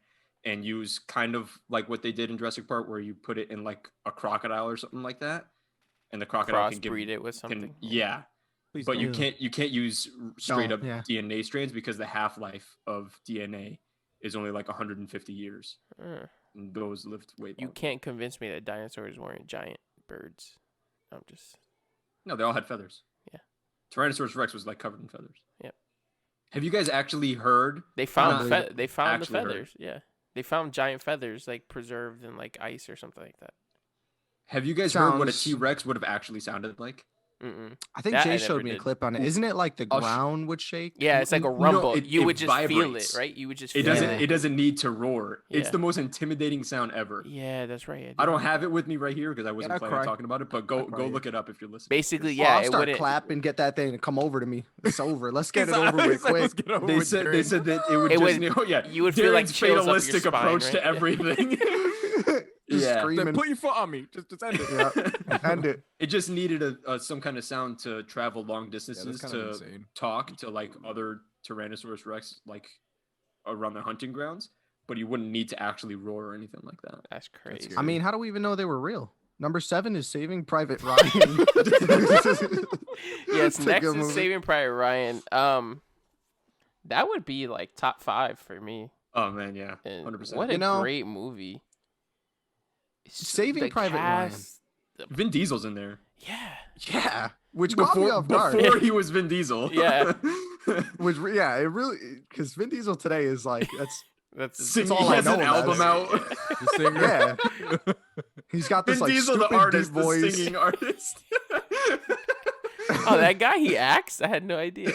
and use kind of like what they did in Jurassic Park, where you put it in like a crocodile or something like that, and the crocodile can crossbreed it with something. yeah. Please But don't. you can't use straight Don't, up yeah. DNA strands because the half-life of DNA is only like 150 years. Uh, And those lived way longer. you can't convince me that dinosaurs weren't giant birds. I'm just No, they all had feathers. Yeah. Tyrannosaurus Rex was like covered in feathers. Yep. Have you guys actually heard? they found Not they found the actually heard. feathers. Yeah, they found giant feathers like preserved in like ice or something like that. Have you guys heard what a Sounds- T-Rex would have actually sounded like? Mm-mm. I think That I Jay never showed me a did. clip on it. Isn't it like the I'll sh- ground would shake? Yeah, it's like a No, rumble. it- you it would just feel it, vibrates. right? You would just. It Feel doesn't. Yeah. It doesn't need to roar. It's Yeah. the most intimidating sound ever. Yeah, that's right. I don't have it with me right here because I wasn't I planning on cry. talking about it. But go cry. look it up if you're listening. Basically, Yeah, yeah, I'll it start wouldn't. clapping, get that thing to come over to me. It's over. Let's get it He's over like- with he's like, quick. "Let's get over They with said Darren." that it would It just would- yeah. you would feel like Darren's chills up your fatalistic spine, approach right? to Yeah. everything. Just Yeah. Then screaming. put your foot on me. Just end it. Yeah, end it. It just needed some kind of sound to travel long Yeah, distances that's kind of to insane. talk to like other Tyrannosaurus Rex like around their hunting grounds, but you wouldn't need to actually roar or anything like that. That's crazy. scary. I mean, how do we even know they were real? Number 7 is Saving Private Ryan. Yes, It's a next good is movie. Saving Private Ryan. That would be like top 5 for me. Oh man, yeah, And 100%. what a You know, great movie. Saving The Private Ryan. cast, Vin Diesel's in there Yeah. Yeah, which caught me before off guard. before he was Vin Diesel. Yeah. Which yeah, it really because Vin Diesel today is like that's That's all he I has know an about album it. out. The singer. yeah. He's got this Vin like Diesel, the stupid artist, deep voice. the singing artist. Oh, that guy, he acts? I had no idea.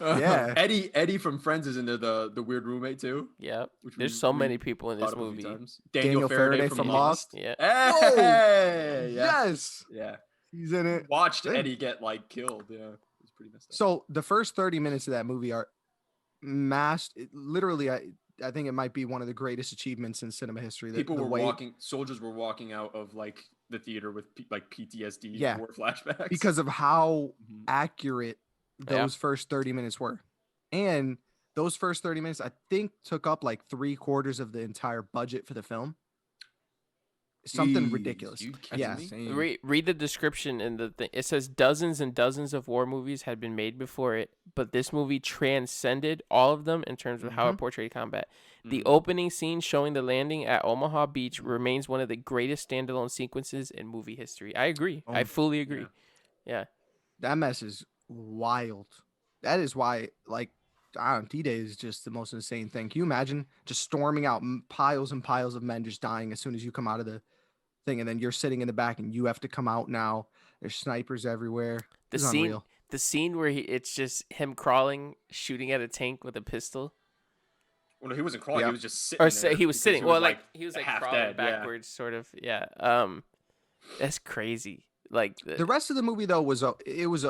Yeah. Eddie from Friends is in there, the weird roommate too. Yep. Which There's we- so we many people in thought this of a few movie. times. Daniel Faraday from Lost. Yeah. Hey, yeah. Yes, Yeah. he's in it. Watched Good. Eddie get like killed. Yeah. It was pretty messed up. So the first 30 minutes of that movie are literally I think it might be one of the greatest achievements in cinema history. People the were way- soldiers were walking out of like the theater with like PTSD Yeah. war flashbacks. because of how Mhm. accurate Yeah. those first 30 minutes were. And those first 30 minutes, I think, took up like 3/4 of the entire budget for the film. Something Jeez, ridiculous. you kidding Yeah. me? Insane. Read the description in the thing. It says dozens and dozens of war movies had been made before it, but this movie transcended all of them in terms of how it portrayed combat. The Mhm. opening scene showing the landing at Omaha Beach remains one of the greatest standalone sequences in movie history. I agree. I Oh, fully agree. yeah. Yeah. That mess is wild. That is why, like, I don't know, D-Day is just the most insane thing. Can you imagine just storming out piles and piles of men just dying as soon as you come out of the thing, and then you're sitting in the back and you have to come out now. There's snipers everywhere. The It's scene unreal. the scene where it's just him crawling, shooting at a tank with a pistol. Well, no, he wasn't crawling. Yep. He was just sitting Or there he was because sitting. Well, like he was like half crawling dead, yeah. backwards, sort of. Yeah. That's crazy. Like The rest of the movie though was it was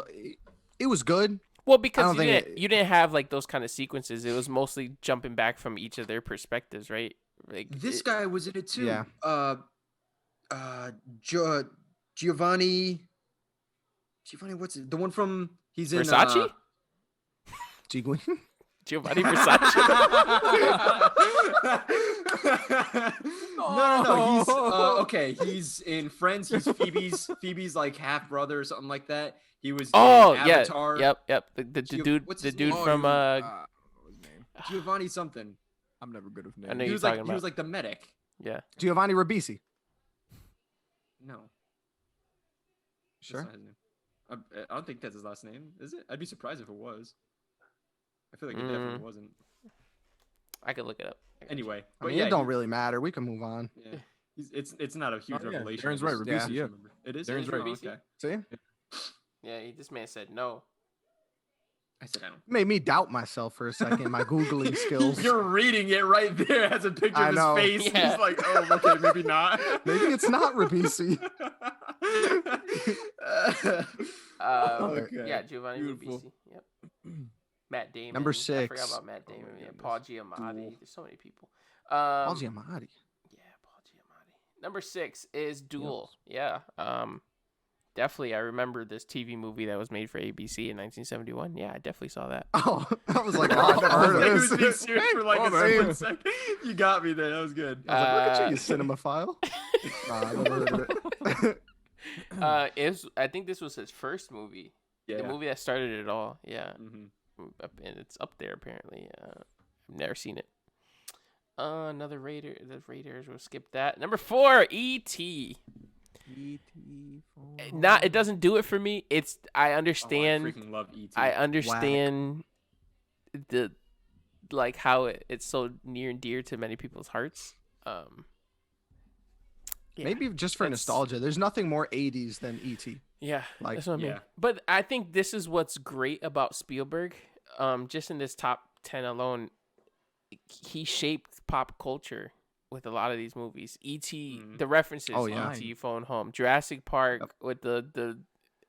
good. well, I because don't think you didn't have like those kind of sequences. It was mostly jumping back from each of their perspectives, right? Like This guy was in it too. Yeah. Giovanni. What's it? The one from he's in Versace? Jigwin. Giovanni Versace. No. He's okay. He's in Friends. He's Phoebe's like half brother or something like that. He was in Avatar. Yep. The dude, what's the his dude name? from what's his name? Giovanni something. I'm never good with I know names. you're talking He about. was like the medic. Yeah. Giovanni Ribisi. No. That's Sure. not his name. I don't think that's his last name, is it? I'd be surprised if it was. I feel like it definitely wasn't. I could look it up. Anyway, I but mean, yeah, it don't really matter. We can move on. Yeah, it's not a huge Oh, yeah. revelation. Darren's I right, just- Ribisi, just yeah. remember. It is. Darren's It is right. Okay. See, Yeah, this man said no. I said I don't. made me doubt myself for a second. My googling skills. You're reading it right there. It has a picture I of know. his face. Yeah. He's like, oh, okay, maybe not. Maybe it's not Ribisi. Okay. Yeah, Giovanni Beautiful. Ribisi. Yep. Matt Damon. Number I forgot 6. about Matt Damon. my Yeah, goodness. Paul Giamatti. There's so many people. Paul Giamatti. Yeah, Paul Giamatti. Number 6 is Duel. Yeah. Definitely, I remember this TV movie that was made for ABC in 1971. Yeah, I definitely saw that. Oh, I was like, oh, I've never heard He of was this. being serious for like Oh, a man. split second. You got me there. That was good. I was like, look at you, Uh, you cinemaphile. Nah, I never heard of it. I think this was his first movie. Yeah. The movie that started it all. Yeah. Mhm. And it's up there apparently. I've never seen it. Another Raider. The Raiders. We'll skip that. Number 4, E.T. It doesn't do it for me. I understand. Oh, I freaking love E.T. I understand the like how it's so near and dear to many people's hearts. Yeah, Maybe just for That's- nostalgia. There's nothing more 80s than E.T. yeah, like, that's what I mean. yeah. But I think this is what's great about Spielberg. Just in this top 10 alone, he shaped pop culture with a lot of these movies. E.T. Mhm. The references. Oh, yeah. E.T. Phone Home. Jurassic Park with the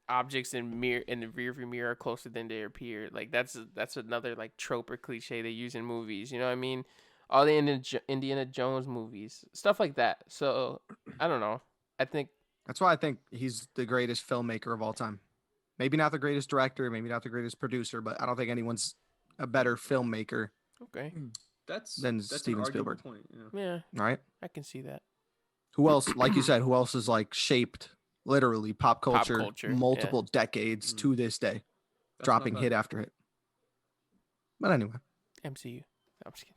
objects in the rearview mirror are closer than they appear. Like that's another like trope or cliche they use in movies. You know what I mean? All the Indiana Jones movies, stuff like that. So I don't know. I think That's why I think he's the greatest filmmaker of all time. Maybe not the greatest director, maybe not the greatest producer, but I don't think anyone's a better filmmaker, okay. That's Then that's Steven an arguable Spielberg. point. Yeah. Yeah, right? I can see that. Who else, like you said, who else has like shaped literally pop culture, culture, yeah. multiple decades Mm. to this day, That's dropping not hit bad. after hit. But anyway, MCU. I'm just kidding.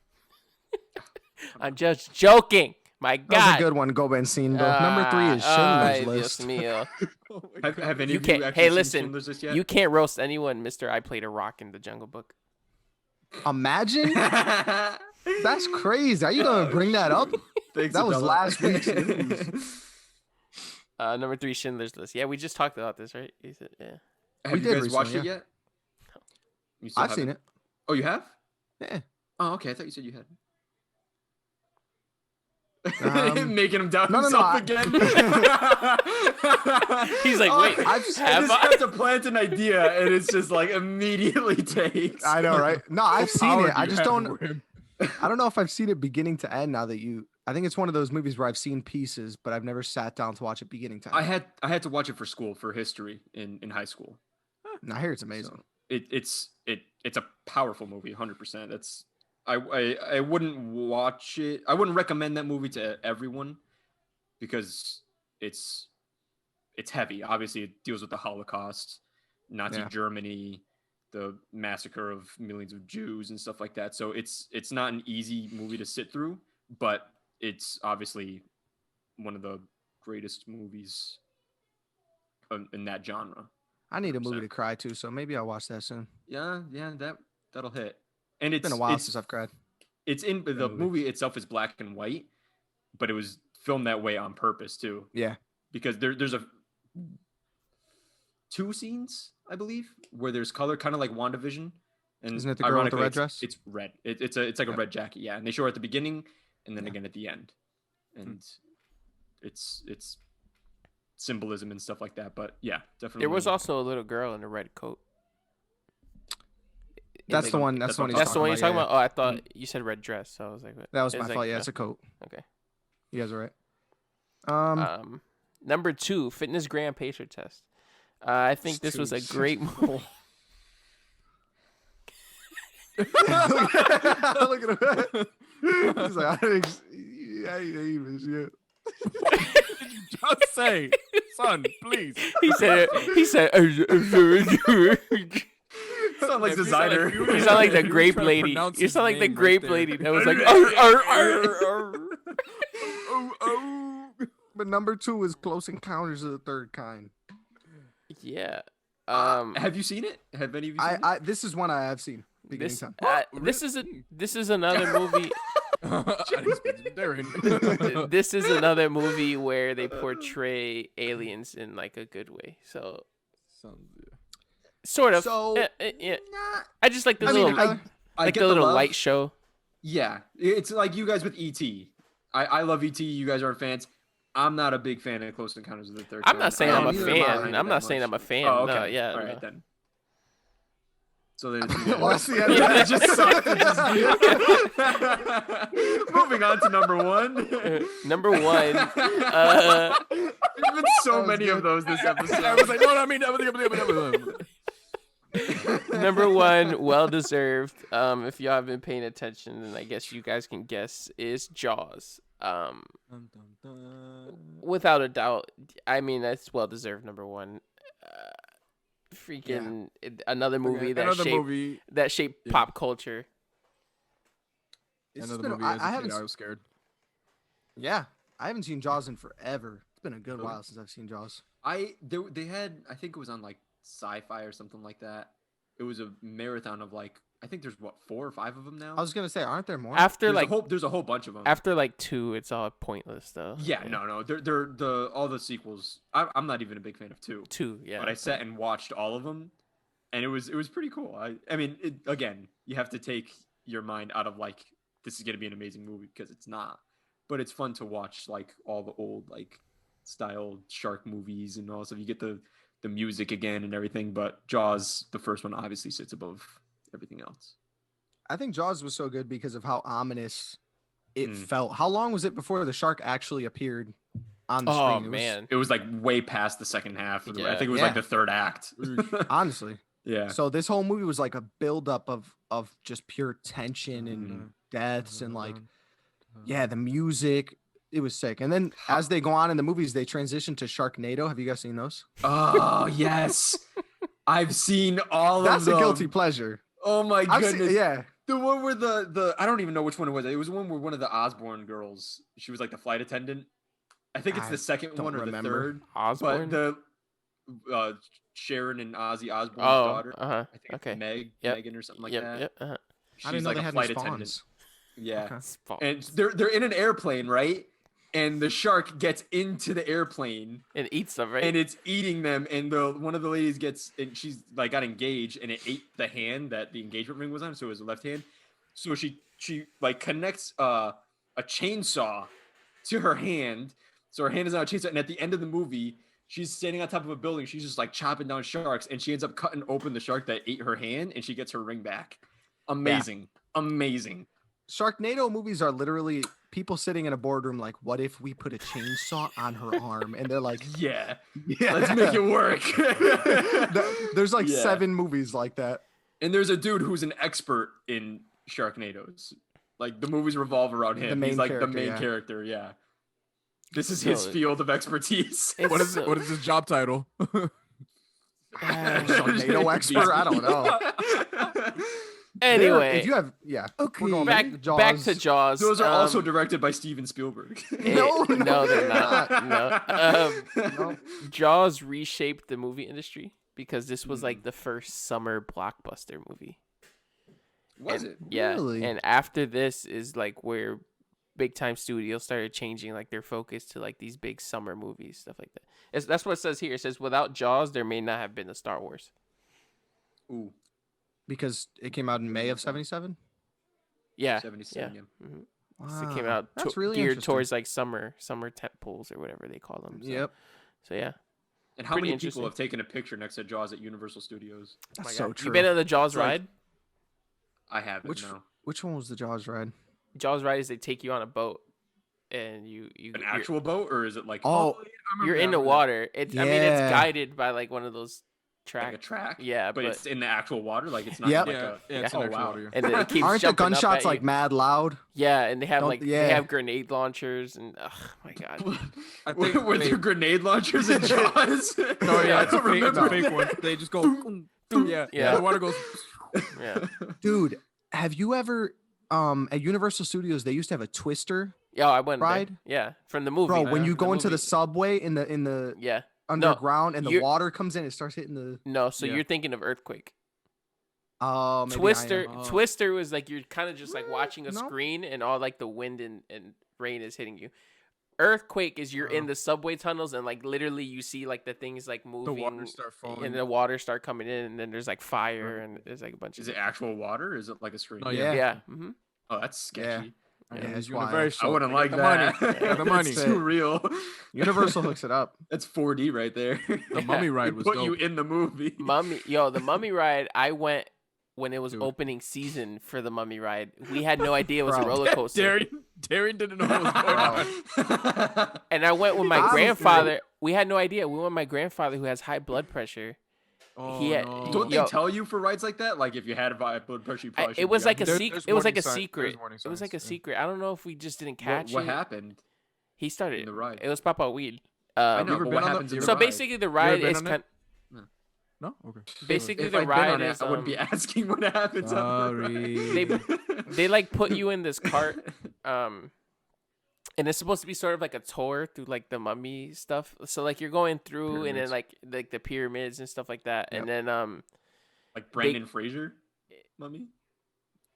I'm just joking. My that was God. a good one, Go Benzino. Number 3 is Schindler's List. Dios mío. Oh my Have any You of can't- you actually hey, seen listen, Schindler's List yet? You can't roast anyone, Mister. I played a rock in the Jungle Book. Imagine that's crazy. Are you gonna bring that up? Thanks, That was Abdullah. last week's news. Number 3, Schindler's List. Yeah, we just talked about this, right? You said, yeah. Have We you did guys watched recently, it yet? You I've seen it. Oh, you have? Yeah. Oh, okay. I thought you said you had. Um, Making him doubt no, himself I- again. He's like, wait, I I've- just have I? have to plant an idea, and it's just like immediately takes. I know, right? No, I've seen power it. do I you just have don't. over him? I don't know if I've seen it beginning to end. Now that you, I think it's one of those movies where I've seen pieces, but I've never sat down to watch it beginning to end. I had to watch it for school for history in high school. And I hear it's amazing. So it's a powerful movie, 100%. That's I wouldn't watch it. I wouldn't recommend that movie to everyone because it's heavy. Obviously, it deals with the Holocaust, Nazi Yeah. Germany, the massacre of millions of Jews and stuff like that. So it's not an easy movie to sit through, but it's obviously one of the greatest movies in that genre. I need a movie 100%. to cry to, so maybe I'll watch that soon. Yeah, that'll hit. And It's been a while since I've cried. it's in the Totally. movie itself is black and white, but it was filmed that way on purpose too, Yeah. because there's two scenes I believe where there's color, kind of like WandaVision, And Isn't it the girl with the ironically, red dress? It's red. It's like a red jacket, yeah. And they show her at the beginning, and then again at the end, and it's symbolism and stuff like that. But yeah, definitely. There was also a little girl in a red coat. That's the one. That's the one. That's the one you're talking yeah. about. Oh, I thought you said red dress. So I was like, what? That was It my like, fault. Yeah, it's a coat. Okay. You guys are right. Number 2, fitness gram pacer test. I think this was a great movie. Look at him. He's like, I ain't even shit. Just say, son, please. He said. sound like designer. You sound like the grape lady. You sound like the grape lady that was like. But number 2 is Close Encounters of the Third Kind. Yeah. Have you seen it? Have any of you seen it? This is one I have seen. This is another movie. This is another movie where they portray aliens in like a good way. So sort of. So yeah. I just like the little I the little light show. Yeah, it's like you guys with ET. I love ET. You guys aren't fans. I'm not a big fan of Close Encounters of the Third Kind. I'm not saying I'm a neither am fan. I'm not saying I'm a fan. Oh, okay. No, yeah. All right, no. then. So then it just sucked. Moving on to number 1. Number 1. There's been so many of those this episode. I was like, no, I mean, Number 1, well deserved. If y'all have been paying attention, then I guess you guys can guess, is Jaws. Without a doubt, I mean that's well deserved. Number 1. Another movie that shaped pop culture. Another movie. I was scared. Yeah, I haven't seen Jaws in forever. It's been a good while since I've seen Jaws. They had, I think it was on like Sci-Fi or something like that. It was a marathon of like, I think there's 4 or 5 of them now. I was gonna say, aren't there more? After there's a whole bunch of them. After like 2, it's all pointless though. Yeah, no. They're all the sequels. I'm not even a big fan of 2. 2, yeah. But I sat and watched all of them, and it was pretty cool. I mean, again, you have to take your mind out of like this is gonna be an amazing movie because it's not. But it's fun to watch like all the old like style shark movies and also you get the music again and everything. But Jaws, the first one, obviously sits above everything else. I think Jaws was so good because of how ominous it felt. How long was it before the shark actually appeared on the screen? Oh man, it was like way past the second half. Yeah. I think it was like the third act. Honestly, yeah. So this whole movie was like a buildup of just pure tension and deaths and like, the music. It was sick. And then as they go on in the movies, they transition to Sharknado. Have you guys seen those? Oh yes, I've seen all of them. That's a guilty pleasure. Oh my goodness. Yeah. The one where the I don't even know which one it was. It was the one where one of the Osborne girls, she was like the flight attendant. I think it's the second one or the third. Osborne? But the Sharon and Ozzy Osbourne's daughter. I think it's Megan or something like that. She's I didn't know like they a had flight any attendant. spawns. Yeah. Okay. And they're in an airplane, right? And the shark gets into the airplane and eats them, right? And it's eating them. And one of the ladies and she's like got engaged, and it ate the hand that the engagement ring was on, so it was the left hand. So she like connects a chainsaw to her hand, so her hand is on a chainsaw. And at the end of the movie, she's standing on top of a building. She's just like chopping down sharks, and she ends up cutting open the shark that ate her hand, and she gets her ring back. Amazing. Sharknado movies are literally people sitting in a boardroom like, what if we put a chainsaw on her arm? And they're like, yeah, let's make it work. There's like 7 movies like that. And there's a dude who's an expert in Sharknadoes. Like the movies revolve around him. He's like the main character. Yeah. This is his field of expertise. What is his job title? Sharknado expert? I don't know. Anyway, if you have, okay. Back to Jaws. Those are also directed by Steven Spielberg. No, they're not. No. Jaws reshaped the movie industry because this was like the first summer blockbuster movie. Was it? Yeah. Really? And after this is like where big time studios started changing like their focus to like these big summer movies, stuff like that. That's what it says here. It says without Jaws, there may not have been a Star Wars. Ooh. because it came out in May of '77. Yeah. 77. Yeah. Yeah. Mhm. So it came Wow, out that's really geared interesting. towards like summer tent poles or whatever they call them. So, Yep, So yeah. And how Pretty many interesting. people have taken a picture next to Jaws at Universal Studios? Oh my that's so God. true. You been on the Jaws It's like- ride? I haven't. Which No. which one was the Jaws ride? Jaws ride is they take you on a boat, and you An actual boat, or is it like you're in the water. I mean, it's Yeah. guided by like one of those like a tracks. track? Yeah, but it's in the actual water. Like it's not Yep. like Yeah, a. it's oh an actual wow. water. and then it keeps Aren't the jumping up at gunshots you. like mad loud? Yeah, and they have Don't- they yeah. have grenade launchers and oh my God. I Were think there grenade launchers in Jaws? No, yeah, I it's a don't fake, it's a remember. fake one. They just go. Yeah, Yeah. The water goes. Yeah. Dude, have you ever at Universal Studios they used to have a Twister, Yeah, I went there. Ride? Yeah, from the movie. bro? Yeah, When you the go into the movie. subway in the Yeah. underground and the you're- water comes in, it starts hitting the. No, so Yeah. you're thinking of Earthquake. Oh, maybe I am. Twister Oh. Twister was like you're kind of just like watching a No. screen and all like the wind and rain is hitting you. Earthquake is you're in the subway tunnels and like literally you see like the things like The moving water start falling. and the water start coming in and then there's like fire and there's like a bunch Is of it actual water? Or is it like a screen? No, Yeah. yeah. hmm Oh, that's sketchy. Yeah, Yeah, it's it's wild. Universal. I wouldn't They like got that. the money. They got the money. It's too real. Universal hooks it up. That's 4D right there. The Mummy ride They was put dope. you in the movie. the Mummy ride. I went when it was Dude. opening season for the Mummy ride. We had no idea it was a Bro. roller coaster. Darian didn't know what was going on. And I went with my Honestly. grandfather. We had no idea. We went with my grandfather who has high blood pressure. Oh, He had- no. Don't Yo. they tell you for rides like that? Like if you had high blood pressure, you probably It should was be like a on There- secret. there's It was like a warning sign- secret. there's warning It was like a signs, yeah. secret. I don't know if we just didn't What, catch what it. happened He started in the ride? It was Papa Weed. I know, ever but been what on the- happens in you the So ride? basically, the ride been is on it? kind. No? Okay. Basically, If the I'd been ride on it, is. I wouldn't be asking what happens. on the Sorry. ride. They like put you in this cart, and it's supposed to be sort of like a tour through like the mummy stuff. So like you're going through, and then Pyramids. like the pyramids and stuff like that, and Yep. then like Brendan Fraser, mummy.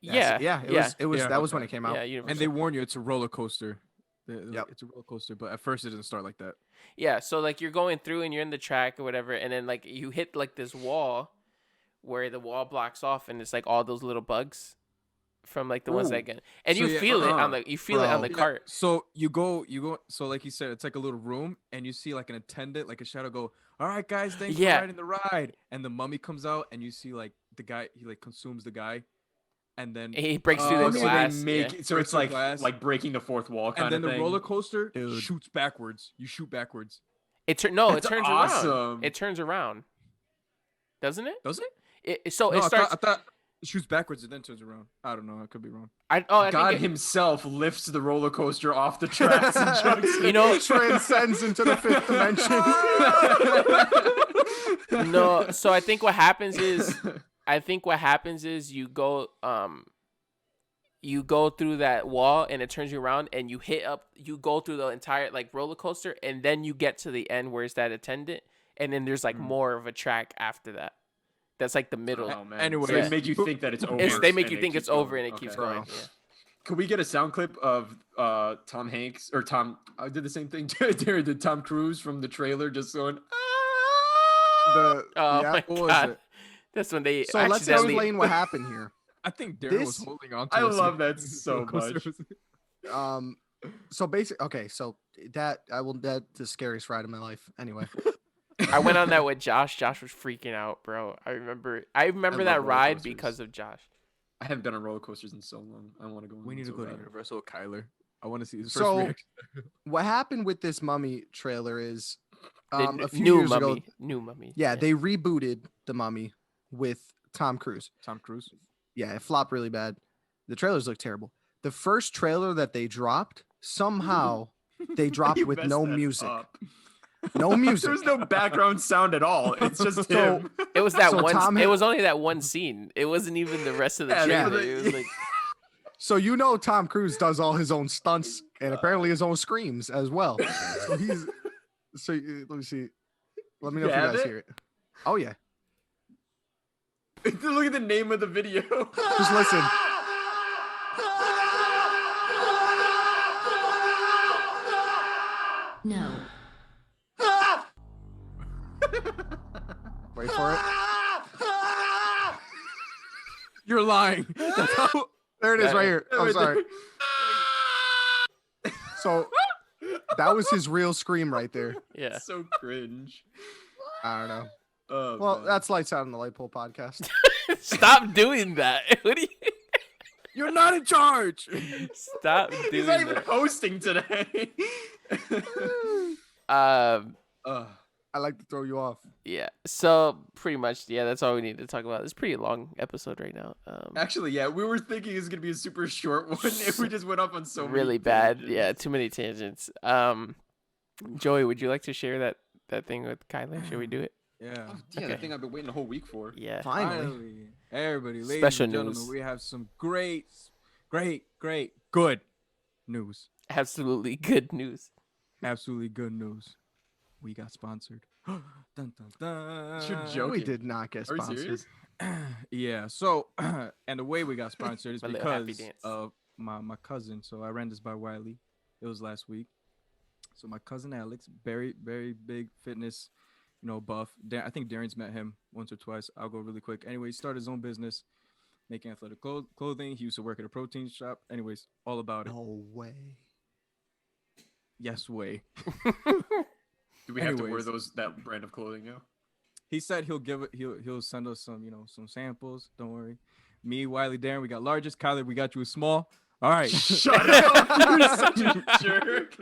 yeah, yeah. It was Yeah. that was when it came out. yeah, Universal. And they warn you it's a roller coaster. Yep. It's a roller coaster, but at first it didn't start like that. Yeah, so like you're going through and you're in the track or whatever, and then like you hit like this wall where the wall blocks off, and it's like all those little bugs from like the ones Ooh. that get, and So, you yeah, feel it on uh-huh. the it on the Bro. cart. So you go. So like you said, it's like a little room, and you see like an attendant, like a shadow, go, "All right, guys, thanks Yeah. for riding the ride." And the mummy comes out, and you see like the guy, he like consumes the guy, and then He breaks through Oh, the so glass. they make yeah. so Breaks it's the like glass. breaking the fourth wall kind and then of the thing. roller coaster Dude. shoots backwards. You shoot backwards. It turns That's around. awesome. It turns around, doesn't it? Does it? So No, it starts. I thought it shoots backwards and then turns around. I don't know. I could be wrong. I God think himself lifts the roller coaster off the tracks and chucks it. You know- transcends into the fifth dimension. no. So I think what happens is you go through that wall and it turns you around and you go through the entire like roller coaster and then you get to the end where it's that attendant and then there's like more of a track after that. That's like the middle. Oh man. Anyway, so they make you think that it's over. They make and you it think keeps it's over going. and it keeps Okay. going. Bro. Yeah. Could we get a sound clip of Tom Hanks or Tom? I did the same thing. Darren did Tom Cruise from the trailer, just going. "Ah!" The, Oh yeah. my what was god. it? That's when they So let's accidentally. explain what happened here. I think Darren was This- holding on to I us. love that so much. So basically, okay, so that's the scariest ride of my life. Anyway, I went on that with Josh. Josh was freaking out, bro. I remember love that roller ride coasters. because of Josh. I haven't been on roller coasters in so long. I want to go. On We need to so go to bad. Universal with Kyler. I want to see his first So, reaction. what happened with this Mummy trailer is The a few new years mummy. ago, New mummy. yeah, they rebooted the Mummy with Tom Cruise. Tom Cruise. Yeah, it flopped really bad. The trailers look terrible. The first trailer that they dropped, somehow they dropped You with messed no that music. up. No music. There was no background sound at all. It's just So- him. It was that So one. Tom It had- was only that one scene. It wasn't even the rest of the Yeah, trailer. they- It was like So you know Tom Cruise does all his own stunts and apparently his own screams as well. So he's let me see. Let me know if You you have guys it? hear it. Oh yeah. Look at the name of the video. Just listen. No. Wait for it. You're lying. That's how. There it is, right here. I'm Right sorry. there. So that was his real scream right there. Yeah. So cringe. I don't know. Oh, Well, man. that's Lights Out on the Light Pole podcast. Stop doing that. What do you? You're not in charge. Stop doing He's not even that. hosting today. Um. I like to throw you off. Yeah. So pretty much, yeah. That's all we need to talk about. It's a pretty long episode right now. Actually, yeah, we were thinking it was gonna be a super short one if we just went off on so really many bad. tangents. Yeah. Too many tangents. Joey, would you like to share that thing with Kyler? Should we do it? Yeah. Oh, yeah, Okay. the thing I've been waiting a whole week for. Yeah. Finally. Everybody, ladies Special and gentlemen, news. we have some great, good news. Absolutely good news. Absolutely good news. We got sponsored. Dun, dun, dun. You're joking. We did not get Are you sponsored. serious? Yeah. So, and the way we got sponsored is My little happy because dance. of my cousin. So I ran this by Wiley. It was last week. So my cousin Alex, very big fitness, buff. I think Darren's met him once or twice. I'll go really quick. Anyway, he started his own business, making athletic clothing. He used to work at a protein shop. Anyways, all about it. No way. Yes way. Do we have to wear Anyways. that brand of clothing now? He said he'll send us some samples. Don't worry. Me, Wiley, Darren, we got largest. Kyler, we got you a small. All right. Shut up! You're such a jerk.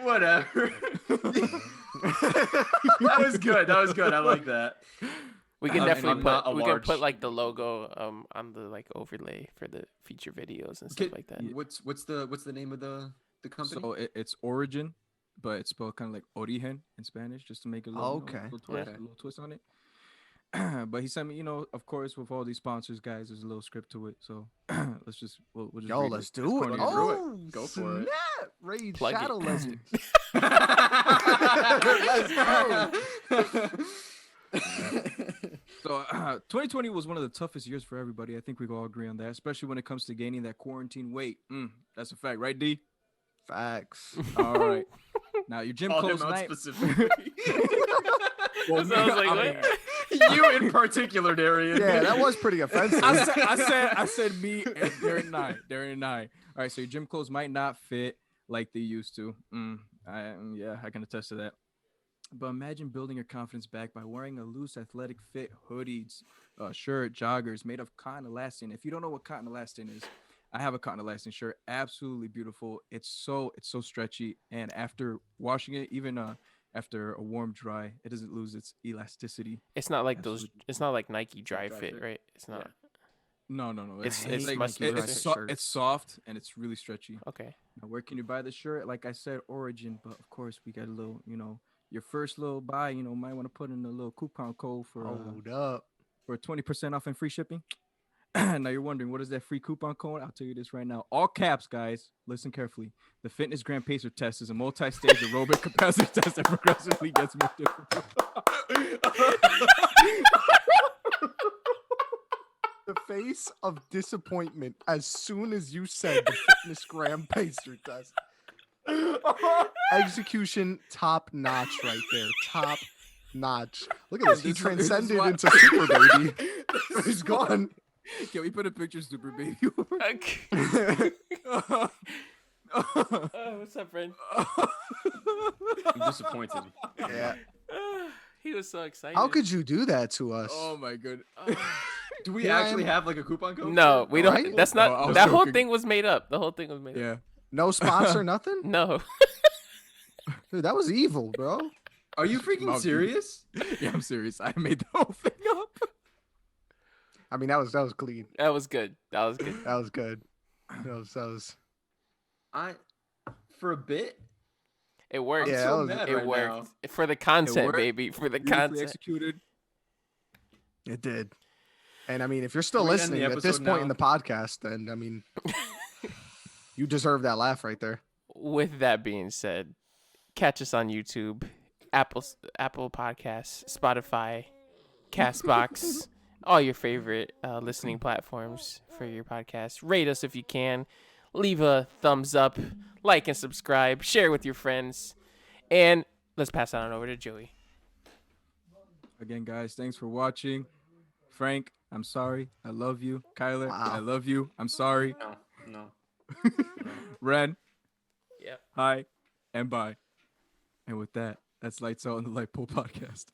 Whatever. That was good. I like that. We can I'm definitely not put a we can put large- like the logo on the like overlay for the feature videos and stuff Okay, like that. What's the name of the company? So it's Origin, but it's spelled kind of like Origen in Spanish, just to make a little, Okay. little Yeah. twist, a little twist on it. But he sent me, of course, with all these sponsors, guys, there's a little script to it. So let's just we'll just Yo, read let's it. do Let's it. put through it. Oh, Go for it. snap. Raid Plug it. Shadow Legends. So 2020 was one of the toughest years for everybody. I think we can all agree on that, especially when it comes to gaining that quarantine weight. That's a fact, right, D? Facts. All right. Now your gym Call closed him out night. specifically. Well, So I was like, I what? mean, You in particular, Darian. Yeah, that was pretty offensive. I said me and Darren and I. All right, so your gym clothes might not fit like they used to. I can attest to that. But imagine building your confidence back by wearing a loose athletic fit hoodies, shirt, joggers made of cotton elastin. If you don't know what cotton elastin is, I have a cotton elastin shirt. Absolutely beautiful. It's so stretchy, and after washing it, even after a warm dry, it doesn't lose its elasticity. It's not like those. Absolutely. It's not like Nike Dry Dry Fit, Fit. right? It's not. No. It's hate must Nike be Dry it's, Fit shirts. it's soft and it's really stretchy. Okay. Now, where can you buy the shirt? Like I said, Origin, but of course we got a little, your first little buy, might want to put in a little coupon code for Hold up. 20% off and free shipping. Now you're wondering, what is that free coupon code? I'll tell you this right now. All caps, guys. Listen carefully. The Fitness Grand Pacer test is a multi-stage aerobic capacity test that progressively gets more difficult. The face of disappointment as soon as you said the fitness gram pacer test. Execution top notch right there. Top notch. Look at this. He This is transcended why- into Super Baby. He's gone. Can we put a picture of Super Baby? Okay. What's up, friend? I'm disappointed. Yeah. He was so excited. How could you do that to us? Oh my god. Do we Here I actually am. have like a coupon code? No, we don't. Right? That's No, I not. was That whole joking. thing was made up. The whole thing was made up. Yeah. No sponsor, nothing? No. Dude, that was evil, bro. Are you freaking Mouth, dude. serious? Yeah, I'm serious. I made the whole thing up. I mean, that was clean. That was good. That was good. That was good. That was For a bit. It worked. I'm Yeah, so that was- mad It right worked now. for the content, worked. baby. For the Beautifully content. executed. It did. And I mean, if you're still Can we end the listening at this episode point in now? the podcast, then I mean, you deserve that laugh right there. With that being said, catch us on YouTube, Apple Podcasts, Spotify, Castbox, all your favorite listening platforms for your podcast. Rate us if you can. Leave a thumbs up, like and subscribe, share with your friends, and let's pass it on over to Joey. Again, guys, thanks for watching. Frank, I'm sorry. I love you. Kyler, Wow. I love you. I'm sorry. No. Ren, Yep. hi, and bye. And with that, that's Lights Out on the Light Pool podcast.